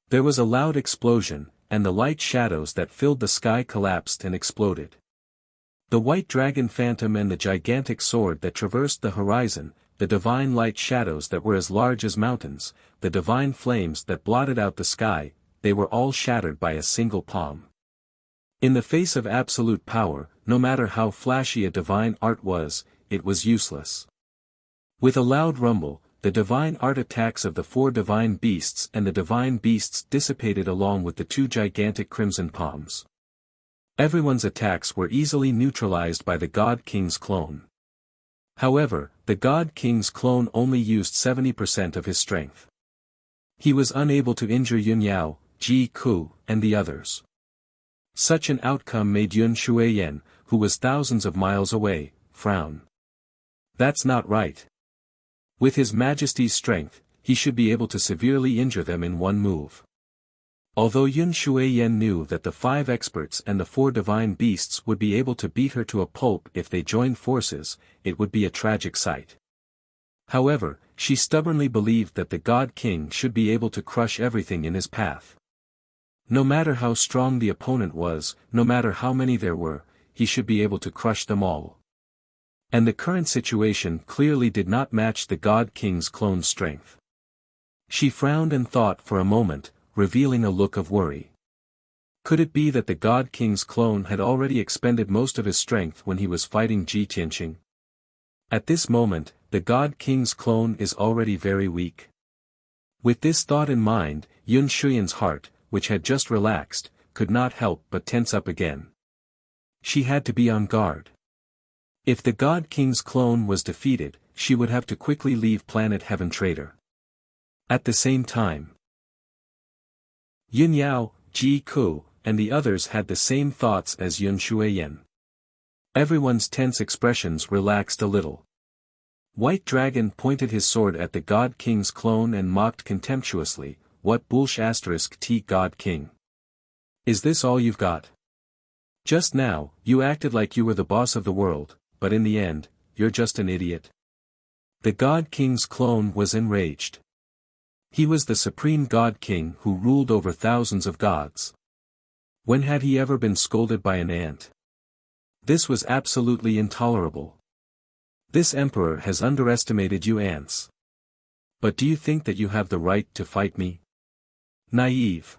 There was a loud explosion, and the light shadows that filled the sky collapsed and exploded. The white dragon phantom and the gigantic sword that traversed the horizon, the divine light shadows that were as large as mountains, the divine flames that blotted out the sky, they were all shattered by a single palm. In the face of absolute power, no matter how flashy a divine art was, it was useless. With a loud rumble, the divine art attacks of the 4 divine beasts and the divine beasts dissipated along with the 2 gigantic crimson palms. Everyone's attacks were easily neutralized by the God King's clone. However, the God King's clone only used 70% of his strength. He was unable to injure Yun Yao, Ji Ku, and the others. Such an outcome made Yun Shuiyan, who was thousands of miles away, frown. That's not right. With His Majesty's strength, he should be able to severely injure them in one move. Although Yun Shuiyan knew that the 5 experts and the 4 divine beasts would be able to beat her to a pulp if they joined forces, it would be a tragic sight. However, she stubbornly believed that the God King should be able to crush everything in his path. No matter how strong the opponent was, no matter how many there were, he should be able to crush them all. And the current situation clearly did not match the God King's clone's strength. She frowned and thought for a moment, revealing a look of worry. Could it be that the God King's clone had already expended most of his strength when he was fighting Ji Tianqing? At this moment, the God King's clone is already very weak. With this thought in mind, Yun Shuiyan's heart, which had just relaxed, could not help but tense up again. She had to be on guard. If the God King's clone was defeated, she would have to quickly leave planet Heaven Trader. At the same time, Yun Yao, Ji Ku, and the others had the same thoughts as Yun Shuiyan. Everyone's tense expressions relaxed a little. White Dragon pointed his sword at the God King's clone and mocked contemptuously, "What bullsh** T God King? Is this all you've got? Just now, you acted like you were the boss of the world, but in the end, you're just an idiot." The God King's clone was enraged. He was the supreme God King who ruled over thousands of gods. When had he ever been scolded by an ant? This was absolutely intolerable. This emperor has underestimated you ants. But do you think that you have the right to fight me? Naive.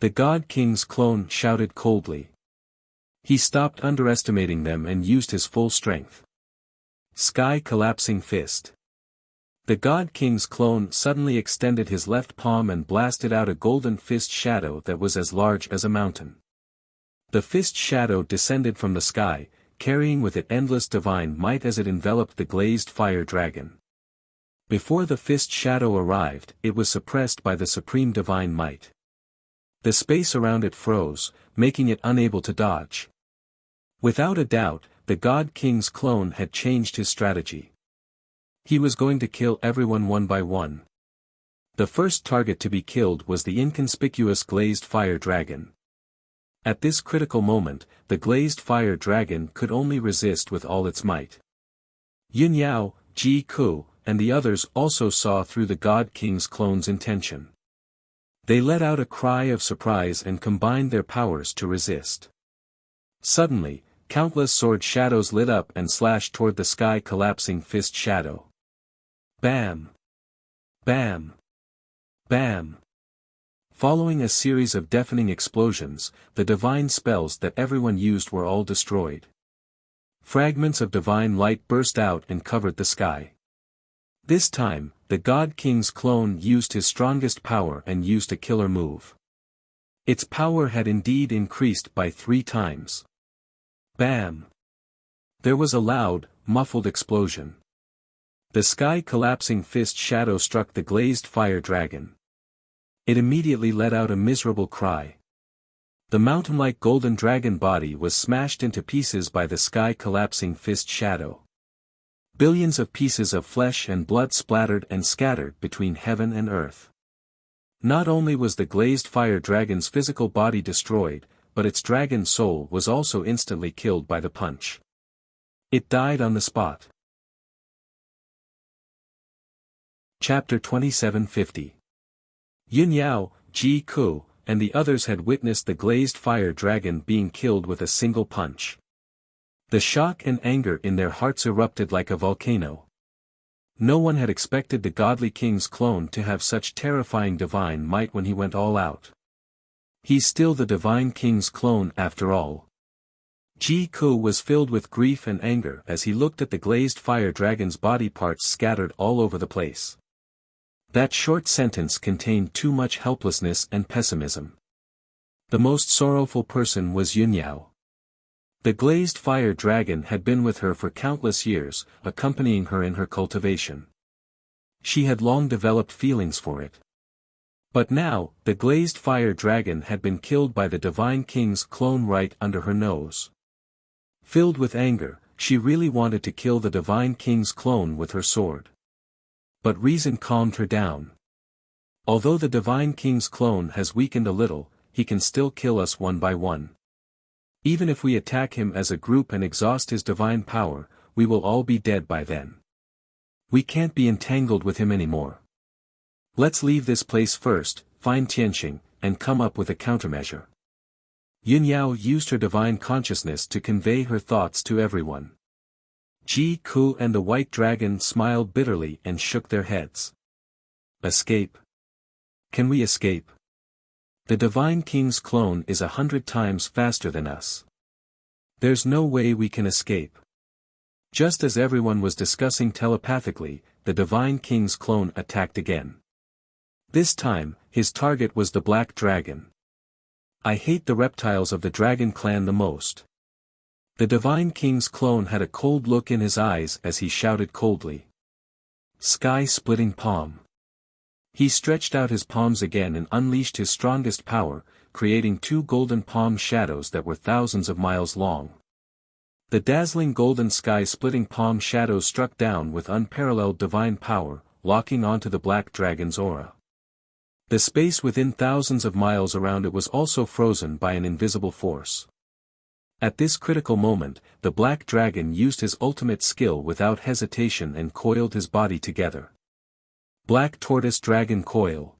The God King's clone shouted coldly. He stopped underestimating them and used his full strength. Sky collapsing fist. The God King's clone suddenly extended his left palm and blasted out a golden fist shadow that was as large as a mountain. The fist shadow descended from the sky, carrying with it endless divine might as it enveloped the glazed fire dragon. Before the fist shadow arrived, it was suppressed by the supreme divine might. The space around it froze, making it unable to dodge. Without a doubt, the God King's clone had changed his strategy. He was going to kill everyone one by one. The first target to be killed was the inconspicuous glazed fire dragon. At this critical moment, the glazed fire dragon could only resist with all its might. Yun Yao, Ji Ku, and the others also saw through the God King's clone's intention. They let out a cry of surprise and combined their powers to resist. Suddenly, countless sword shadows lit up and slashed toward the sky collapsing fist shadow. Bam! Bam! Bam! Following a series of deafening explosions, the divine spells that everyone used were all destroyed. Fragments of divine light burst out and covered the sky. This time, the God King's clone used his strongest power and used a killer move. Its power had indeed increased by 3 times. Bam! There was a loud, muffled explosion. The sky-collapsing fist shadow struck the glazed fire dragon. It immediately let out a miserable cry. The mountain-like golden dragon body was smashed into pieces by the sky-collapsing fist shadow. Billions of pieces of flesh and blood splattered and scattered between heaven and earth. Not only was the glazed fire dragon's physical body destroyed, but its dragon soul was also instantly killed by the punch. It died on the spot. Chapter 2750. Yun Yao, Ji Ku, and the others had witnessed the glazed fire dragon being killed with a single punch. The shock and anger in their hearts erupted like a volcano. No one had expected the godly king's clone to have such terrifying divine might when he went all out. He's still the divine king's clone after all. Ji Ku was filled with grief and anger as he looked at the glazed fire dragon's body parts scattered all over the place. That short sentence contained too much helplessness and pessimism. The most sorrowful person was Yun Yao. The glazed fire dragon had been with her for countless years, accompanying her in her cultivation. She had long developed feelings for it. But now, the glazed fire dragon had been killed by the divine king's clone right under her nose. Filled with anger, she really wanted to kill the divine king's clone with her sword. But reason calmed her down. Although the divine king's clone has weakened a little, he can still kill us one by one. Even if we attack him as a group and exhaust his divine power, we will all be dead by then. We can't be entangled with him anymore. Let's leave this place first, find Tianqing, and come up with a countermeasure. Yun Yao used her divine consciousness to convey her thoughts to everyone. Ji Ku and the white dragon smiled bitterly and shook their heads. Escape? Can we escape? The divine king's clone is 100 times faster than us. There's no way we can escape. Just as everyone was discussing telepathically, the divine king's clone attacked again. This time, his target was the black dragon. I hate the reptiles of the dragon clan the most. The divine king's clone had a cold look in his eyes as he shouted coldly. Sky-splitting palm. He stretched out his palms again and unleashed his strongest power, creating 2 golden palm shadows that were thousands of miles long. The dazzling golden sky-splitting palm shadows struck down with unparalleled divine power, locking onto the black dragon's aura. The space within thousands of miles around it was also frozen by an invisible force. At this critical moment, the black dragon used his ultimate skill without hesitation and coiled his body together. Black Tortoise Dragon Coil.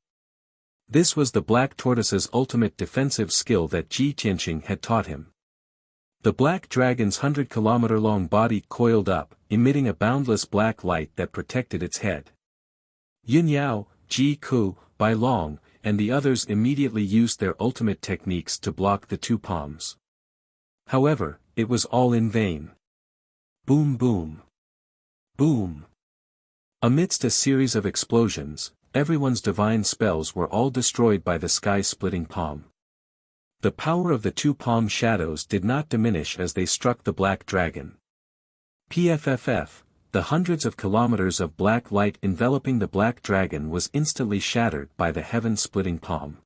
This was the black tortoise's ultimate defensive skill that Ji Tianqing had taught him. The black dragon's 100-kilometer-long body coiled up, emitting a boundless black light that protected its head. Yun Yao, Ji Ku, Bai Long, and the others immediately used their ultimate techniques to block the 2 palms. However, it was all in vain. Boom boom. Boom. Amidst a series of explosions, everyone's divine spells were all destroyed by the sky-splitting palm. The power of the 2 palm shadows did not diminish as they struck the black dragon. PFFF, the hundreds of kilometers of black light enveloping the black dragon was instantly shattered by the heaven-splitting palm.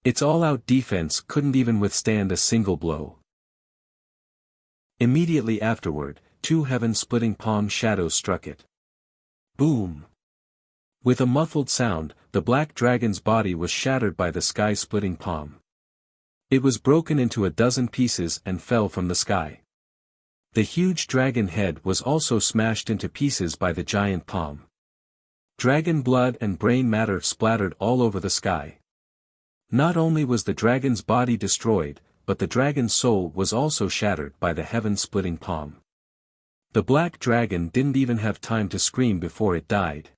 Its all-out defense couldn't even withstand a single blow. Immediately afterward, 2 heaven-splitting palm shadows struck it. Boom! With a muffled sound, the black dragon's body was shattered by the sky-splitting palm. It was broken into a dozen pieces and fell from the sky. The huge dragon head was also smashed into pieces by the giant palm. Dragon blood and brain matter splattered all over the sky. Not only was the dragon's body destroyed, but the dragon's soul was also shattered by the heaven-splitting palm. The black dragon didn't even have time to scream before it died.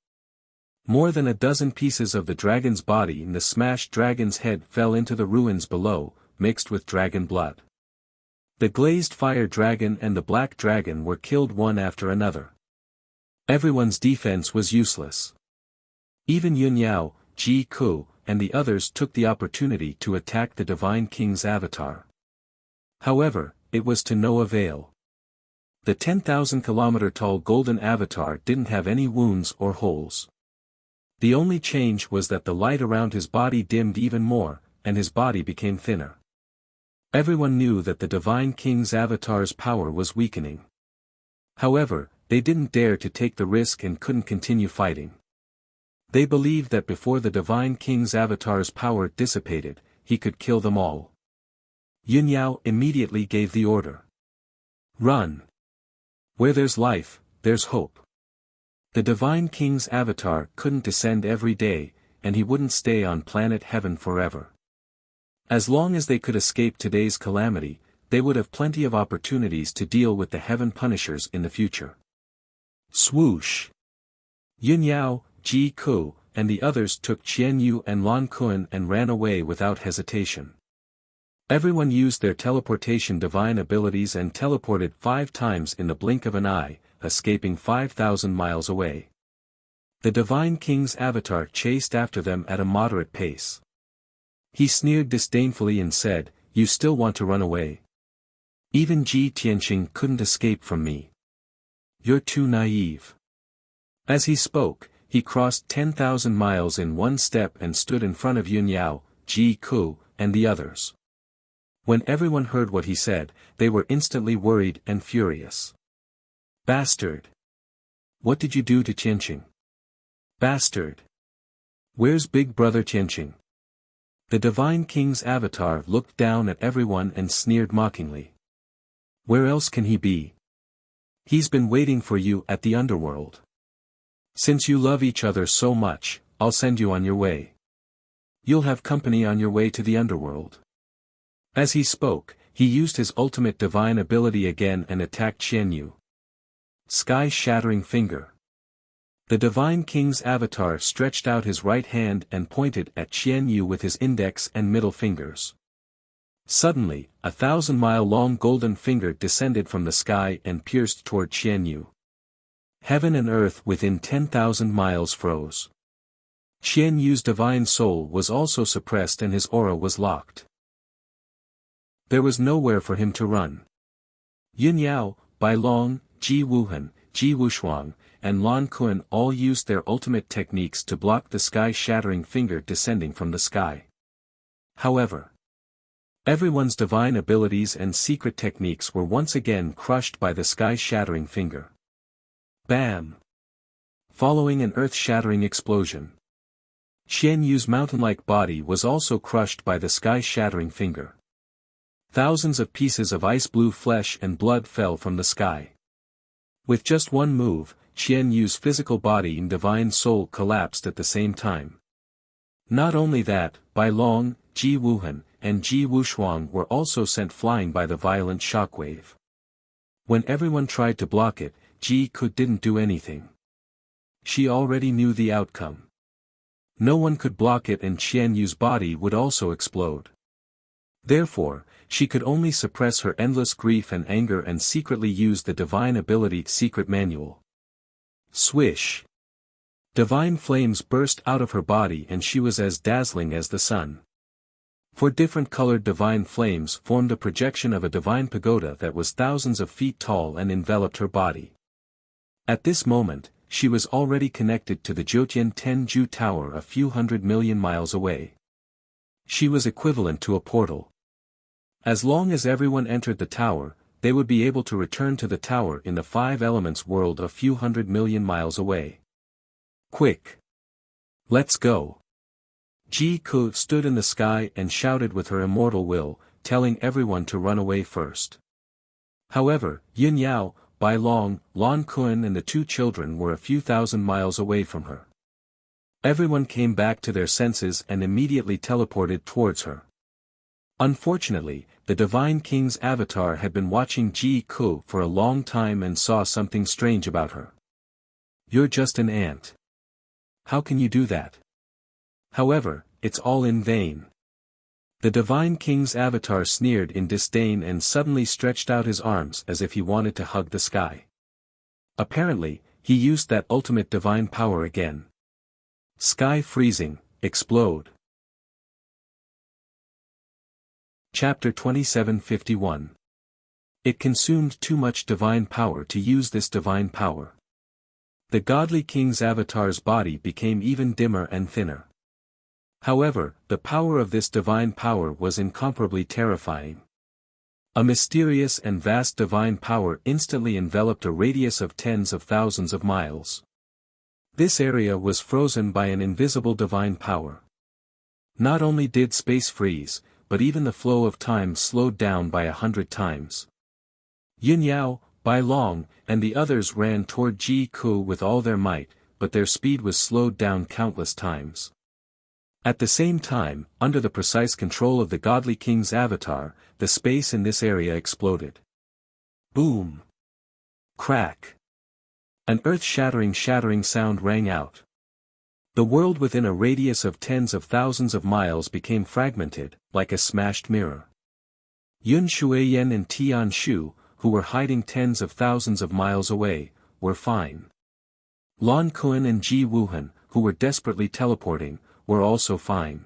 More than a dozen pieces of the dragon's body and the smashed dragon's head fell into the ruins below, mixed with dragon blood. The glazed fire dragon and the black dragon were killed one after another. Everyone's defense was useless. Even Yun Yao, Ji Ku, and the others took the opportunity to attack the Divine King's avatar. However, it was to no avail. The 10,000-kilometer-tall golden avatar didn't have any wounds or holes. The only change was that the light around his body dimmed even more, and his body became thinner. Everyone knew that the Divine King's avatar's power was weakening. However, they didn't dare to take the risk and couldn't continue fighting. They believed that before the Divine King's avatar's power dissipated, he could kill them all. Yun Yao immediately gave the order. Run! Where there's life, there's hope. The Divine King's avatar couldn't descend every day, and he wouldn't stay on planet Heaven forever. As long as they could escape today's calamity, they would have plenty of opportunities to deal with the Heaven Punishers in the future. Swoosh! Yun Yao, Ji Ku, and the others took Qian Yu and Lan Kun and ran away without hesitation. Everyone used their teleportation divine abilities and teleported 5 times in the blink of an eye, escaping 5,000 miles away. The Divine King's avatar chased after them at a moderate pace. He sneered disdainfully and said, "You still want to run away? Even Ji Tianqing couldn't escape from me. You're too naive." As he spoke, he crossed 10,000 miles in one step and stood in front of Yun Yao, Ji Ku, and the others. When everyone heard what he said, they were instantly worried and furious. Bastard! What did you do to Tianqing? Bastard! Where's Big Brother Tianqing? The Divine King's avatar looked down at everyone and sneered mockingly. Where else can he be? He's been waiting for you at the underworld. Since you love each other so much, I'll send you on your way. You'll have company on your way to the underworld. As he spoke, he used his ultimate divine ability again and attacked Qian Yu. Sky-shattering finger. The Divine King's avatar stretched out his right hand and pointed at Qian Yu with his index and middle fingers. Suddenly, a 1,000-mile-long golden finger descended from the sky and pierced toward Qian Yu. Heaven and earth within 10,000 miles froze. Qian Yu's divine soul was also suppressed and his aura was locked. There was nowhere for him to run. Yun Yao, Bai Long, Ji Wuhan, Ji Wushuang, and Lan Kun all used their ultimate techniques to block the sky-shattering finger descending from the sky. However, everyone's divine abilities and secret techniques were once again crushed by the sky-shattering finger. Bam! Following an earth-shattering explosion. Qian Yu's mountain-like body was also crushed by the sky-shattering finger. Thousands of pieces of ice-blue flesh and blood fell from the sky. With just one move, Qian Yu's physical body and divine soul collapsed at the same time. Not only that, Bai Long, Ji Wuhan, and Ji Wushuang were also sent flying by the violent shockwave. When everyone tried to block it, Ji Ku didn't do anything. She already knew the outcome. No one could block it and Qian Yu's body would also explode. Therefore, she could only suppress her endless grief and anger and secretly use the divine ability secret manual. Swish! Divine flames burst out of her body and she was as dazzling as the sun. 4 different colored divine flames formed a projection of a divine pagoda that was thousands of feet tall and enveloped her body. At this moment, she was already connected to the Jiutian Tenju Tower a few 100 million miles away. She was equivalent to a portal. As long as everyone entered the tower, they would be able to return to the tower in the 5 elements world a few 100 million miles away. Quick! Let's go! Ji Ku stood in the sky and shouted with her immortal will, telling everyone to run away first. However, Yun Yao, Bai Long, Lan Kun and the 2 children were a few thousand miles away from her. Everyone came back to their senses and immediately teleported towards her. Unfortunately, the Divine King's avatar had been watching Ji Ku for a long time and saw something strange about her. You're just an ant. How can you do that? However, it's all in vain. The Divine King's avatar sneered in disdain and suddenly stretched out his arms as if he wanted to hug the sky. Apparently, he used that ultimate divine power again. Sky freezing, explode. Chapter 27:51. It consumed too much divine power to use this divine power. The godly king's avatar's body became even dimmer and thinner. However, the power of this divine power was incomparably terrifying. A mysterious and vast divine power instantly enveloped a radius of tens of thousands of miles. This area was frozen by an invisible divine power. Not only did space freeze, but even the flow of time slowed down by 100 times. Yun Yao, Bai Long, and the others ran toward Ji Ku with all their might, but their speed was slowed down countless times. At the same time, under the precise control of the godly king's avatar, the space in this area exploded. Boom! Crack! An earth-shattering sound rang out. The world within a radius of tens of thousands of miles became fragmented, like a smashed mirror. Yun Shuiyan and Tian Shu, who were hiding tens of thousands of miles away, were fine. Lan Kuan and Ji Wuhan, who were desperately teleporting, were also fine.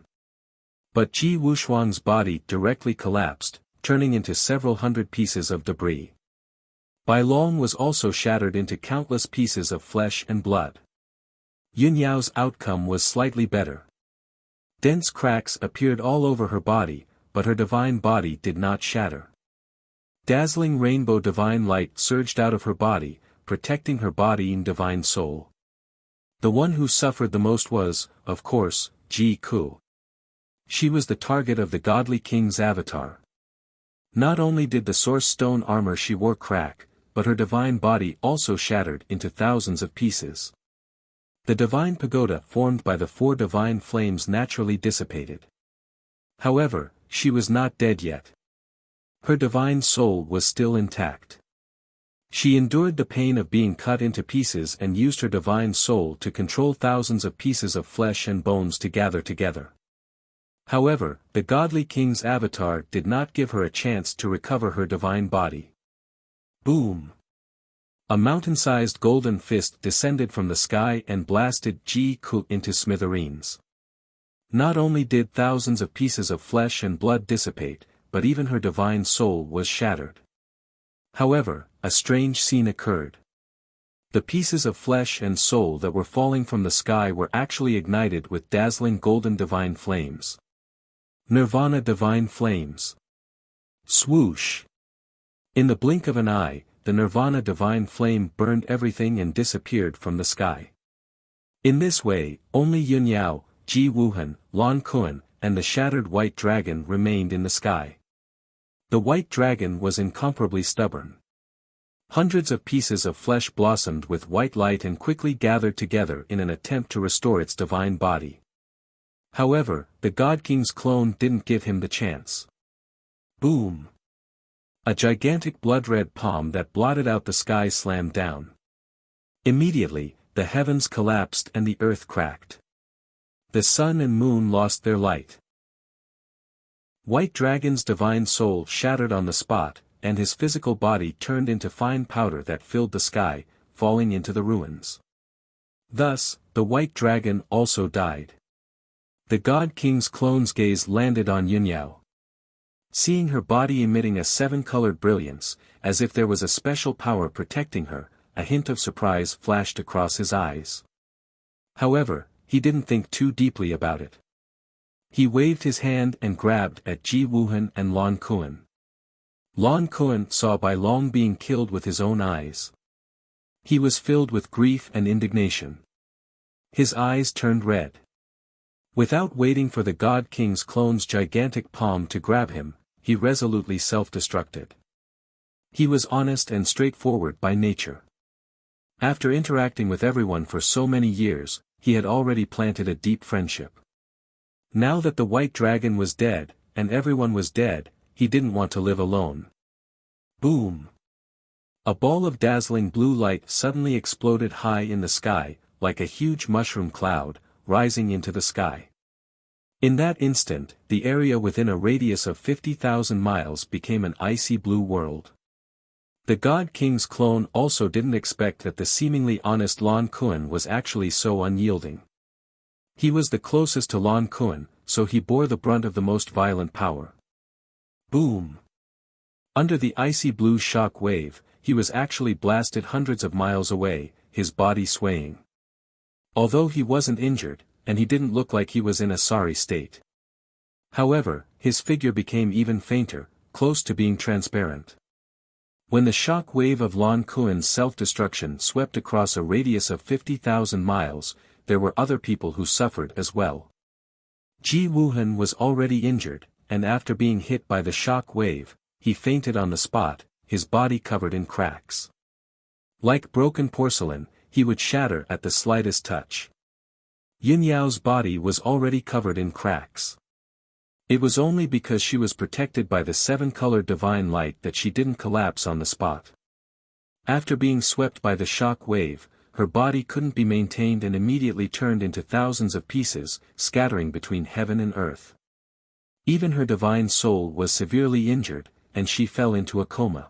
But Ji Wushuang's body directly collapsed, turning into several hundred pieces of debris. Bai Long was also shattered into countless pieces of flesh and blood. Yun Yao's outcome was slightly better. Dense cracks appeared all over her body, but her divine body did not shatter. Dazzling rainbow divine light surged out of her body, protecting her body and divine soul. The one who suffered the most was, of course, Ji Ku. She was the target of the godly king's avatar. Not only did the source stone armor she wore crack, but her divine body also shattered into thousands of pieces. The divine pagoda formed by the four divine flames naturally dissipated. However, she was not dead yet. Her divine soul was still intact. She endured the pain of being cut into pieces and used her divine soul to control thousands of pieces of flesh and bones to gather together. However, the godly king's avatar did not give her a chance to recover her divine body. Boom! A mountain-sized golden fist descended from the sky and blasted Ji Ku into smithereens. Not only did thousands of pieces of flesh and blood dissipate, but even her divine soul was shattered. However, a strange scene occurred. The pieces of flesh and soul that were falling from the sky were actually ignited with dazzling golden divine flames. Nirvana divine flames. Swoosh! In the blink of an eye, the Nirvana divine flame burned everything and disappeared from the sky. In this way, only Yun Yao, Ji Wuhan, Lan Kuan, and the shattered white dragon remained in the sky. The white dragon was incomparably stubborn. Hundreds of pieces of flesh blossomed with white light and quickly gathered together in an attempt to restore its divine body. However, the God King's clone didn't give him the chance. Boom! A gigantic blood-red palm that blotted out the sky slammed down. Immediately, the heavens collapsed and the earth cracked. The sun and moon lost their light. White Dragon's divine soul shattered on the spot, and his physical body turned into fine powder that filled the sky, falling into the ruins. Thus, the White Dragon also died. The God King's clone's gaze landed on Yun Yao. Seeing her body emitting a seven-colored brilliance, as if there was a special power protecting her, a hint of surprise flashed across his eyes. However, he didn't think too deeply about it. He waved his hand and grabbed at Ji Wuhan and Lan Kuan. Lan Kuan saw Bai Long being killed with his own eyes. He was filled with grief and indignation. His eyes turned red. Without waiting for the God King's clone's gigantic palm to grab him, he resolutely self-destructed. He was honest and straightforward by nature. After interacting with everyone for so many years, he had already planted a deep friendship. Now that the White Dragon was dead, and everyone was dead, he didn't want to live alone. Boom! A ball of dazzling blue light suddenly exploded high in the sky, like a huge mushroom cloud, rising into the sky. In that instant, the area within a radius of 50,000 miles became an icy blue world. The God King's clone also didn't expect that the seemingly honest Lan Kuan was actually so unyielding. He was the closest to Lan Kuan, so he bore the brunt of the most violent power. Boom! Under the icy blue shock wave, he was actually blasted hundreds of miles away, his body swaying. Although he wasn't injured, and he didn't look like he was in a sorry state. However, his figure became even fainter, close to being transparent. When the shock wave of Lan Kuan's self-destruction swept across a radius of 50,000 miles, there were other people who suffered as well. Ji Wuhan was already injured, and after being hit by the shock wave, he fainted on the spot, his body covered in cracks. Like broken porcelain, he would shatter at the slightest touch. Yin Yao's body was already covered in cracks. It was only because she was protected by the seven-colored divine light that she didn't collapse on the spot. After being swept by the shock wave, her body couldn't be maintained and immediately turned into thousands of pieces, scattering between heaven and earth. Even her divine soul was severely injured, and she fell into a coma.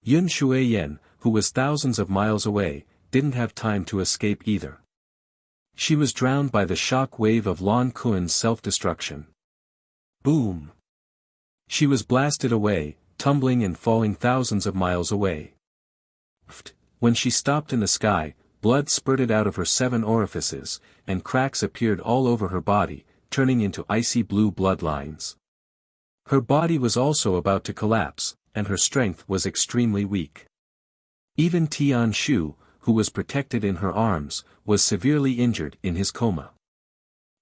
Yun Shuiyan, who was thousands of miles away, didn't have time to escape either. She was drowned by the shock wave of Lan Kuan's self-destruction. Boom! She was blasted away, tumbling and falling thousands of miles away. When she stopped in the sky, blood spurted out of her 7 orifices, and cracks appeared all over her body, turning into icy blue bloodlines. Her body was also about to collapse, and her strength was extremely weak. Even Tian Shu, who was protected in her arms, was severely injured in his coma.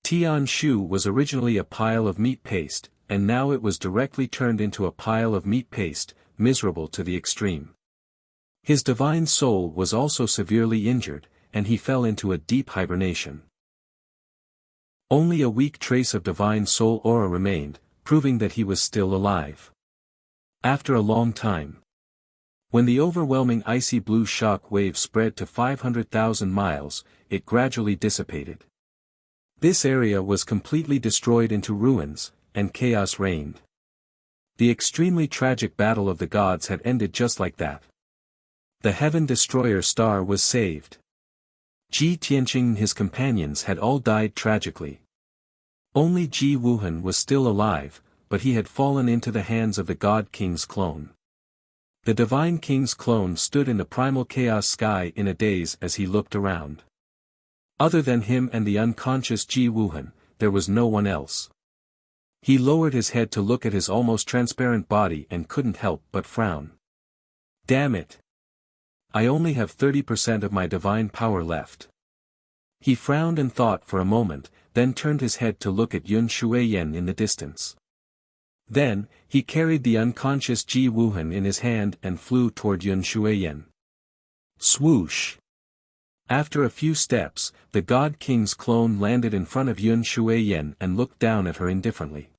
Tian Shu was originally a pile of meat paste, and now it was directly turned into a pile of meat paste, miserable to the extreme. His divine soul was also severely injured, and he fell into a deep hibernation. Only a weak trace of divine soul aura remained, proving that he was still alive. After a long time, when the overwhelming icy blue shock wave spread to 500,000 miles, it gradually dissipated. This area was completely destroyed into ruins, and chaos reigned. The extremely tragic battle of the gods had ended just like that. The Heaven Destroyer star was saved. Ji Tianqing and his companions had all died tragically. Only Ji Wuhan was still alive, but he had fallen into the hands of the God King's clone. The Divine King's clone stood in the primal chaos sky in a daze as he looked around. Other than him and the unconscious Ji Wuhan, there was no one else. He lowered his head to look at his almost transparent body and couldn't help but frown. Damn it! I only have 30% of my divine power left. He frowned and thought for a moment, then turned his head to look at Yun Shuiyan in the distance. Then, he carried the unconscious Ji Wuhan in his hand and flew toward Yun Shuiyan. Swoosh! After a few steps, the God King's clone landed in front of Yun Shuiyan and looked down at her indifferently.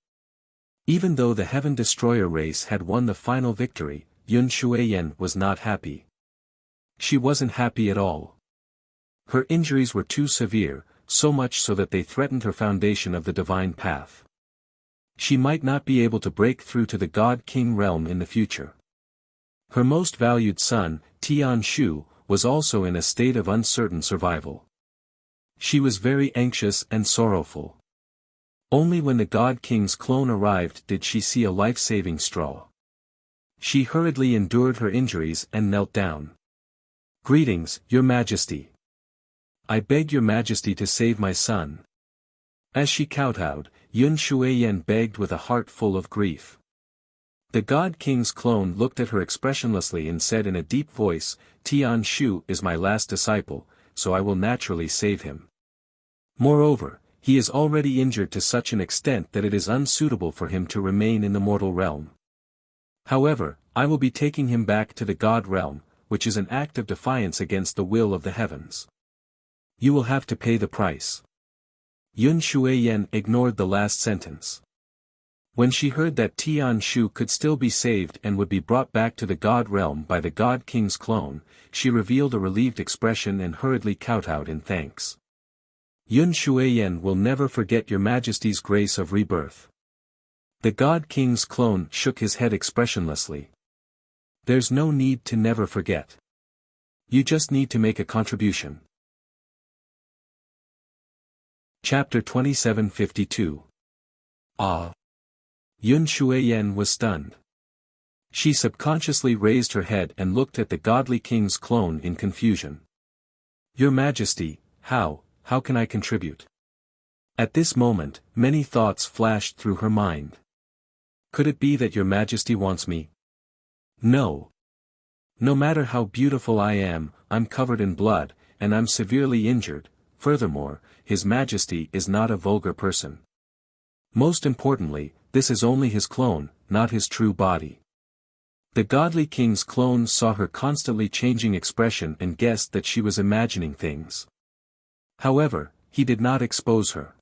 Even though the Heaven Destroyer race had won the final victory, Yun Shuiyan was not happy. She wasn't happy at all. Her injuries were too severe, so much so that they threatened her foundation of the divine path. She might not be able to break through to the God King realm in the future. Her most valued son, Tian Shu, was also in a state of uncertain survival. She was very anxious and sorrowful. Only when the God King's clone arrived did she see a life-saving straw. She hurriedly endured her injuries and knelt down. Greetings, Your Majesty. I beg Your Majesty to save my son. As she kowtowed, Yun Shuiyan begged with a heart full of grief. The God King's clone looked at her expressionlessly and said in a deep voice, Tian Shu is my last disciple, so I will naturally save him. Moreover, he is already injured to such an extent that it is unsuitable for him to remain in the mortal realm. However, I will be taking him back to the God realm, which is an act of defiance against the will of the heavens. You will have to pay the price. Yun Shuiyan ignored the last sentence. When she heard that Tian Shu could still be saved and would be brought back to the God realm by the God King's clone, she revealed a relieved expression and hurriedly kowtowed in thanks. Yun Shuiyan will never forget your Majesty's grace of rebirth. The God King's clone shook his head expressionlessly. There's no need to never forget. You just need to make a contribution. Chapter 2752. Ah! Yun Shuiyan was stunned. She subconsciously raised her head and looked at the godly king's clone in confusion. Your Majesty, how can I contribute? At this moment, many thoughts flashed through her mind. Could it be that your Majesty wants me? No. No matter how beautiful I am, I'm covered in blood, and I'm severely injured. Furthermore, His Majesty is not a vulgar person. Most importantly, this is only his clone, not his true body. The godly king's clone saw her constantly changing expression and guessed that she was imagining things. However, he did not expose her.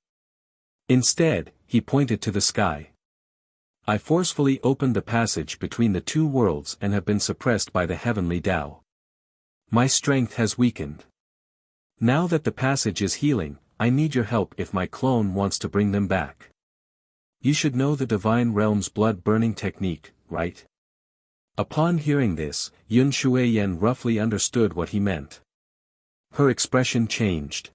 Instead, he pointed to the sky. I forcefully opened the passage between the two worlds and have been suppressed by the heavenly Tao. My strength has weakened. Now that the passage is healing, I need your help if my clone wants to bring them back. You should know the divine realm's blood-burning technique, right? Upon hearing this, Yun Shuiyan roughly understood what he meant. Her expression changed.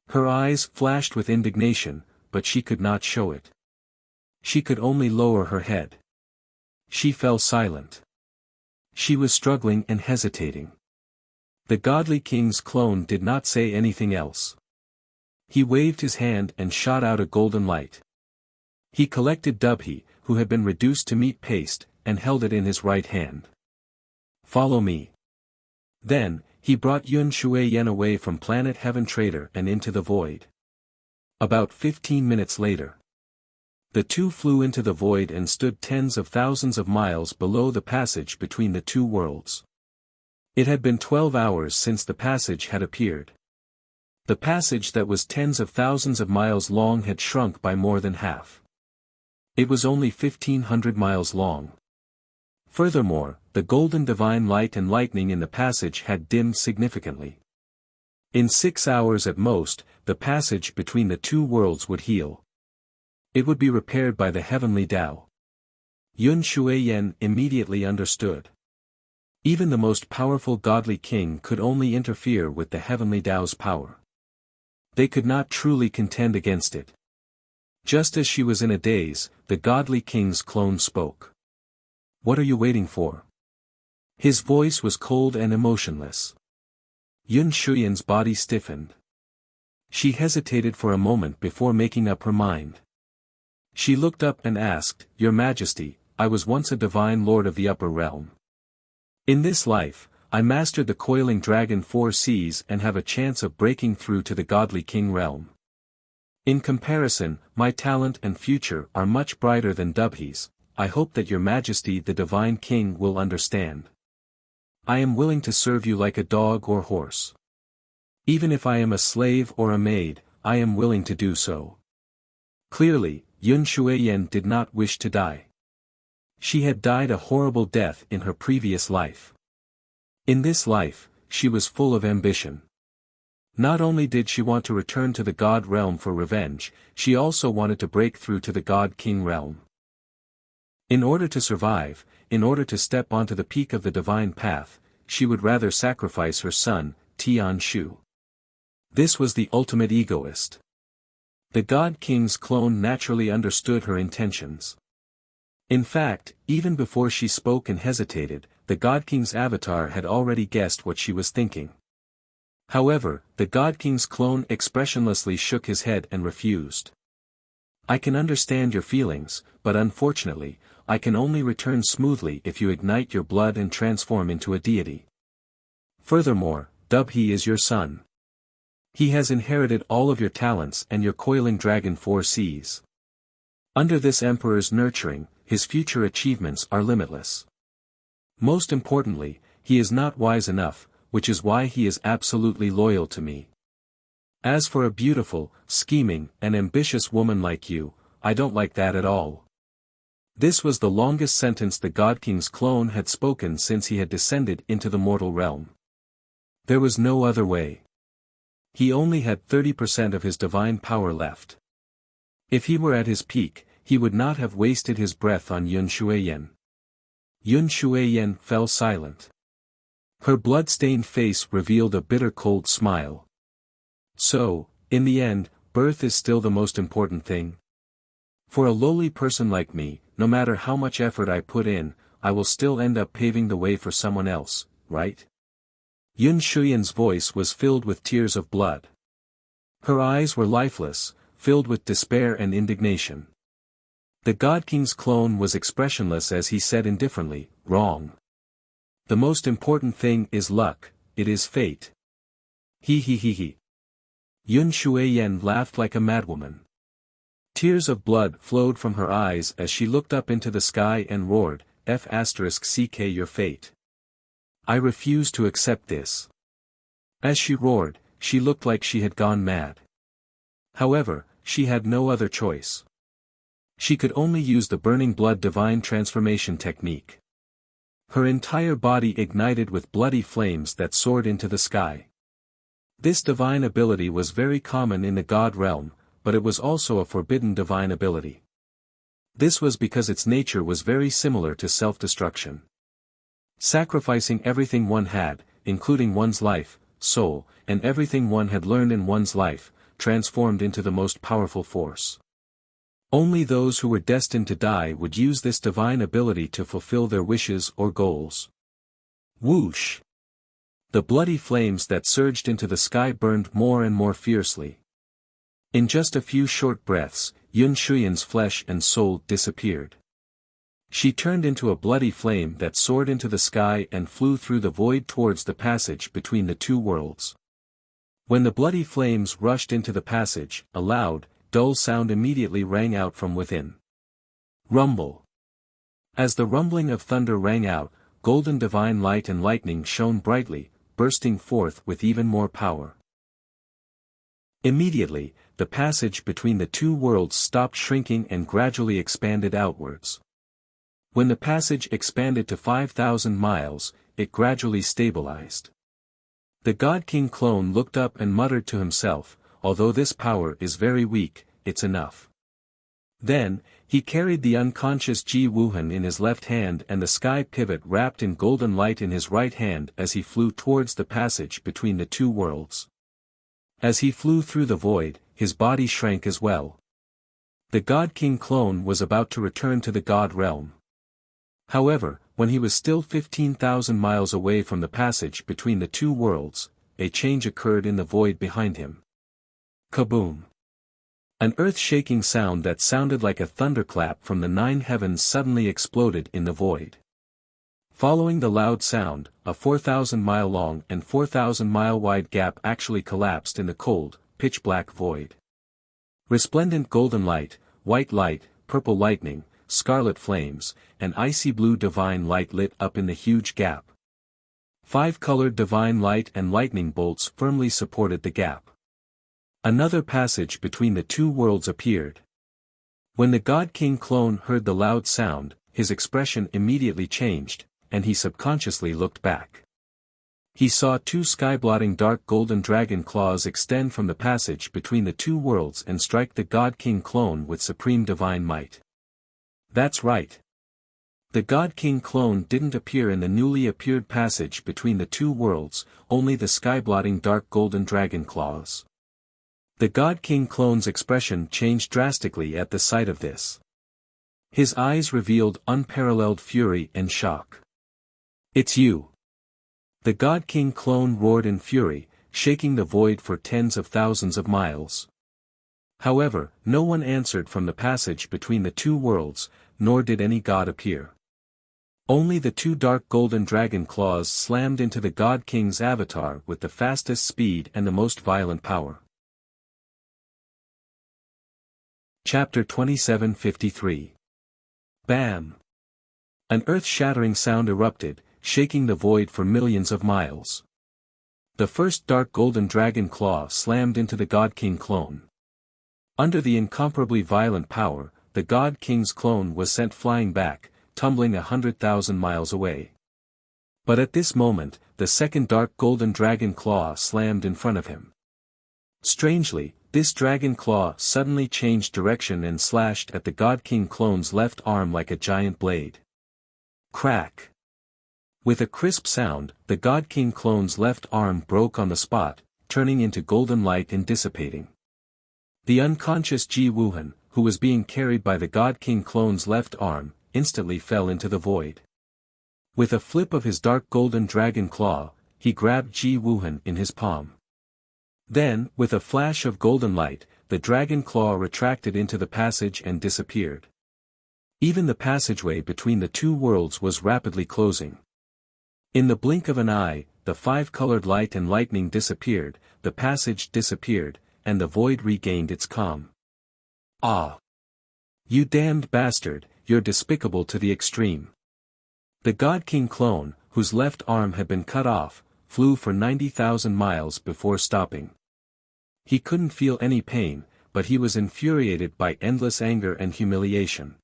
Her eyes flashed with indignation, but she could not show it. She could only lower her head. She fell silent. She was struggling and hesitating. The godly king's clone did not say anything else. He waved his hand and shot out a golden light. He collected Dubhe, who had been reduced to meat paste, and held it in his right hand. Follow me. Then, he brought Yun Shuiyan away from planet Heaven Trader and into the void. About 15 minutes later, the two flew into the void and stood tens of thousands of miles below the passage between the two worlds. It had been 12 hours since the passage had appeared. The passage that was tens of thousands of miles long had shrunk by more than half. It was only 1,500 miles long. Furthermore, the golden divine light and lightning in the passage had dimmed significantly. In 6 hours at most, the passage between the two worlds would heal. It would be repaired by the heavenly Tao. Yun Shuiyan immediately understood. Even the most powerful godly king could only interfere with the heavenly Tao's power. They could not truly contend against it. Just as she was in a daze, the godly king's clone spoke. What are you waiting for? His voice was cold and emotionless. Yun Shuiyan's body stiffened. She hesitated for a moment before making up her mind. She looked up and asked, Your Majesty, I was once a divine lord of the upper realm. In this life, I mastered the coiling dragon 4 seas and have a chance of breaking through to the godly king realm. In comparison, my talent and future are much brighter than Dubhe's. I hope that your Majesty the Divine King will understand. I am willing to serve you like a dog or horse. Even if I am a slave or a maid, I am willing to do so. Clearly, Yun Shuiyan did not wish to die. She had died a horrible death in her previous life. In this life, she was full of ambition. Not only did she want to return to the God realm for revenge, she also wanted to break through to the God King realm. In order to survive, in order to step onto the peak of the divine path, she would rather sacrifice her son, Tian Shu. This was the ultimate egoist. The God King's clone naturally understood her intentions. In fact, even before she spoke and hesitated, the God King's avatar had already guessed what she was thinking. However, the God King's clone expressionlessly shook his head and refused. I can understand your feelings, but unfortunately, I can only return smoothly if you ignite your blood and transform into a deity. Furthermore, Dubhe is your son. He has inherited all of your talents and your coiling dragon 4 seas. Under this emperor's nurturing, his future achievements are limitless. Most importantly, he is not wise enough, which is why he is absolutely loyal to me. As for a beautiful, scheming, and ambitious woman like you, I don't like that at all. This was the longest sentence the God King's clone had spoken since he had descended into the mortal realm. There was no other way. He only had 30% of his divine power left. If he were at his peak, he would not have wasted his breath on Yun Shuiyan. Yun Shuiyan fell silent. Her blood-stained face revealed a bitter cold smile. So, in the end, birth is still the most important thing. For a lowly person like me, no matter how much effort I put in, I will still end up paving the way for someone else, right? Yun Shuiyan's voice was filled with tears of blood. Her eyes were lifeless, filled with despair and indignation. The God King's clone was expressionless as he said indifferently, "Wrong. The most important thing is luck, it is fate." He. Yun Shuiyan laughed like a madwoman. Tears of blood flowed from her eyes as she looked up into the sky and roared, "F***ck your fate. I refuse to accept this." As she roared, she looked like she had gone mad. However, she had no other choice. She could only use the burning blood divine transformation technique. Her entire body ignited with bloody flames that soared into the sky. This divine ability was very common in the God realm, but it was also a forbidden divine ability. This was because its nature was very similar to self-destruction. Sacrificing everything one had, including one's life, soul, and everything one had learned in one's life, transformed into the most powerful force. Only those who were destined to die would use this divine ability to fulfill their wishes or goals. Whoosh! The bloody flames that surged into the sky burned more and more fiercely. In just a few short breaths, Yun Shuiyan's flesh and soul disappeared. She turned into a bloody flame that soared into the sky and flew through the void towards the passage between the two worlds. When the bloody flames rushed into the passage, a loud, dull sound immediately rang out from within. Rumble. As the rumbling of thunder rang out, golden divine light and lightning shone brightly, bursting forth with even more power. Immediately, the passage between the two worlds stopped shrinking and gradually expanded outwards. When the passage expanded to 5,000 miles, it gradually stabilized. The God King clone looked up and muttered to himself, "Although this power is very weak, it's enough." Then, he carried the unconscious Ji Wuhan in his left hand and the sky pivot wrapped in golden light in his right hand as he flew towards the passage between the two worlds. As he flew through the void, his body shrank as well. The God King clone was about to return to the God realm. However, when he was still 15,000 miles away from the passage between the two worlds, a change occurred in the void behind him. Kaboom! An earth-shaking sound that sounded like a thunderclap from the 9 heavens suddenly exploded in the void. Following the loud sound, a 4,000-mile-long and 4,000-mile-wide gap actually collapsed in the cold, pitch-black void. Resplendent golden light, white light, purple lightning, scarlet flames, and icy blue divine light lit up in the huge gap. 5-colored divine light and lightning bolts firmly supported the gap. Another passage between the two worlds appeared. When the God King clone heard the loud sound, his expression immediately changed, and he subconsciously looked back. He saw 2 sky-blotting dark golden dragon claws extend from the passage between the two worlds and strike the God King clone with supreme divine might. That's right. The God King clone didn't appear in the newly appeared passage between the two worlds, only the sky-blotting dark golden dragon claws. The God King clone's expression changed drastically at the sight of this. His eyes revealed unparalleled fury and shock. "It's you!" The God King clone roared in fury, shaking the void for tens of thousands of miles. However, no one answered from the passage between the two worlds, nor did any god appear. Only the 2 dark golden dragon claws slammed into the God King's avatar with the fastest speed and the most violent power. Chapter 2753. Bam! An earth-shattering sound erupted, shaking the void for millions of miles. The first dark golden dragon claw slammed into the God King clone. Under the incomparably violent power, the God King's clone was sent flying back, tumbling 100,000 miles away. But at this moment, the second dark golden dragon claw slammed in front of him. Strangely, this dragon claw suddenly changed direction and slashed at the God King clone's left arm like a giant blade. Crack! With a crisp sound, the God King clone's left arm broke on the spot, turning into golden light and dissipating. The unconscious Ji Wuhan, who was being carried by the God King clone's left arm, instantly fell into the void. With a flip of his dark golden dragon claw, he grabbed Ji Wuhan in his palm. Then, with a flash of golden light, the dragon claw retracted into the passage and disappeared. Even the passageway between the two worlds was rapidly closing. In the blink of an eye, the five-colored light and lightning disappeared, the passage disappeared, and the void regained its calm. Ah! You damned bastard, you're despicable to the extreme. The God King clone, whose left arm had been cut off, flew for 90,000 miles before stopping. He couldn't feel any pain, but he was infuriated by endless anger and humiliation.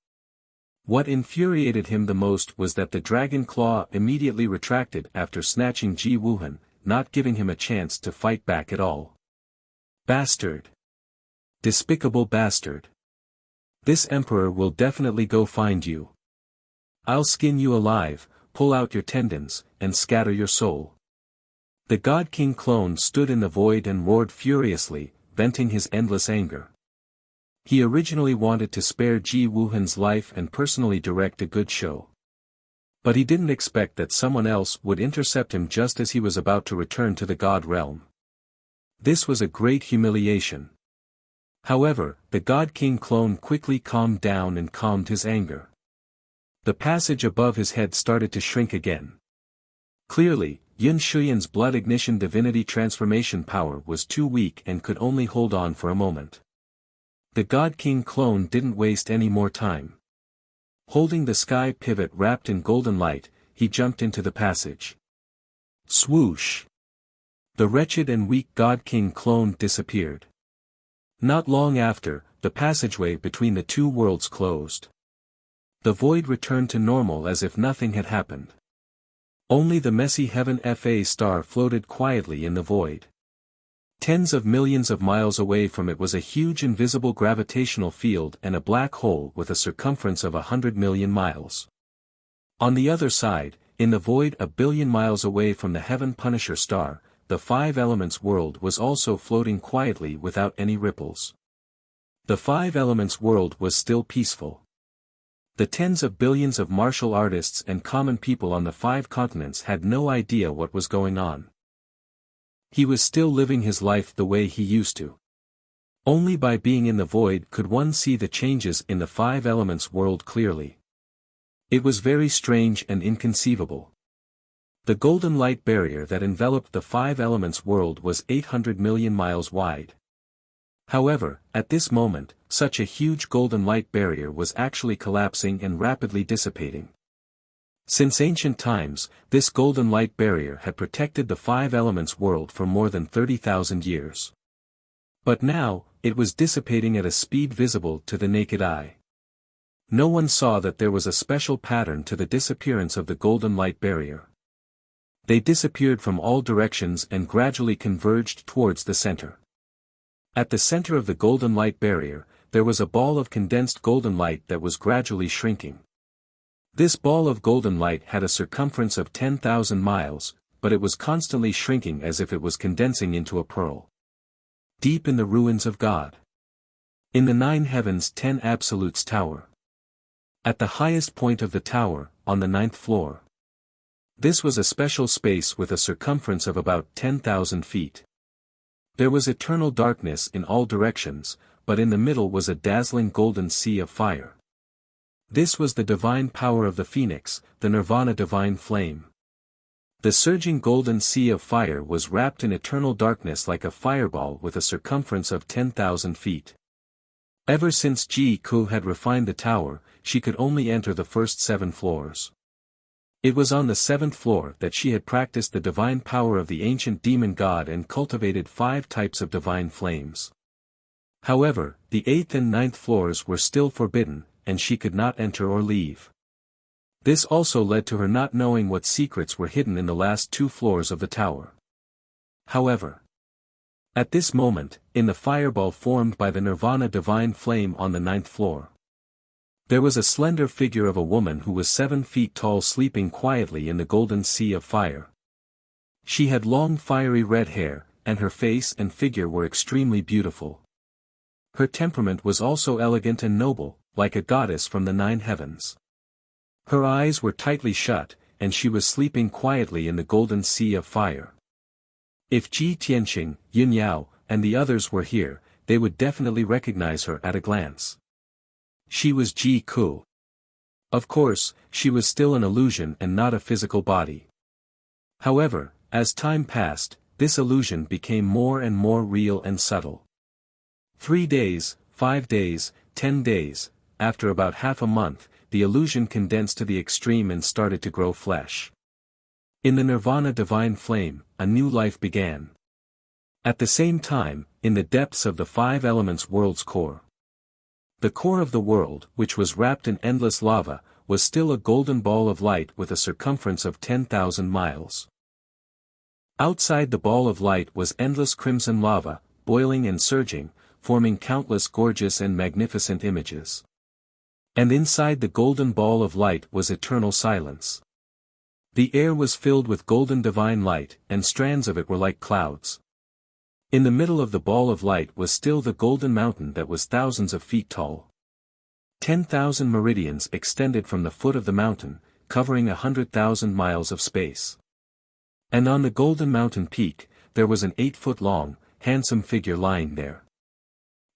What infuriated him the most was that the dragon claw immediately retracted after snatching Ji Wuhan, not giving him a chance to fight back at all. Bastard! Despicable bastard! This emperor will definitely go find you. I'll skin you alive, pull out your tendons, and scatter your soul. The God King clone stood in the void and roared furiously, venting his endless anger. He originally wanted to spare Ji Wuhan's life and personally direct a good show. But he didn't expect that someone else would intercept him just as he was about to return to the God realm. This was a great humiliation. However, the God King clone quickly calmed down and calmed his anger. The passage above his head started to shrink again. Clearly, Yun Shuyan's blood ignition divinity transformation power was too weak and could only hold on for a moment. The God King clone didn't waste any more time. Holding the sky pivot wrapped in golden light, he jumped into the passage. Swoosh! The wretched and weak God King clone disappeared. Not long after, the passageway between the two worlds closed. The void returned to normal as if nothing had happened. Only the messy Heaven Fa star floated quietly in the void. Tens of millions of miles away from it was a huge invisible gravitational field and a black hole with a circumference of 100 million miles. On the other side, in the void a billion miles away from the Heaven Punisher star, the Five Elements world was also floating quietly without any ripples. The Five Elements world was still peaceful. The tens of billions of martial artists and common people on the 5 continents had no idea what was going on. He was still living his life the way he used to. Only by being in the void could one see the changes in the 5 Elements world clearly. It was very strange and inconceivable. The golden light barrier that enveloped the 5 Elements world was 800 million miles wide. However, at this moment, such a huge golden light barrier was actually collapsing and rapidly dissipating. Since ancient times, this golden light barrier had protected the 5 Elements world for more than 30,000 years. But now, it was dissipating at a speed visible to the naked eye. No one saw that there was a special pattern to the disappearance of the golden light barrier. They disappeared from all directions and gradually converged towards the center. At the center of the golden light barrier, there was a ball of condensed golden light that was gradually shrinking. This ball of golden light had a circumference of 10,000 miles, but it was constantly shrinking as if it was condensing into a pearl. Deep in the ruins of God. In the 9 heavens 10 Absolutes Tower. At the highest point of the tower, on the 9th floor. This was a special space with a circumference of about 10,000 feet. There was eternal darkness in all directions, but in the middle was a dazzling golden sea of fire. This was the divine power of the phoenix, the nirvana divine flame. The surging golden sea of fire was wrapped in eternal darkness like a fireball with a circumference of 10,000 feet. Ever since Ji Ku had refined the tower, she could only enter the first 7 floors. It was on the 7th floor that she had practiced the divine power of the ancient demon god and cultivated 5 types of divine flames. However, the 8th and 9th floors were still forbidden, and she could not enter or leave. This also led to her not knowing what secrets were hidden in the last 2 floors of the tower. However, at this moment, in the fireball formed by the Nirvana divine flame on the 9th floor, there was a slender figure of a woman who was 7 feet tall sleeping quietly in the golden sea of fire. She had long fiery red hair, and her face and figure were extremely beautiful. Her temperament was also elegant and noble, like a goddess from the 9 heavens. Her eyes were tightly shut, and she was sleeping quietly in the golden sea of fire. If Ji Tianqing, Yin Yao, and the others were here, they would definitely recognize her at a glance. She was Ji Ku. Of course, she was still an illusion and not a physical body. However, as time passed, this illusion became more and more real and subtle. 3 days, 5 days, 10 days, after about half a month, the illusion condensed to the extreme and started to grow flesh. In the Nirvana divine flame, a new life began. At the same time, in the depths of the 5 elements world's core. The core of the world, which was wrapped in endless lava, was still a golden ball of light with a circumference of 10,000 miles. Outside the ball of light was endless crimson lava, boiling and surging, forming countless gorgeous and magnificent images. And inside the golden ball of light was eternal silence. The air was filled with golden divine light, and strands of it were like clouds. In the middle of the ball of light was still the golden mountain that was thousands of feet tall. 10,000 meridians extended from the foot of the mountain, covering 100,000 miles of space. And on the golden mountain peak, there was an 8-foot-long, handsome figure lying there.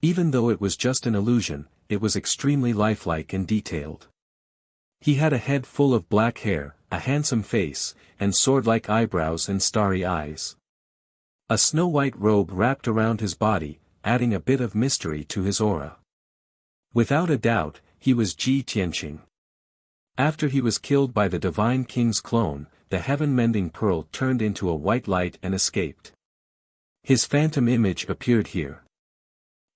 Even though it was just an illusion, it was extremely lifelike and detailed. He had a head full of black hair, a handsome face, and sword-like eyebrows and starry eyes. A snow-white robe wrapped around his body, adding a bit of mystery to his aura. Without a doubt, he was Ji Tianqing. After he was killed by the Divine King's clone, the heaven-mending pearl turned into a white light and escaped. His phantom image appeared here.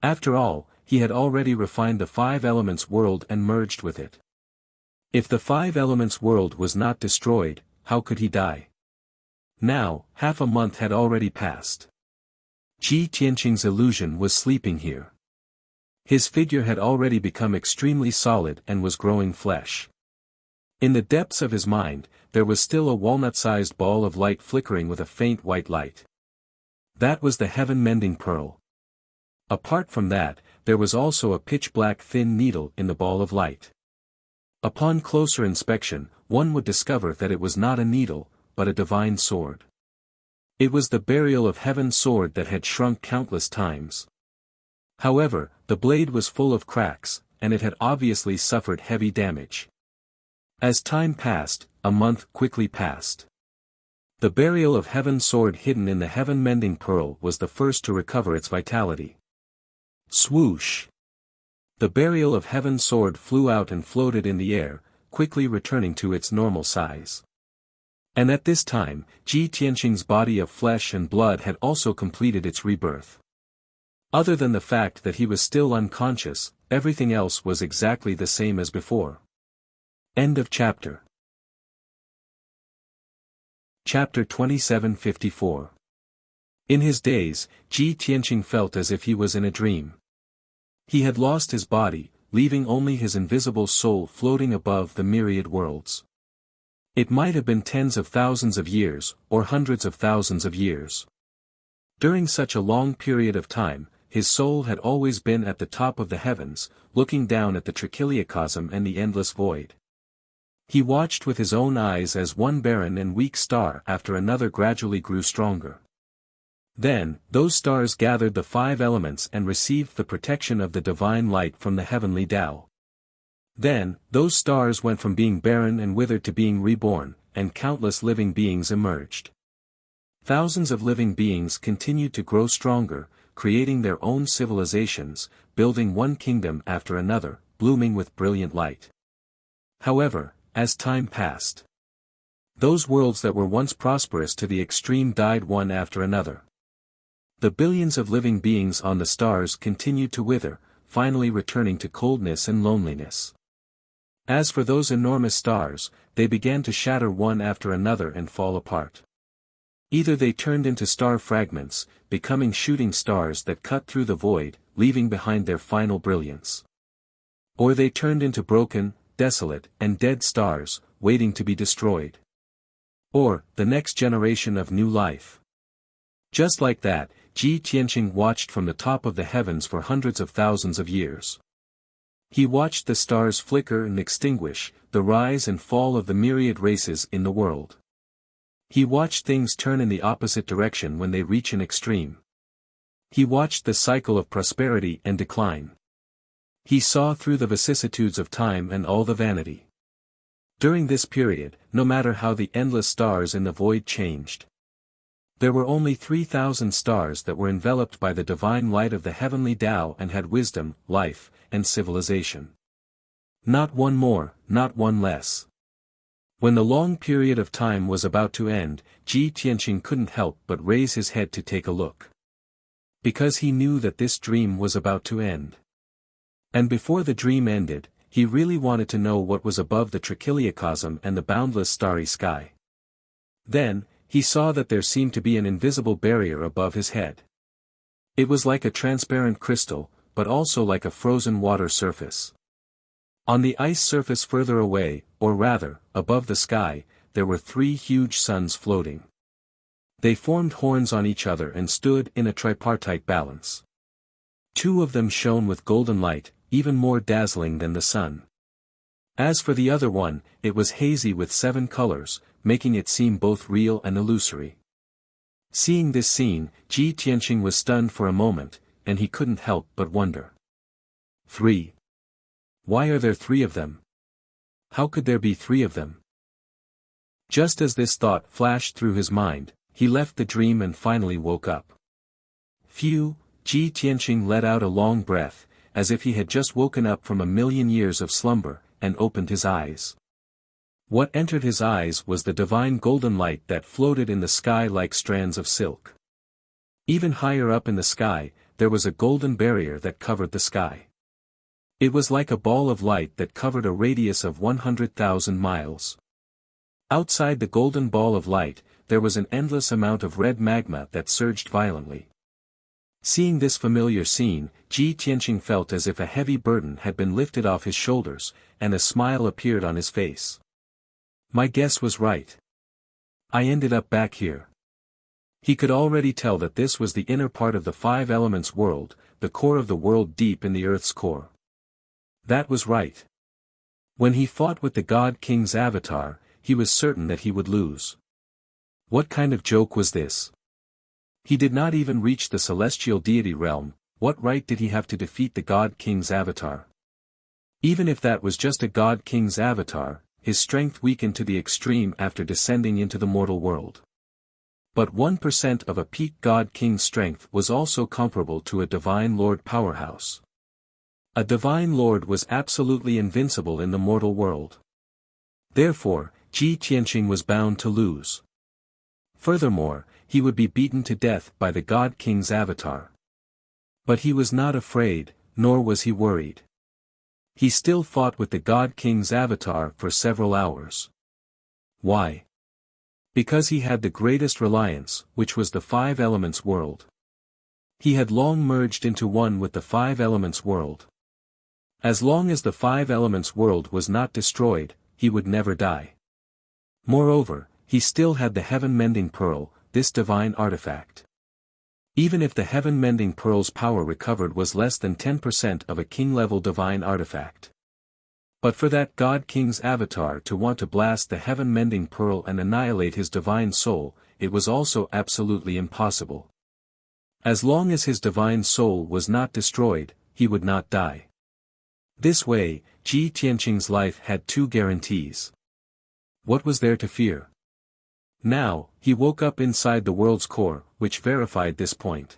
After all, he had already refined the 5 elements world and merged with it. If the 5 elements world was not destroyed, how could he die? Now, half a month had already passed. Ji Tianqing's illusion was sleeping here. His figure had already become extremely solid and was growing flesh. In the depths of his mind, there was still a walnut-sized ball of light flickering with a faint white light. That was the heaven-mending pearl. Apart from that, there was also a pitch-black thin needle in the ball of light. Upon closer inspection, one would discover that it was not a needle, but a divine sword. It was the burial of heaven's sword that had shrunk countless times. However, the blade was full of cracks, and it had obviously suffered heavy damage. As time passed, a month quickly passed. The burial of heaven's sword hidden in the heaven-mending pearl was the first to recover its vitality. Swoosh! The burial of heaven's sword flew out and floated in the air, quickly returning to its normal size. And at this time, Ji Tianqing's body of flesh and blood had also completed its rebirth. Other than the fact that he was still unconscious, everything else was exactly the same as before. End of chapter. Chapter 2754. In his days, Ji Tianqing felt as if he was in a dream. He had lost his body, leaving only his invisible soul floating above the myriad worlds. It might have been tens of thousands of years, or hundreds of thousands of years. During such a long period of time, his soul had always been at the top of the heavens, looking down at the trichiliocosm and the endless void. He watched with his own eyes as one barren and weak star after another gradually grew stronger. Then, those stars gathered the 5 elements and received the protection of the divine light from the heavenly Tao. Then, those stars went from being barren and withered to being reborn, and countless living beings emerged. Thousands of living beings continued to grow stronger, creating their own civilizations, building one kingdom after another, blooming with brilliant light. However, as time passed, those worlds that were once prosperous to the extreme died one after another. The billions of living beings on the stars continued to wither, finally returning to coldness and loneliness. As for those enormous stars, they began to shatter one after another and fall apart. Either they turned into star fragments, becoming shooting stars that cut through the void, leaving behind their final brilliance. Or they turned into broken, desolate, and dead stars, waiting to be destroyed. Or, the next generation of new life. Just like that, Ji Tianqing watched from the top of the heavens for hundreds of thousands of years. He watched the stars flicker and extinguish, the rise and fall of the myriad races in the world. He watched things turn in the opposite direction when they reach an extreme. He watched the cycle of prosperity and decline. He saw through the vicissitudes of time and all the vanity. During this period, no matter how the endless stars in the void changed, there were only 3,000 stars that were enveloped by the divine light of the heavenly Tao and had wisdom, life, and civilization. Not one more, not one less. When the long period of time was about to end, Ji Tianqing couldn't help but raise his head to take a look. Because he knew that this dream was about to end. And before the dream ended, he really wanted to know what was above the trichiliocosm and the boundless starry sky. Then, he saw that there seemed to be an invisible barrier above his head. It was like a transparent crystal, but also like a frozen water surface. On the ice surface further away, or rather, above the sky, there were 3 huge suns floating. They formed horns on each other and stood in a tripartite balance. 2 of them shone with golden light, even more dazzling than the sun. As for the other one, it was hazy with 7 colors, making it seem both real and illusory. Seeing this scene, Ji Tianqing was stunned for a moment, and he couldn't help but wonder. 3. Why are there 3 of them? How could there be 3 of them? Just as this thought flashed through his mind, he left the dream and finally woke up. Phew, Ji Tianqing let out a long breath, as if he had just woken up from a million years of slumber, and opened his eyes. What entered his eyes was the divine golden light that floated in the sky like strands of silk. Even higher up in the sky, there was a golden barrier that covered the sky. It was like a ball of light that covered a radius of 100,000 miles. Outside the golden ball of light, there was an endless amount of red magma that surged violently. Seeing this familiar scene, Ji Tianqing felt as if a heavy burden had been lifted off his shoulders, and a smile appeared on his face. My guess was right. I ended up back here. He could already tell that this was the inner part of the 5 elements world, the core of the world deep in the earth's core. That was right. When he fought with the God King's avatar, he was certain that he would lose. What kind of joke was this? He did not even reach the celestial deity realm. What right did he have to defeat the God King's avatar? Even if that was just a God King's avatar, his strength weakened to the extreme after descending into the mortal world. But 1% of a peak God King's strength was also comparable to a Divine Lord powerhouse. A Divine Lord was absolutely invincible in the mortal world. Therefore, Ji Tianqing was bound to lose. Furthermore, he would be beaten to death by the God King's avatar. But he was not afraid, nor was he worried. He still fought with the God King's avatar for several hours. Why? Because he had the greatest reliance, which was the 5 elements world. He had long merged into one with the 5 elements world. As long as the 5 elements world was not destroyed, he would never die. Moreover, he still had the heaven-mending pearl, this divine artifact. Even if the heaven-mending pearl's power recovered was less than 10% of a king-level divine artifact. But for that God King's avatar to want to blast the heaven-mending pearl and annihilate his divine soul, it was also absolutely impossible. As long as his divine soul was not destroyed, he would not die. This way, Ji Tianqing's life had 2 guarantees. What was there to fear? Now, he woke up inside the world's core, which verified this point.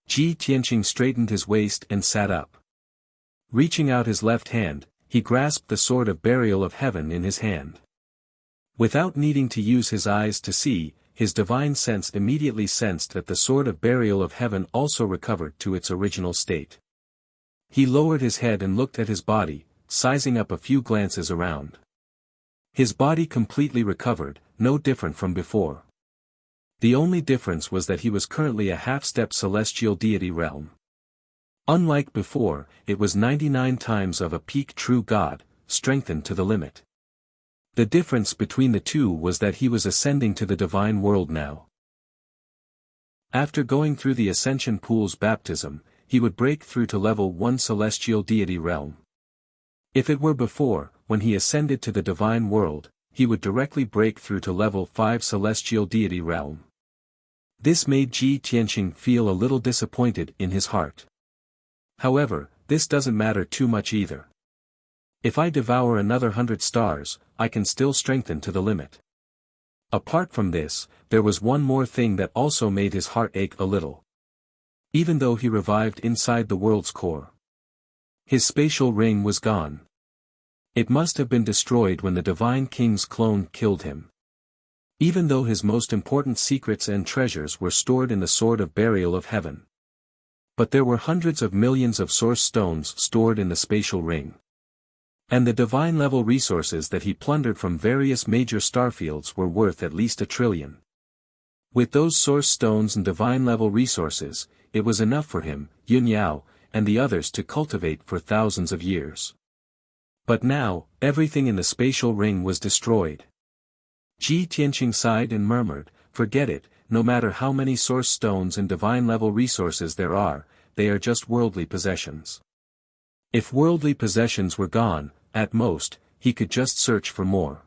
Ji Tianqing straightened his waist and sat up. Reaching out his left hand, he grasped the sword of burial of heaven in his hand. Without needing to use his eyes to see, his divine sense immediately sensed that the sword of burial of heaven also recovered to its original state. He lowered his head and looked at his body, sizing up a few glances around. His body completely recovered, no different from before. The only difference was that he was currently a half-step celestial deity realm. Unlike before, it was 99 times of a peak true god, strengthened to the limit. The difference between the two was that he was ascending to the divine world now. After going through the ascension pool's baptism, he would break through to level 1 celestial deity realm. If it were before, when he ascended to the divine world, he would directly break through to level 5 celestial deity realm. This made Ji Tianqing feel a little disappointed in his heart. However, this doesn't matter too much either. If I devour another 100 stars, I can still strengthen to the limit. Apart from this, there was one more thing that also made his heart ache a little. Even though he revived inside the world's core, his spatial ring was gone. It must have been destroyed when the Divine King's clone killed him. Even though his most important secrets and treasures were stored in the Sword of Burial of Heaven. But there were hundreds of millions of source stones stored in the spatial ring. And the divine-level resources that he plundered from various major starfields were worth at least 1 trillion. With those source stones and divine-level resources, it was enough for him, Yun Yao, and the others to cultivate for thousands of years. But now, everything in the spatial ring was destroyed. Ji Tianqing sighed and murmured, "Forget it, no matter how many source stones and divine-level resources there are, they are just worldly possessions. If worldly possessions were gone, at most, he could just search for more.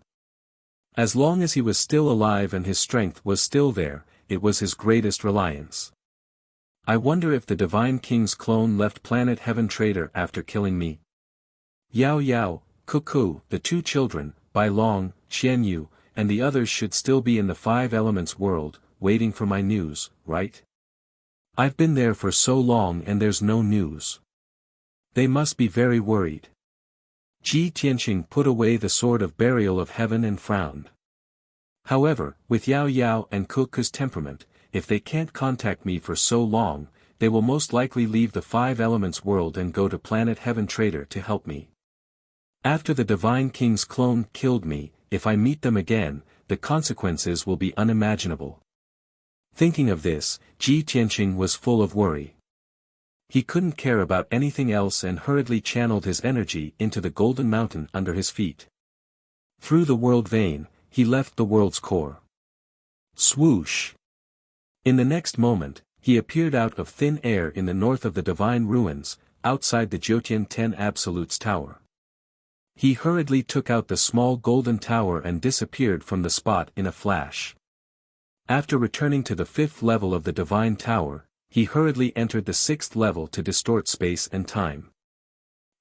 As long as he was still alive and his strength was still there, it was his greatest reliance. I wonder if the Divine King's clone left planet Heaven Trader after killing me. Yao Yao, Cuckoo, the 2 children, Bai Long, Xian Yu, and the others should still be in the 5 elements world, waiting for my news, right? I've been there for so long and there's no news. They must be very worried." Ji Tianqing put away the Sword of Burial of Heaven and frowned. However, with Yao Yao and Cuckoo's temperament, if they can't contact me for so long, they will most likely leave the 5 elements world and go to planet Heaven Trader to help me. After the Divine King's clone killed me, if I meet them again, the consequences will be unimaginable. Thinking of this, Ji Tianqing was full of worry. He couldn't care about anything else and hurriedly channeled his energy into the golden mountain under his feet. Through the world vein, he left the world's core. Swoosh! In the next moment, he appeared out of thin air in the north of the divine ruins, outside the Jiutian 10 Absolutes Tower. He hurriedly took out the small golden tower and disappeared from the spot in a flash. After returning to the 5th level of the divine tower, he hurriedly entered the 6th level to distort space and time.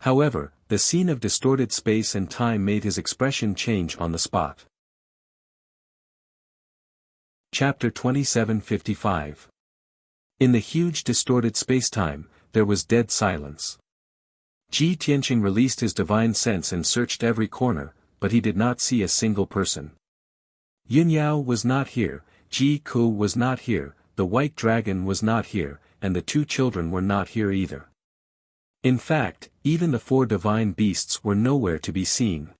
However, the scene of distorted space and time made his expression change on the spot. Chapter 2755. In the huge distorted spacetime, there was dead silence. Ji Tianqing released his divine sense and searched every corner, but he did not see a single person. Yun Yao was not here, Ji Ku was not here, the white dragon was not here, and the 2 children were not here either. In fact, even the 4 divine beasts were nowhere to be seen.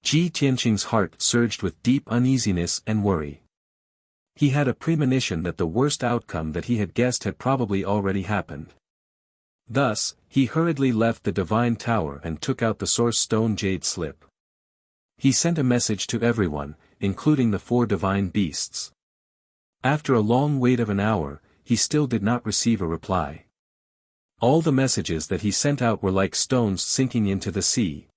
Ji Tianqing's heart surged with deep uneasiness and worry. He had a premonition that the worst outcome that he had guessed had probably already happened. Thus, he hurriedly left the divine tower and took out the source stone jade slip. He sent a message to everyone, including the 4 divine beasts. After a long wait of an hour, he still did not receive a reply. All the messages that he sent out were like stones sinking into the sea.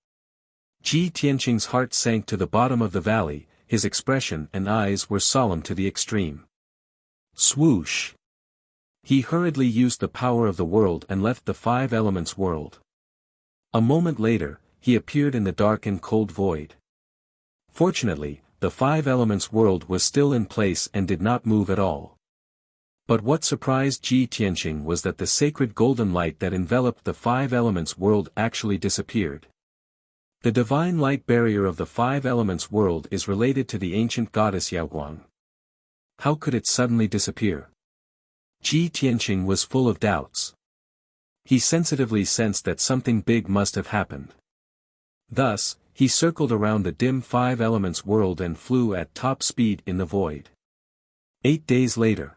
Ji Tianqing's heart sank to the bottom of the valley, his expression and eyes were solemn to the extreme. Swoosh! He hurriedly used the power of the world and left the 5 elements world. A moment later, he appeared in the dark and cold void. Fortunately, the 5 elements world was still in place and did not move at all. But what surprised Ji Tianqing was that the sacred golden light that enveloped the 5 elements world actually disappeared. The divine light barrier of the 5 elements world is related to the ancient goddess Yaoguang. How could it suddenly disappear? Ji Tianqing was full of doubts. He sensitively sensed that something big must have happened. Thus, he circled around the dim Five Elements world and flew at top speed in the void. 8 days later.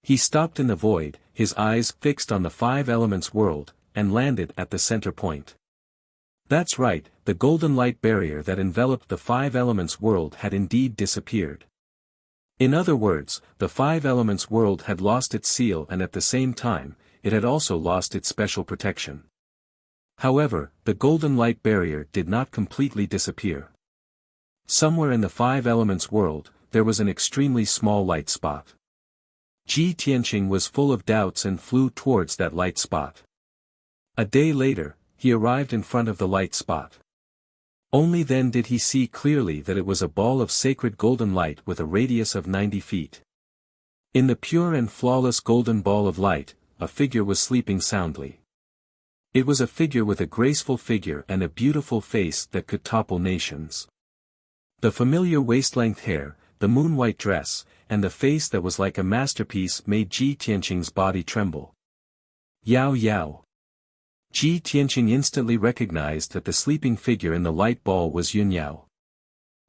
He stopped in the void, his eyes fixed on the Five Elements world, and landed at the center point. That's right, the golden light barrier that enveloped the Five Elements world had indeed disappeared. In other words, the Five Elements world had lost its seal, and at the same time, it had also lost its special protection. However, the golden light barrier did not completely disappear. Somewhere in the Five Elements world, there was an extremely small light spot. Ji Tianqing was full of doubts and flew towards that light spot. A day later, he arrived in front of the light spot. Only then did he see clearly that it was a ball of sacred golden light with a radius of 90 feet. In the pure and flawless golden ball of light, a figure was sleeping soundly. It was a figure with a graceful figure and a beautiful face that could topple nations. The familiar waist-length hair, the moon-white dress, and the face that was like a masterpiece made Ji Tianqing's body tremble. Yao Yao. Ji Tianqing instantly recognized that the sleeping figure in the light ball was Yun Yao.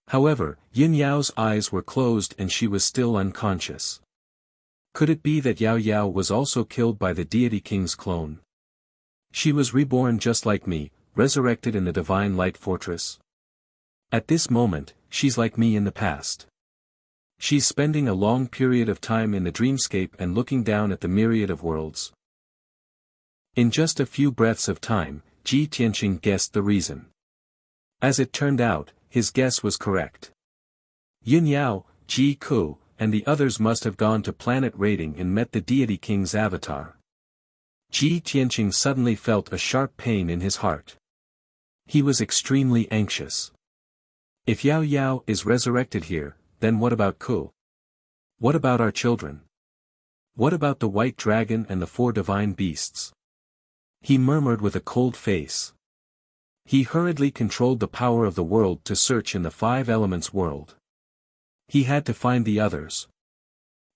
However, Yun Yao's eyes were closed and she was still unconscious. Could it be that Yao Yao was also killed by the deity king's clone? She was reborn just like me, resurrected in the divine light fortress. At this moment, she's like me in the past. She's spending a long period of time in the dreamscape and looking down at the myriad of worlds. In just a few breaths of time, Ji Tianqing guessed the reason. As it turned out, his guess was correct. Yun Yao, Ji Ku, and the others must have gone to planet raiding and met the deity king's avatar. Ji Tianqing suddenly felt a sharp pain in his heart. He was extremely anxious. If Yao Yao is resurrected here, then what about Ku? What about our children? What about the white dragon and the 4 divine beasts? He murmured with a cold face. He hurriedly controlled the power of the world to search in the Five Elements world. He had to find the others.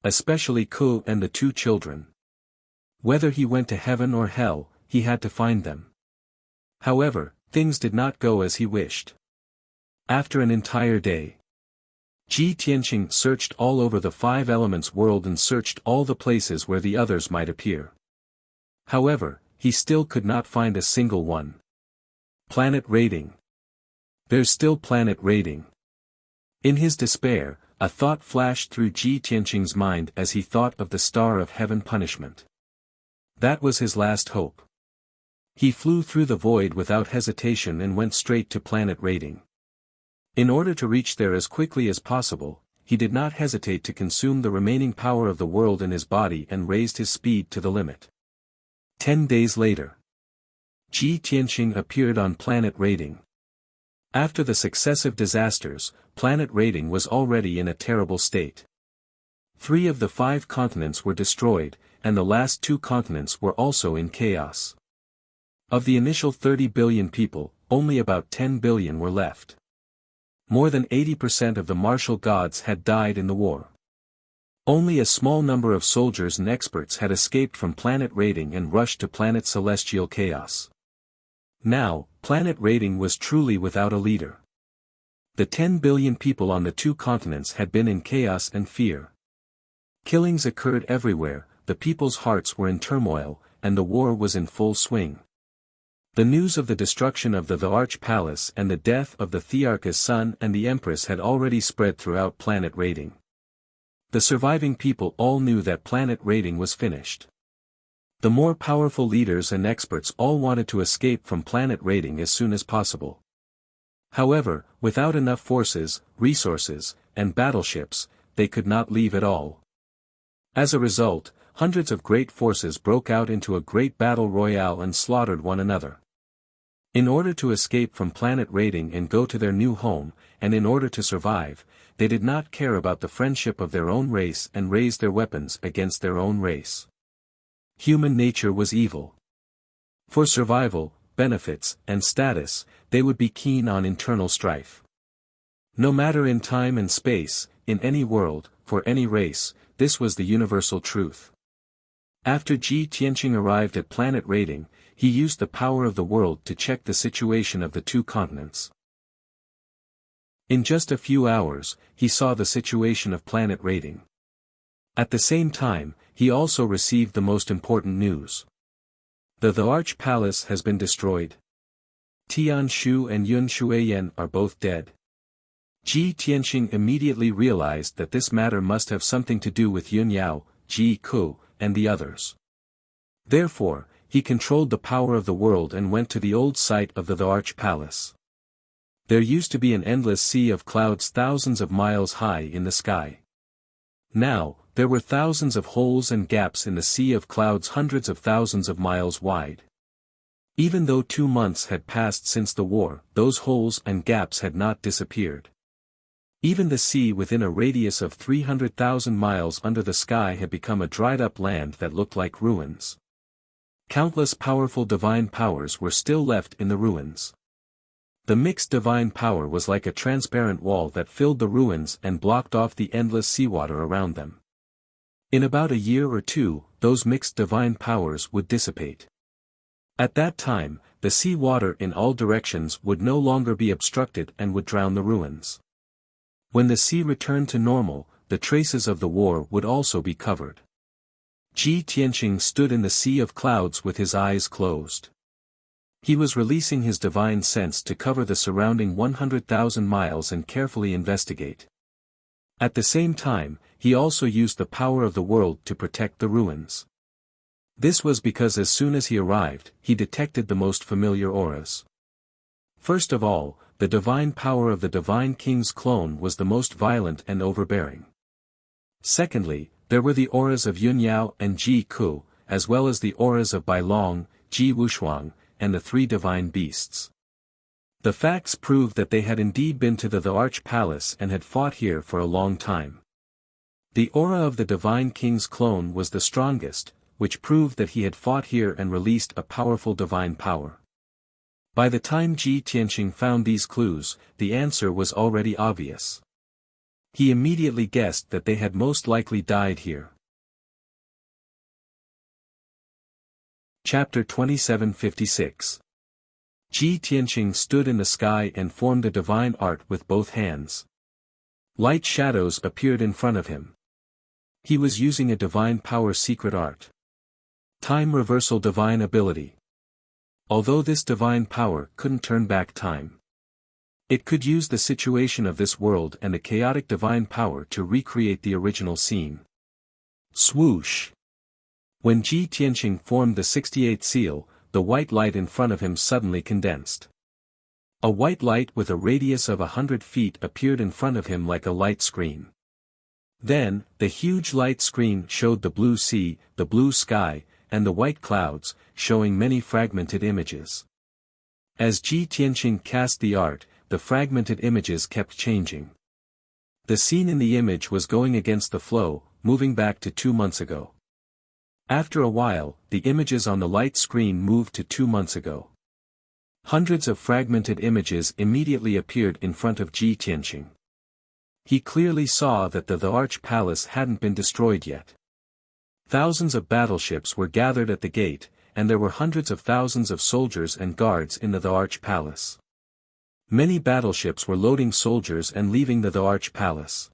Especially Ku and the 2 children. Whether he went to heaven or hell, he had to find them. However, things did not go as he wished. After an entire day, Ji Tianqing searched all over the Five Elements world and searched all the places where the others might appear. However, he still could not find a single one. Planet raiding. There's still planet raiding. In his despair, a thought flashed through Ji Tianqing's mind as he thought of the Star of Heaven punishment. That was his last hope. He flew through the void without hesitation and went straight to planet raiding. In order to reach there as quickly as possible, he did not hesitate to consume the remaining power of the world in his body and raised his speed to the limit. 10 days later, Ji Tianqing appeared on planet raiding. After the successive disasters, planet raiding was already in a terrible state. 3 of the 5 continents were destroyed, and the last 2 continents were also in chaos. Of the initial 30 billion people, only about 10 billion were left. More than 80% of the martial gods had died in the war. Only a small number of soldiers and experts had escaped from planet raiding and rushed to planet celestial chaos. Now, planet raiding was truly without a leader. The 10 billion people on the 2 continents had been in chaos and fear. Killings occurred everywhere, the people's hearts were in turmoil, and the war was in full swing. The news of the destruction of the Arch Palace and the death of the Thearch's son and the Empress had already spread throughout planet raiding. The surviving people all knew that planet raiding was finished. The more powerful leaders and experts all wanted to escape from planet raiding as soon as possible. However, without enough forces, resources, and battleships, they could not leave at all. As a result, hundreds of great forces broke out into a great battle royale and slaughtered one another. In order to escape from planet raiding and go to their new home, and in order to survive, they did not care about the friendship of their own race and raised their weapons against their own race. Human nature was evil. For survival, benefits, and status, they would be keen on internal strife. No matter in time and space, in any world, for any race, this was the universal truth. After Ji Tianqing arrived at planet rating, he used the power of the world to check the situation of the two continents. In just a few hours, he saw the situation of planet rating. At the same time, he also received the most important news. The Arch Palace has been destroyed. Tian Shu and Yun Shuiyan are both dead. Ji Tianqing immediately realized that this matter must have something to do with Yun Yao, Ji Ku, and the others. Therefore, he controlled the power of the world and went to the old site of the Arch Palace. There used to be an endless sea of clouds thousands of miles high in the sky. Now, there were thousands of holes and gaps in the sea of clouds hundreds of thousands of miles wide. Even though 2 months had passed since the war, those holes and gaps had not disappeared. Even the sea within a radius of 300,000 miles under the sky had become a dried-up land that looked like ruins. Countless powerful divine powers were still left in the ruins. The mixed divine power was like a transparent wall that filled the ruins and blocked off the endless seawater around them. In about a year or two, those mixed divine powers would dissipate. At that time, the sea water in all directions would no longer be obstructed and would drown the ruins. When the sea returned to normal, the traces of the war would also be covered. Ji Tianqing stood in the sea of clouds with his eyes closed. He was releasing his divine sense to cover the surrounding 100,000 miles and carefully investigate. At the same time, he also used the power of the world to protect the ruins. This was because as soon as he arrived, he detected the most familiar auras. First of all, the divine power of the Divine King's clone was the most violent and overbearing. Secondly, there were the auras of Yun Yao and Ji Ku, as well as the auras of Bai Long, Ji Wushuang, and the 3 divine beasts. The facts proved that they had indeed been to the Arch Palace and had fought here for a long time. The aura of the Divine King's clone was the strongest, which proved that he had fought here and released a powerful divine power. By the time Ji Tianqing found these clues, the answer was already obvious. He immediately guessed that they had most likely died here. Chapter 2756. Ji Tianqing stood in the sky and formed a divine art with both hands. Light shadows appeared in front of him. He was using a divine power secret art. Time reversal divine ability. Although this divine power couldn't turn back time, it could use the situation of this world and the chaotic divine power to recreate the original scene. Swoosh! When Ji Tianqing formed the 68th seal, the white light in front of him suddenly condensed. A white light with a radius of 100 feet appeared in front of him like a light screen. Then, the huge light screen showed the blue sea, the blue sky, and the white clouds, showing many fragmented images. As Ji Tianqing cast the art, the fragmented images kept changing. The scene in the image was going against the flow, moving back to 2 months ago. After a while, the images on the light screen moved to 2 months ago. Hundreds of fragmented images immediately appeared in front of Ji Tianqing. He clearly saw that the Arch Palace hadn't been destroyed yet. Thousands of battleships were gathered at the gate, and there were hundreds of thousands of soldiers and guards in the Arch Palace. Many battleships were loading soldiers and leaving the Arch Palace.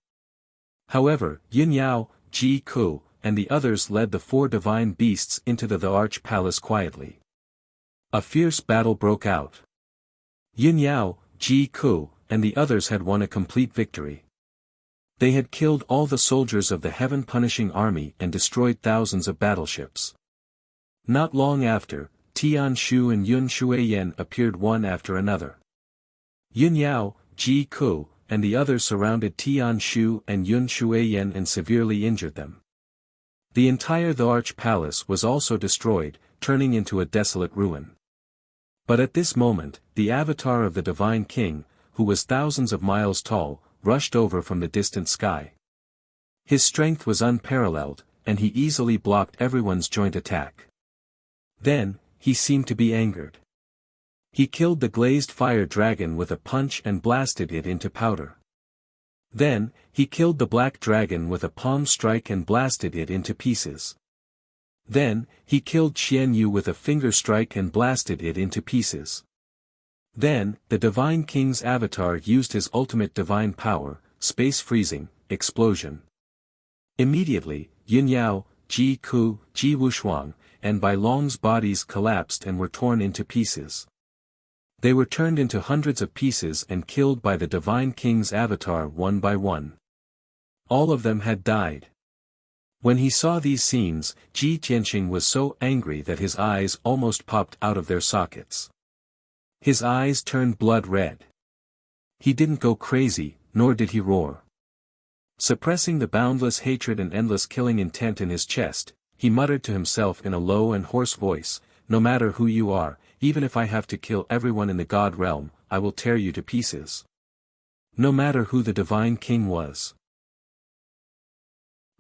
However, Yun Yao, Ji Ku, and the others led the 4 divine beasts into the Arch Palace quietly. A fierce battle broke out. Yun Yao, Ji Ku, and the others had won a complete victory. They had killed all the soldiers of the heaven-punishing army and destroyed thousands of battleships. Not long after, Tian Shu and Yun Shuiyan appeared one after another. Yun Yao, Ji Ku, and the others surrounded Tian Shu and Yun Shuiyan and severely injured them. The entire Arch Palace was also destroyed, turning into a desolate ruin. But at this moment, the avatar of the Divine King, who was thousands of miles tall, rushed over from the distant sky. His strength was unparalleled, and he easily blocked everyone's joint attack. Then, he seemed to be angered. He killed the glazed fire dragon with a punch and blasted it into powder. Then, he killed the black dragon with a palm strike and blasted it into pieces. Then, he killed Qian Yu with a finger strike and blasted it into pieces. Then, the Divine King's avatar used his ultimate divine power, space freezing, explosion. Immediately, Yun Yao, Ji Ku, Ji Wushuang, and Bai Long's bodies collapsed and were torn into pieces. They were turned into hundreds of pieces and killed by the Divine King's avatar one by one. All of them had died. When he saw these scenes, Ji Tianqing was so angry that his eyes almost popped out of their sockets. His eyes turned blood red. He didn't go crazy, nor did he roar. Suppressing the boundless hatred and endless killing intent in his chest, he muttered to himself in a low and hoarse voice, "No matter who you are, even if I have to kill everyone in the God realm, I will tear you to pieces." No matter who the Divine King was.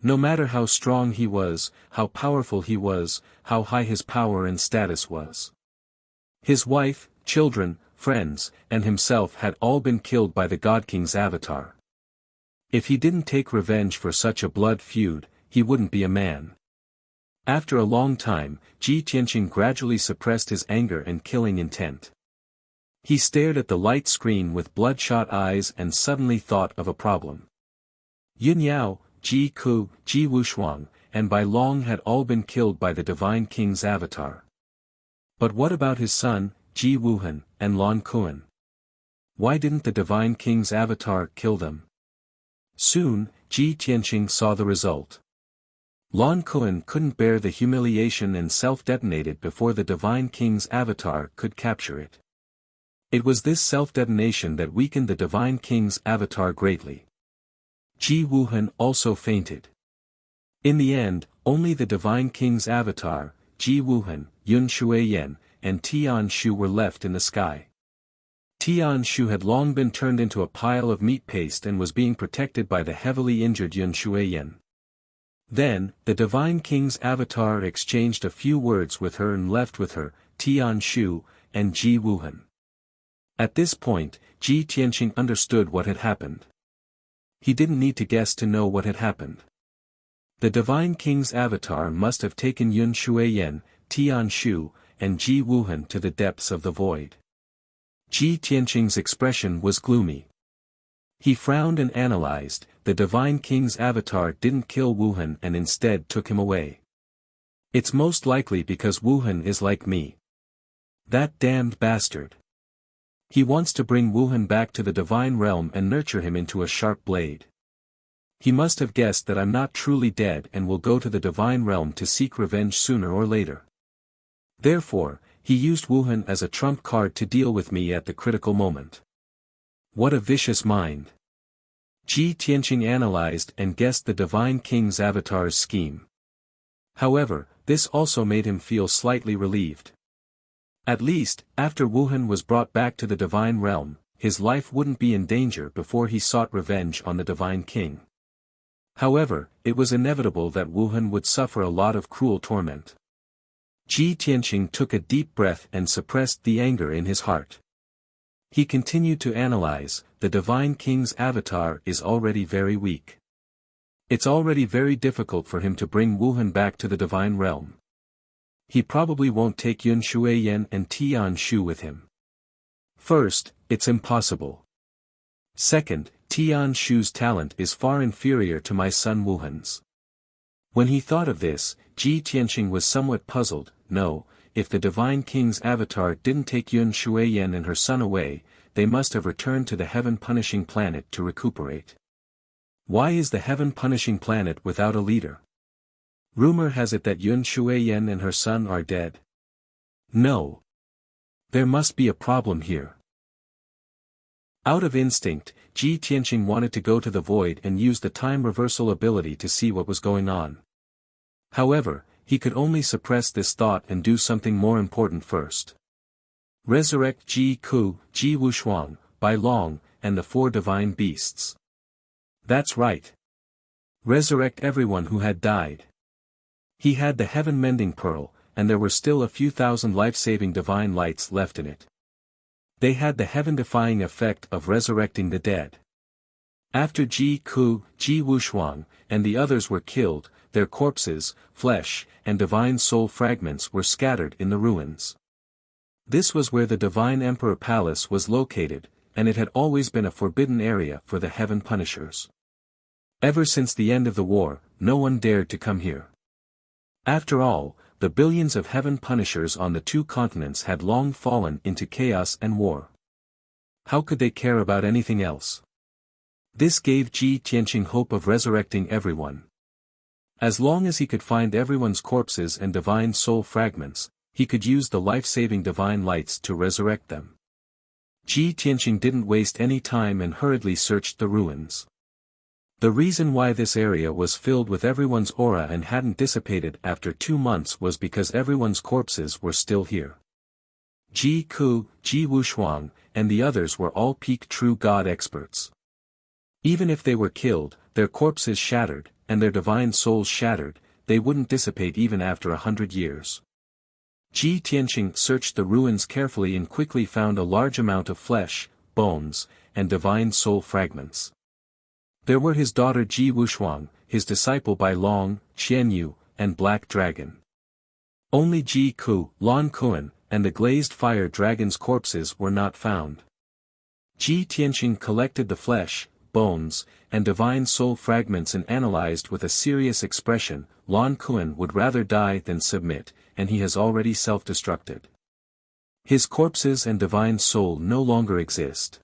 No matter how strong he was, how powerful he was, how high his power and status was. His wife, children, friends, and himself had all been killed by the God King's avatar. If he didn't take revenge for such a blood feud, he wouldn't be a man. After a long time, Ji Tianqing gradually suppressed his anger and killing intent. He stared at the light screen with bloodshot eyes and suddenly thought of a problem. Yun Yao, Ji Ku, Ji Wushuang, and Bai Long had all been killed by the Divine King's avatar. But what about his son, Ji Wuhan, and Lan Kuan? Why didn't the Divine King's avatar kill them? Soon, Ji Tianqing saw the result. Lan Kuan couldn't bear the humiliation and self-detonated before the Divine King's avatar could capture it. It was this self-detonation that weakened the Divine King's avatar greatly. Ji Wuhan also fainted. In the end, only the Divine King's avatar, Ji Wuhan, Yun Shuiyan, and Tian Shu were left in the sky. Tian Shu had long been turned into a pile of meat paste and was being protected by the heavily injured Yun Shuiyan. Then, the Divine King's avatar exchanged a few words with her and left with her, Tian Shu, and Ji Wuhan. At this point, Ji Tianqing understood what had happened. He didn't need to guess to know what had happened. The Divine King's avatar must have taken Yun Shuiyan, Tian Shu, and Ji Wuhan to the depths of the void. Ji Tianqing's expression was gloomy. He frowned and analyzed, the Divine King's avatar didn't kill Wuhan and instead took him away. It's most likely because Wuhan is like me. That damned bastard. He wants to bring Wuhan back to the divine realm and nurture him into a sharp blade. He must have guessed that I'm not truly dead and will go to the divine realm to seek revenge sooner or later. Therefore, he used Wuhan as a trump card to deal with me at the critical moment. What a vicious mind. Ji Tianqing analyzed and guessed the Divine King's avatar's scheme. However, this also made him feel slightly relieved. At least, after Wuhan was brought back to the divine realm, his life wouldn't be in danger before he sought revenge on the Divine King. However, it was inevitable that Wuhan would suffer a lot of cruel torment. Ji Tianqing took a deep breath and suppressed the anger in his heart. He continued to analyze, the Divine King's avatar is already very weak. It's already very difficult for him to bring Wuhan back to the divine realm. He probably won't take Yun Shuiyan and Tian Shu with him. First, it's impossible. Second, Tian Shu's talent is far inferior to my son Wuhan's. When he thought of this, Ji Tianqing was somewhat puzzled. No, if the Divine King's avatar didn't take Yun Shuiyan and her son away, they must have returned to the heaven-punishing planet to recuperate. Why is the heaven-punishing planet without a leader? Rumor has it that Yun Shuiyan and her son are dead. No. There must be a problem here. Out of instinct, Ji Tianqing wanted to go to the void and use the time reversal ability to see what was going on. However, he could only suppress this thought and do something more important first. Resurrect Ji Ku, Ji Wushuang, Bai Long, and the 4 divine beasts. That's right. Resurrect everyone who had died. He had the heaven-mending pearl, and there were still a few thousand life-saving divine lights left in it. They had the heaven-defying effect of resurrecting the dead. After Ji Ku, Ji Wushuang, and the others were killed, their corpses, flesh, and divine soul fragments were scattered in the ruins. This was where the Divine Emperor Palace was located, and it had always been a forbidden area for the Heaven Punishers. Ever since the end of the war, no one dared to come here. After all, the billions of Heaven Punishers on the two continents had long fallen into chaos and war. How could they care about anything else? This gave Ji Tianqing hope of resurrecting everyone. As long as he could find everyone's corpses and divine soul fragments, he could use the life-saving divine lights to resurrect them. Ji Tianqing didn't waste any time and hurriedly searched the ruins. The reason why this area was filled with everyone's aura and hadn't dissipated after 2 months was because everyone's corpses were still here. Ji Ku, Ji Wushuang, and the others were all peak true God experts. Even if they were killed, their corpses shattered, and their divine souls shattered, they wouldn't dissipate even after 100 years. Ji Tianqing searched the ruins carefully and quickly found a large amount of flesh, bones, and divine soul fragments. There were his daughter Ji Wushuang, his disciple Bai Long, Qianyu, and Black Dragon. Only Ji Ku, Lan Kuan, and the glazed fire dragon's corpses were not found. Ji Tianqing collected the flesh, bones, and divine soul fragments and analyzed with a serious expression. Lan Kuan would rather die than submit, and he has already self-destructed. His corpses and divine soul no longer exist.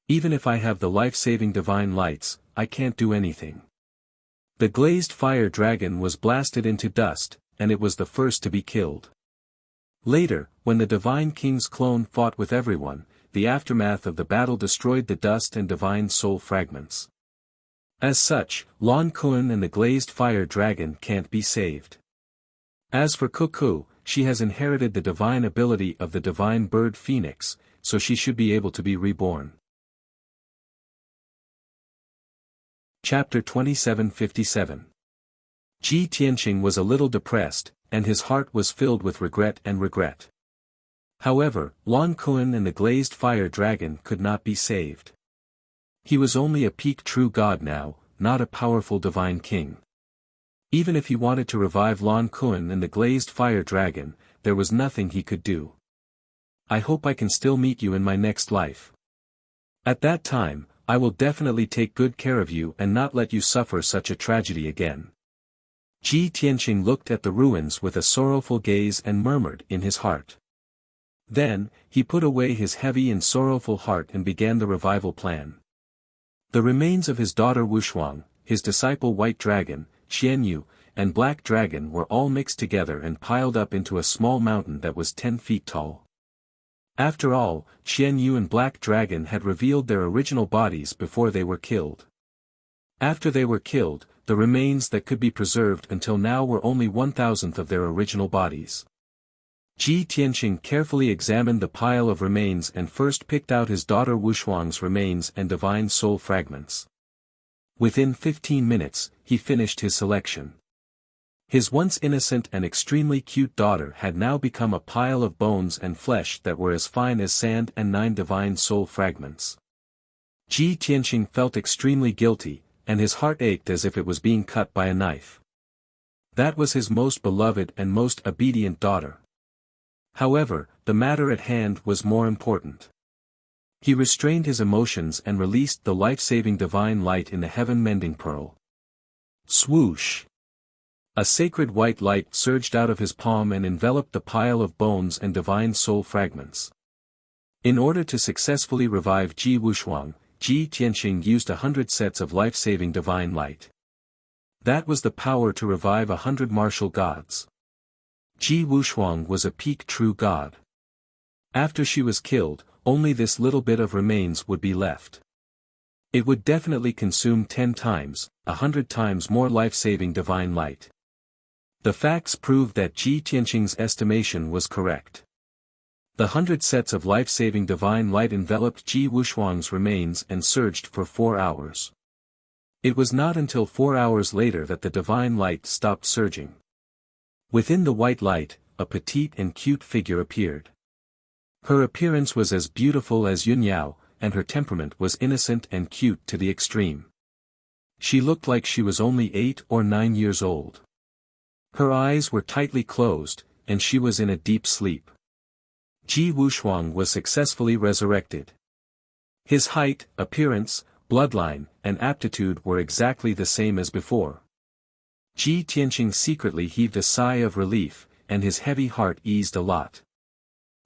Even if I have the life-saving divine lights, I can't do anything. The glazed fire dragon was blasted into dust, and it was the first to be killed. Later, when the Divine King's clone fought with everyone, the aftermath of the battle destroyed the dust and divine soul fragments. As such, Lan Kuan and the glazed fire dragon can't be saved. As for Cuckoo, she has inherited the divine ability of the divine bird phoenix, so she should be able to be reborn. Chapter 2757. Ji Tianqing was a little depressed, and his heart was filled with regret. However, Lan Kuan and the glazed fire dragon could not be saved. He was only a peak true god now, not a powerful divine king. Even if he wanted to revive Lan Kuan and the glazed fire dragon, there was nothing he could do. I hope I can still meet you in my next life. At that time, I will definitely take good care of you and not let you suffer such a tragedy again. Ji Tianqing looked at the ruins with a sorrowful gaze and murmured in his heart. Then, he put away his heavy and sorrowful heart and began the revival plan. The remains of his daughter Wushuang, his disciple White Dragon, Qianyu, and Black Dragon were all mixed together and piled up into a small mountain that was 10 feet tall. After all, Qianyu and Black Dragon had revealed their original bodies before they were killed. After they were killed, the remains that could be preserved until now were only 1/1000th of their original bodies. Ji Tianqing carefully examined the pile of remains and first picked out his daughter Wushuang's remains and divine soul fragments. Within 15 minutes, he finished his selection. His once innocent and extremely cute daughter had now become a pile of bones and flesh that were as fine as sand and 9 divine soul fragments. Ji Tianqing felt extremely guilty, and his heart ached as if it was being cut by a knife. That was his most beloved and most obedient daughter. However, the matter at hand was more important. He restrained his emotions and released the life-saving divine light in the heaven-mending pearl. Swoosh! A sacred white light surged out of his palm and enveloped the pile of bones and divine soul fragments. In order to successfully revive Ji Wushuang, Ji Tianqing used 100 sets of life-saving divine light. That was the power to revive 100 martial gods. Ji Wushuang was a peak true god. After she was killed, only this little bit of remains would be left. It would definitely consume 10 times, 100 times more life-saving divine light. The facts proved that Ji Tianqing's estimation was correct. The 100 sets of life-saving divine light enveloped Ji Wushuang's remains and surged for 4 hours. It was not until 4 hours later that the divine light stopped surging. Within the white light, a petite and cute figure appeared. Her appearance was as beautiful as Yunyao, and her temperament was innocent and cute to the extreme. She looked like she was only 8 or 9 years old. Her eyes were tightly closed, and she was in a deep sleep. Ji Wuxuang was successfully resurrected. His height, appearance, bloodline, and aptitude were exactly the same as before. Ji Tianqing secretly heaved a sigh of relief, and his heavy heart eased a lot.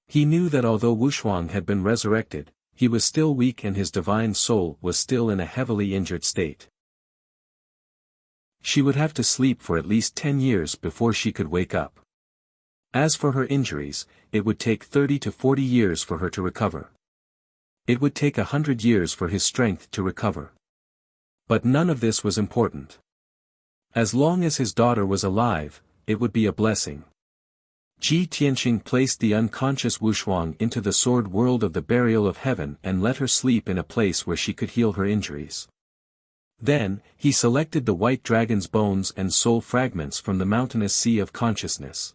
He knew that although Wuxuang had been resurrected, he was still weak and his divine soul was still in a heavily injured state. She would have to sleep for at least 10 years before she could wake up. As for her injuries, it would take 30 to 40 years for her to recover. It would take 100 years for his strength to recover. But none of this was important. As long as his daughter was alive, it would be a blessing. Ji Tianqing placed the unconscious Wuxuang into the sword world of the burial of heaven and let her sleep in a place where she could heal her injuries. Then, he selected the white dragon's bones and soul fragments from the mountainous sea of consciousness.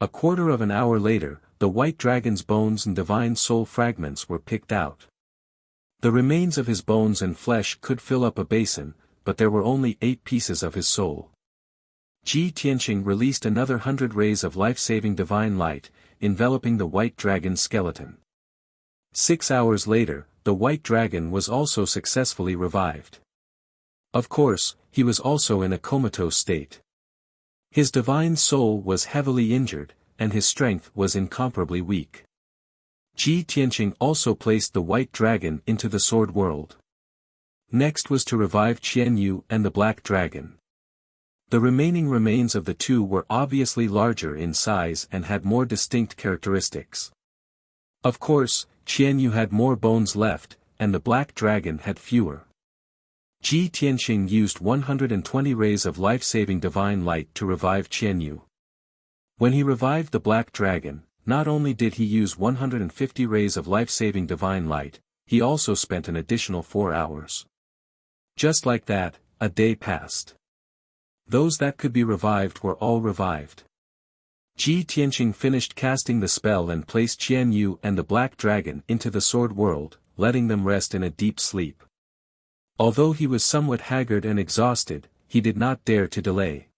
A quarter of an hour later, the white dragon's bones and divine soul fragments were picked out. The remains of his bones and flesh could fill up a basin, but there were only 8 pieces of his soul. Ji Tianqing released another 100 rays of life-saving divine light, enveloping the white dragon's skeleton. 6 hours later, the white dragon was also successfully revived. Of course, he was also in a comatose state. His divine soul was heavily injured, and his strength was incomparably weak. Ji Tianqing also placed the white dragon into the sword world. Next was to revive Qian Yu and the black dragon. The remaining remains of the two were obviously larger in size and had more distinct characteristics. Of course, Qian Yu had more bones left, and the black dragon had fewer. Ji Tianqing used 120 rays of life-saving divine light to revive Qian Yu. When he revived the black dragon, not only did he use 150 rays of life-saving divine light, he also spent an additional 4 hours. Just like that, a day passed. Those that could be revived were all revived. Ji Tianqing finished casting the spell and placed Qian Yu and the black dragon into the sword world, letting them rest in a deep sleep. Although he was somewhat haggard and exhausted, he did not dare to delay.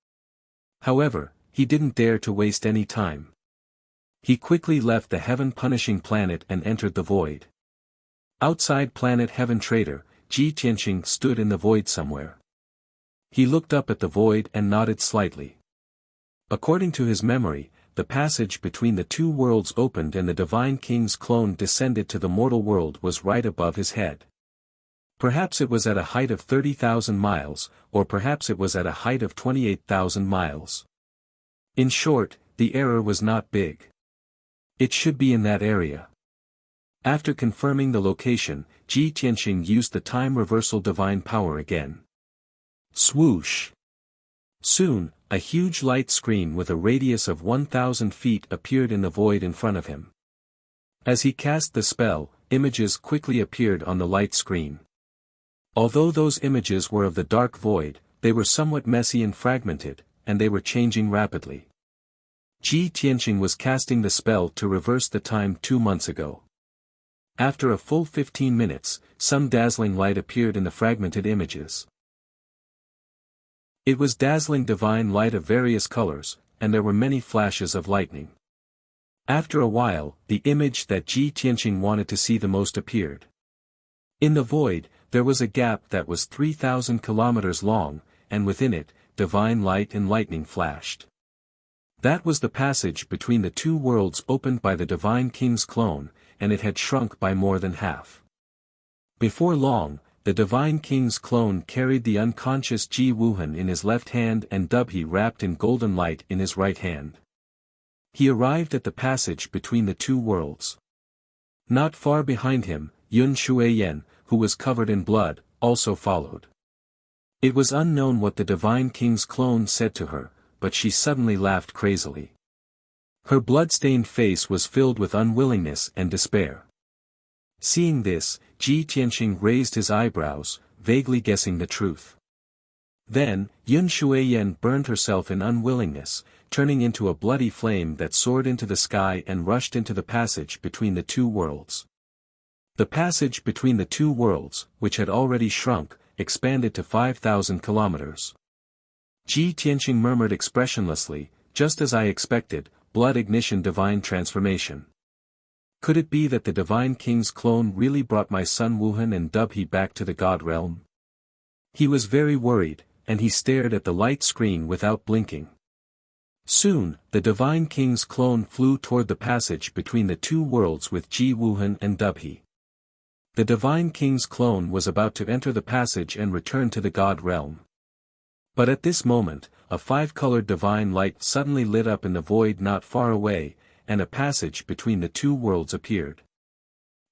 However, he didn't dare to waste any time. He quickly left the heaven-punishing planet and entered the void. Outside planet Heaven Trader, Ji Tianqing stood in the void somewhere. He looked up at the void and nodded slightly. According to his memory, the passage between the two worlds opened and the Divine King's clone descended to the mortal world was right above his head. Perhaps it was at a height of 30,000 miles, or perhaps it was at a height of 28,000 miles. In short, the error was not big. It should be in that area. After confirming the location, Ji Tianqing used the time reversal divine power again. Swoosh! Soon, a huge light screen with a radius of 1,000 feet appeared in the void in front of him. As he cast the spell, images quickly appeared on the light screen. Although those images were of the dark void, they were somewhat messy and fragmented, and they were changing rapidly. Ji Tianqing was casting the spell to reverse the time 2 months ago. After a full 15 minutes, some dazzling light appeared in the fragmented images. It was dazzling divine light of various colors, and there were many flashes of lightning. After a while, the image that Ji Tianqing wanted to see the most appeared. In the void, there was a gap that was 3,000 kilometers long, and within it, divine light and lightning flashed. That was the passage between the two worlds opened by the Divine King's clone, and it had shrunk by more than half. Before long, the Divine King's clone carried the unconscious Ji Wuhan in his left hand and Dubhe wrapped in golden light in his right hand. He arrived at the passage between the two worlds. Not far behind him, Yun Shuiyan, who was covered in blood, also followed. It was unknown what the Divine King's clone said to her, but she suddenly laughed crazily. Her blood-stained face was filled with unwillingness and despair. Seeing this, Ji Tianqing raised his eyebrows, vaguely guessing the truth. Then, Yun Shuiyan burned herself in unwillingness, turning into a bloody flame that soared into the sky and rushed into the passage between the two worlds. The passage between the two worlds, which had already shrunk, expanded to 5,000 kilometers. Ji Tianqing murmured expressionlessly, just as I expected, blood ignition divine transformation. Could it be that the divine king's clone really brought my son Wuhan and Dubhe back to the god realm? He was very worried, and he stared at the light screen without blinking. Soon, the divine king's clone flew toward the passage between the two worlds with Ji Wuhan and Dubhe. The divine king's clone was about to enter the passage and return to the god realm. But at this moment, a five-colored divine light suddenly lit up in the void not far away, and a passage between the two worlds appeared.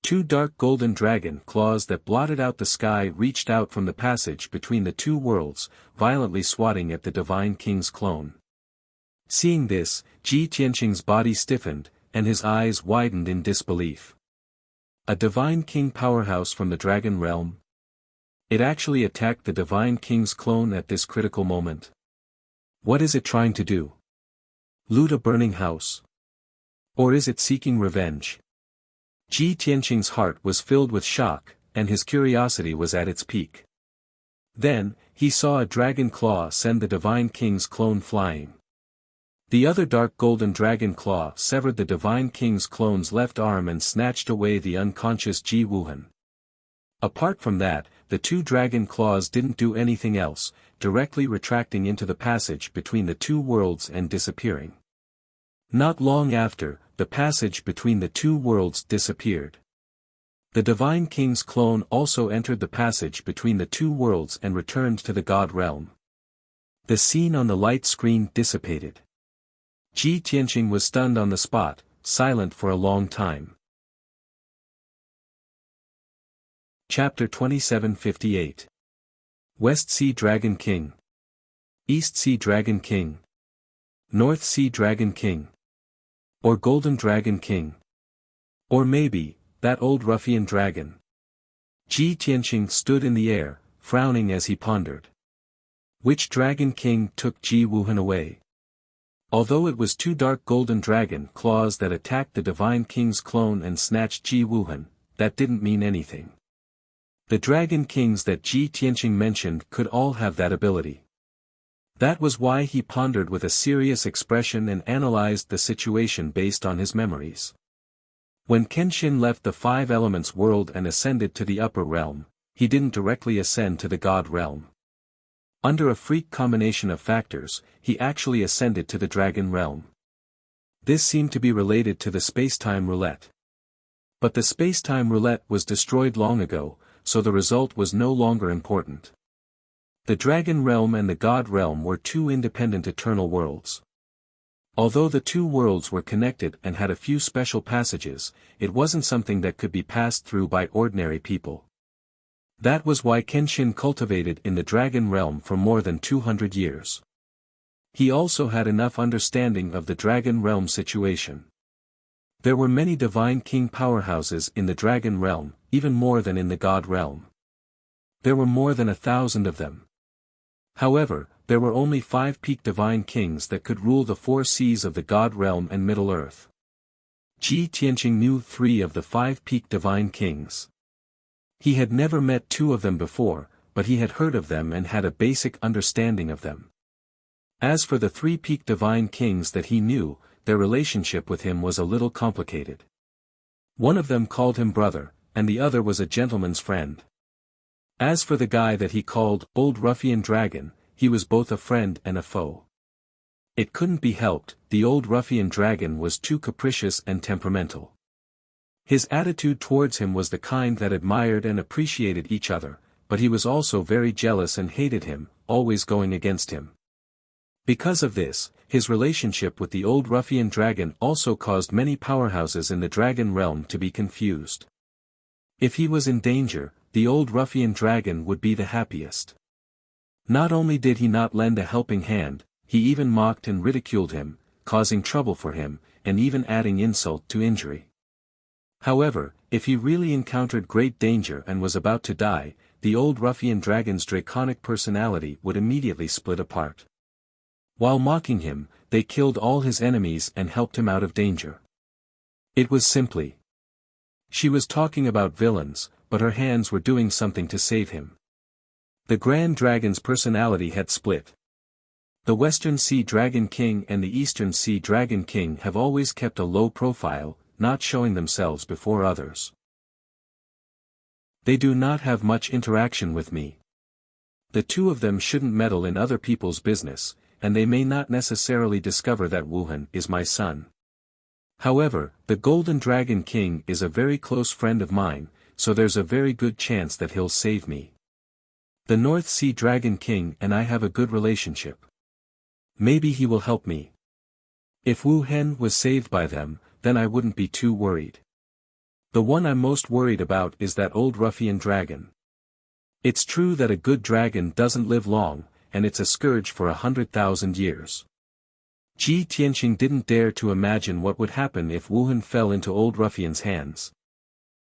Two dark golden dragon claws that blotted out the sky reached out from the passage between the two worlds, violently swatting at the divine king's clone. Seeing this, Ji Tianqing's body stiffened, and his eyes widened in disbelief. A divine king powerhouse from the dragon realm? It actually attacked the divine king's clone at this critical moment. What is it trying to do? Loot a burning house? Or is it seeking revenge? Ji Tianqing's heart was filled with shock, and his curiosity was at its peak. Then, he saw a dragon claw send the divine king's clone flying. The other dark golden dragon claw severed the divine king's clone's left arm and snatched away the unconscious Ji Wuhan. Apart from that, the two dragon claws didn't do anything else, directly retracting into the passage between the two worlds and disappearing. Not long after, the passage between the two worlds disappeared. The divine king's clone also entered the passage between the two worlds and returned to the god realm. The scene on the light screen dissipated. Ji Tianqing was stunned on the spot, silent for a long time. Chapter 2758. West Sea Dragon King. East Sea Dragon King. North Sea Dragon King. Or Golden Dragon King. Or maybe, that old ruffian dragon. Ji Tianqing stood in the air, frowning as he pondered. Which dragon king took Ji Wuhan away? Although it was two dark golden dragon claws that attacked the divine king's clone and snatched Ji Wuhan, that didn't mean anything. The dragon kings that Ji Tianqing mentioned could all have that ability. That was why he pondered with a serious expression and analyzed the situation based on his memories. When Kenshin left the Five Elements world and ascended to the upper realm, he didn't directly ascend to the god realm. Under a freak combination of factors, he actually ascended to the dragon realm. This seemed to be related to the space-time roulette. But the space-time roulette was destroyed long ago, so the result was no longer important. The dragon realm and the god realm were two independent eternal worlds. Although the two worlds were connected and had a few special passages, it wasn't something that could be passed through by ordinary people. That was why Kenshin cultivated in the dragon realm for more than 200 years. He also had enough understanding of the dragon realm situation. There were many divine king powerhouses in the dragon realm, even more than in the god realm. There were more than 1,000 of them. However, there were only 5 peak divine kings that could rule the 4 seas of the god realm and Middle-earth. Ji Tianqing knew 3 of the 5 peak divine kings. He had never met 2 of them before, but he had heard of them and had a basic understanding of them. As for the 3 peak divine kings that he knew, their relationship with him was a little complicated. One of them called him brother, and the other was a gentleman's friend. As for the guy that he called Old Ruffian Dragon, he was both a friend and a foe. It couldn't be helped, the Old Ruffian Dragon was too capricious and temperamental. His attitude towards him was the kind that admired and appreciated each other, but he was also very jealous and hated him, always going against him. Because of this, his relationship with the Old Ruffian Dragon also caused many powerhouses in the dragon realm to be confused. If he was in danger, the Old Ruffian Dragon would be the happiest. Not only did he not lend a helping hand, he even mocked and ridiculed him, causing trouble for him, and even adding insult to injury. However, if he really encountered great danger and was about to die, the Old Ruffian Dragon's draconic personality would immediately split apart. While mocking him, they killed all his enemies and helped him out of danger. It was simply She was talking about villains, but her hands were doing something to save him. The Grand Dragon's personality had split. The Western Sea Dragon King and the Eastern Sea Dragon King have always kept a low profile, not showing themselves before others. They do not have much interaction with me. The two of them shouldn't meddle in other people's business, and they may not necessarily discover that Wuhan is my son. However, the Golden Dragon King is a very close friend of mine, so there's a very good chance that he'll save me. The North Sea Dragon King and I have a good relationship. Maybe he will help me. If Wu Hen was saved by them, then I wouldn't be too worried. The one I'm most worried about is that old ruffian dragon. It's true that a good dragon doesn't live long, and it's a scourge for 100,000 years. Ji Tianqing didn't dare to imagine what would happen if Wu Hen fell into old ruffian's hands.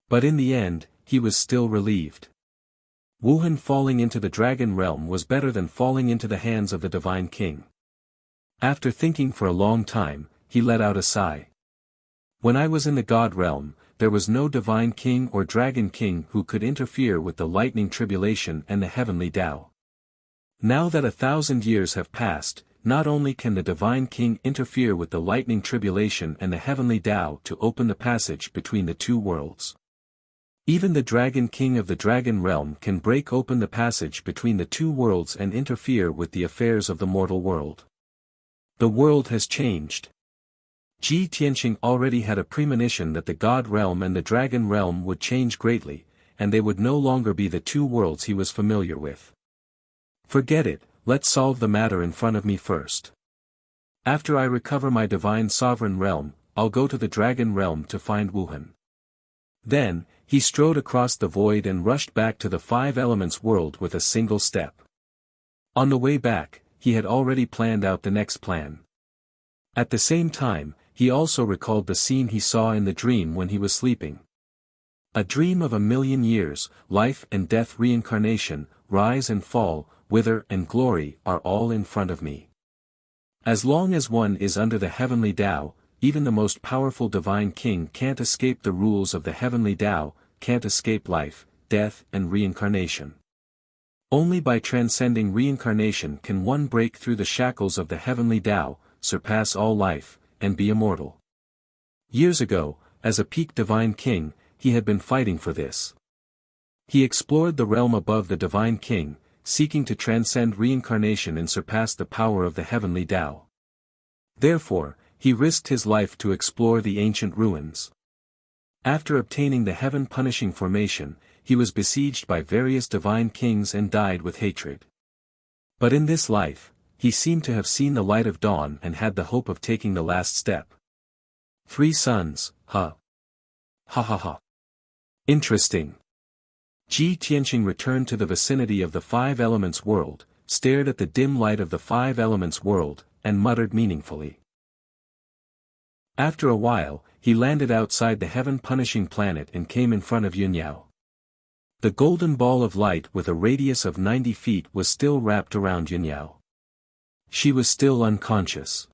But in the end, he was still relieved. Wu Hen falling into the dragon realm was better than falling into the hands of the divine king. After thinking for a long time, he let out a sigh. When I was in the god realm, there was no divine king or dragon king who could interfere with the lightning tribulation and the heavenly Tao. Now that 1,000 years have passed, not only can the divine king interfere with the lightning tribulation and the heavenly Tao to open the passage between the two worlds. Even the dragon king of the dragon realm can break open the passage between the two worlds and interfere with the affairs of the mortal world. The world has changed. Ji Tianqing already had a premonition that the god realm and the dragon realm would change greatly, and they would no longer be the two worlds he was familiar with. Forget it, let's solve the matter in front of me first. After I recover my divine sovereign realm, I'll go to the dragon realm to find Wu Hen. Then, he strode across the void and rushed back to the five elements world with a single step. On the way back, he had already planned out the next plan. At the same time, he also recalled the scene he saw in the dream when he was sleeping. A dream of 1,000,000 years, life and death, reincarnation, rise and fall, wither and glory are all in front of me. As long as one is under the heavenly Tao, even the most powerful divine king can't escape the rules of the heavenly Tao, can't escape life, death and reincarnation. Only by transcending reincarnation can one break through the shackles of the heavenly Tao, surpass all life, and be immortal. Years ago, as a peak divine king, he had been fighting for this. He explored the realm above the divine king, seeking to transcend reincarnation and surpass the power of the heavenly Tao. Therefore, he risked his life to explore the ancient ruins. After obtaining the heaven-punishing formation, he was besieged by various divine kings and died with hatred. But in this life, he seemed to have seen the light of dawn and had the hope of taking the last step. 3 sons, huh? Ha ha ha. Interesting. Ji Tianqing returned to the vicinity of the five elements world, stared at the dim light of the five elements world, and muttered meaningfully. After a while, he landed outside the heaven-punishing planet and came in front of Yunyao. The golden ball of light with a radius of 90 feet was still wrapped around Yunyao. She was still unconscious.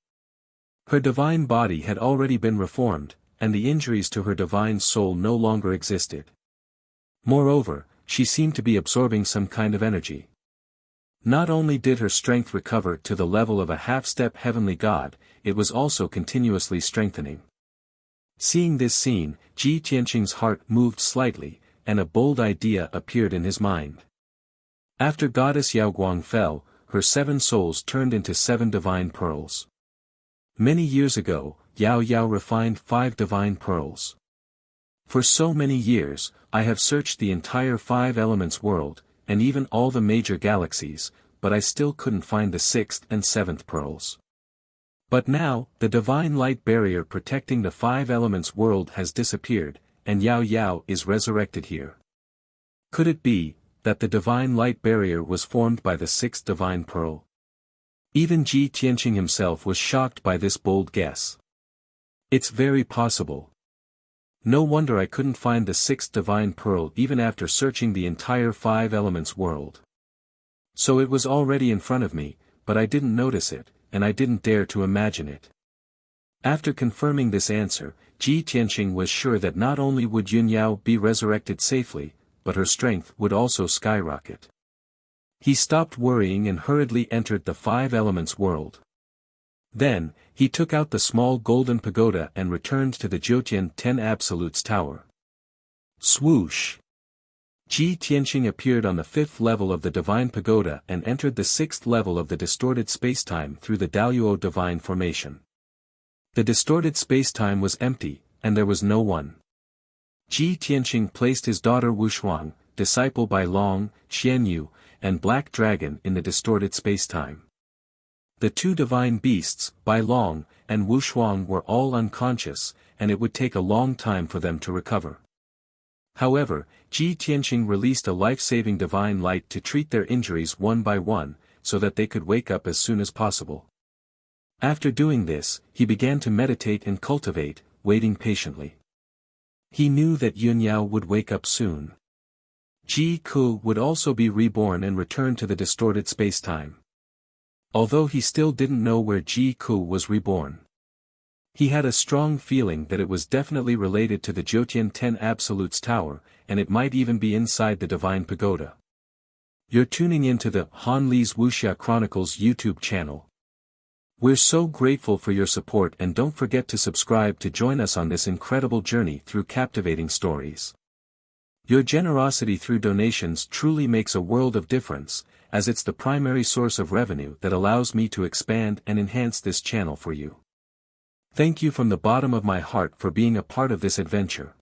Her divine body had already been reformed, and the injuries to her divine soul no longer existed. Moreover, she seemed to be absorbing some kind of energy. Not only did her strength recover to the level of a half-step heavenly god, it was also continuously strengthening. Seeing this scene, Ji Tianqing's heart moved slightly, and a bold idea appeared in his mind. After goddess Yaoguang fell, her 7 souls turned into 7 divine pearls. Many years ago, Yao Yao refined 5 divine pearls. For so many years, I have searched the entire 5 elements world, and even all the major galaxies, but I still couldn't find the 6th and 7th pearls. But now, the divine light barrier protecting the 5 elements world has disappeared, and Yao Yao is resurrected here. Could it be that the divine light barrier was formed by the 6th divine pearl? Even Ji Tianqing himself was shocked by this bold guess. It's very possible. No wonder I couldn't find the 6th divine pearl even after searching the entire 5 elements world. So it was already in front of me, but I didn't notice it, and I didn't dare to imagine it. After confirming this answer, Ji Tianxing was sure that not only would Yunyao be resurrected safely, but her strength would also skyrocket. He stopped worrying and hurriedly entered the Five Elements world. Then, he took out the small golden pagoda and returned to the Jiutian 10 Absolutes Tower. Swoosh! Ji Tianxing appeared on the 5th level of the Divine Pagoda and entered the 6th level of the distorted spacetime through the Daluo Divine Formation. The distorted spacetime was empty, and there was no one. Ji Tianxing placed his daughter Wushuang, disciple by Long, Xianyu, and Black Dragon in the distorted spacetime. The two divine beasts, Bai Long, and Wushuang were all unconscious, and it would take a long time for them to recover. However, Ji Tianxing released a life-saving divine light to treat their injuries one by one, so that they could wake up as soon as possible. After doing this, he began to meditate and cultivate, waiting patiently. He knew that Yunyao would wake up soon. Ji Ku would also be reborn and return to the distorted spacetime. Although he still didn't know where Ji Ku was reborn. He had a strong feeling that it was definitely related to the Jiutian 10 Absolutes Tower, and it might even be inside the Divine Pagoda. You're tuning into the Han Li's Wuxia Chronicles YouTube channel. We're so grateful for your support, and don't forget to subscribe to join us on this incredible journey through captivating stories. Your generosity through donations truly makes a world of difference, as it's the primary source of revenue that allows me to expand and enhance this channel for you. Thank you from the bottom of my heart for being a part of this adventure.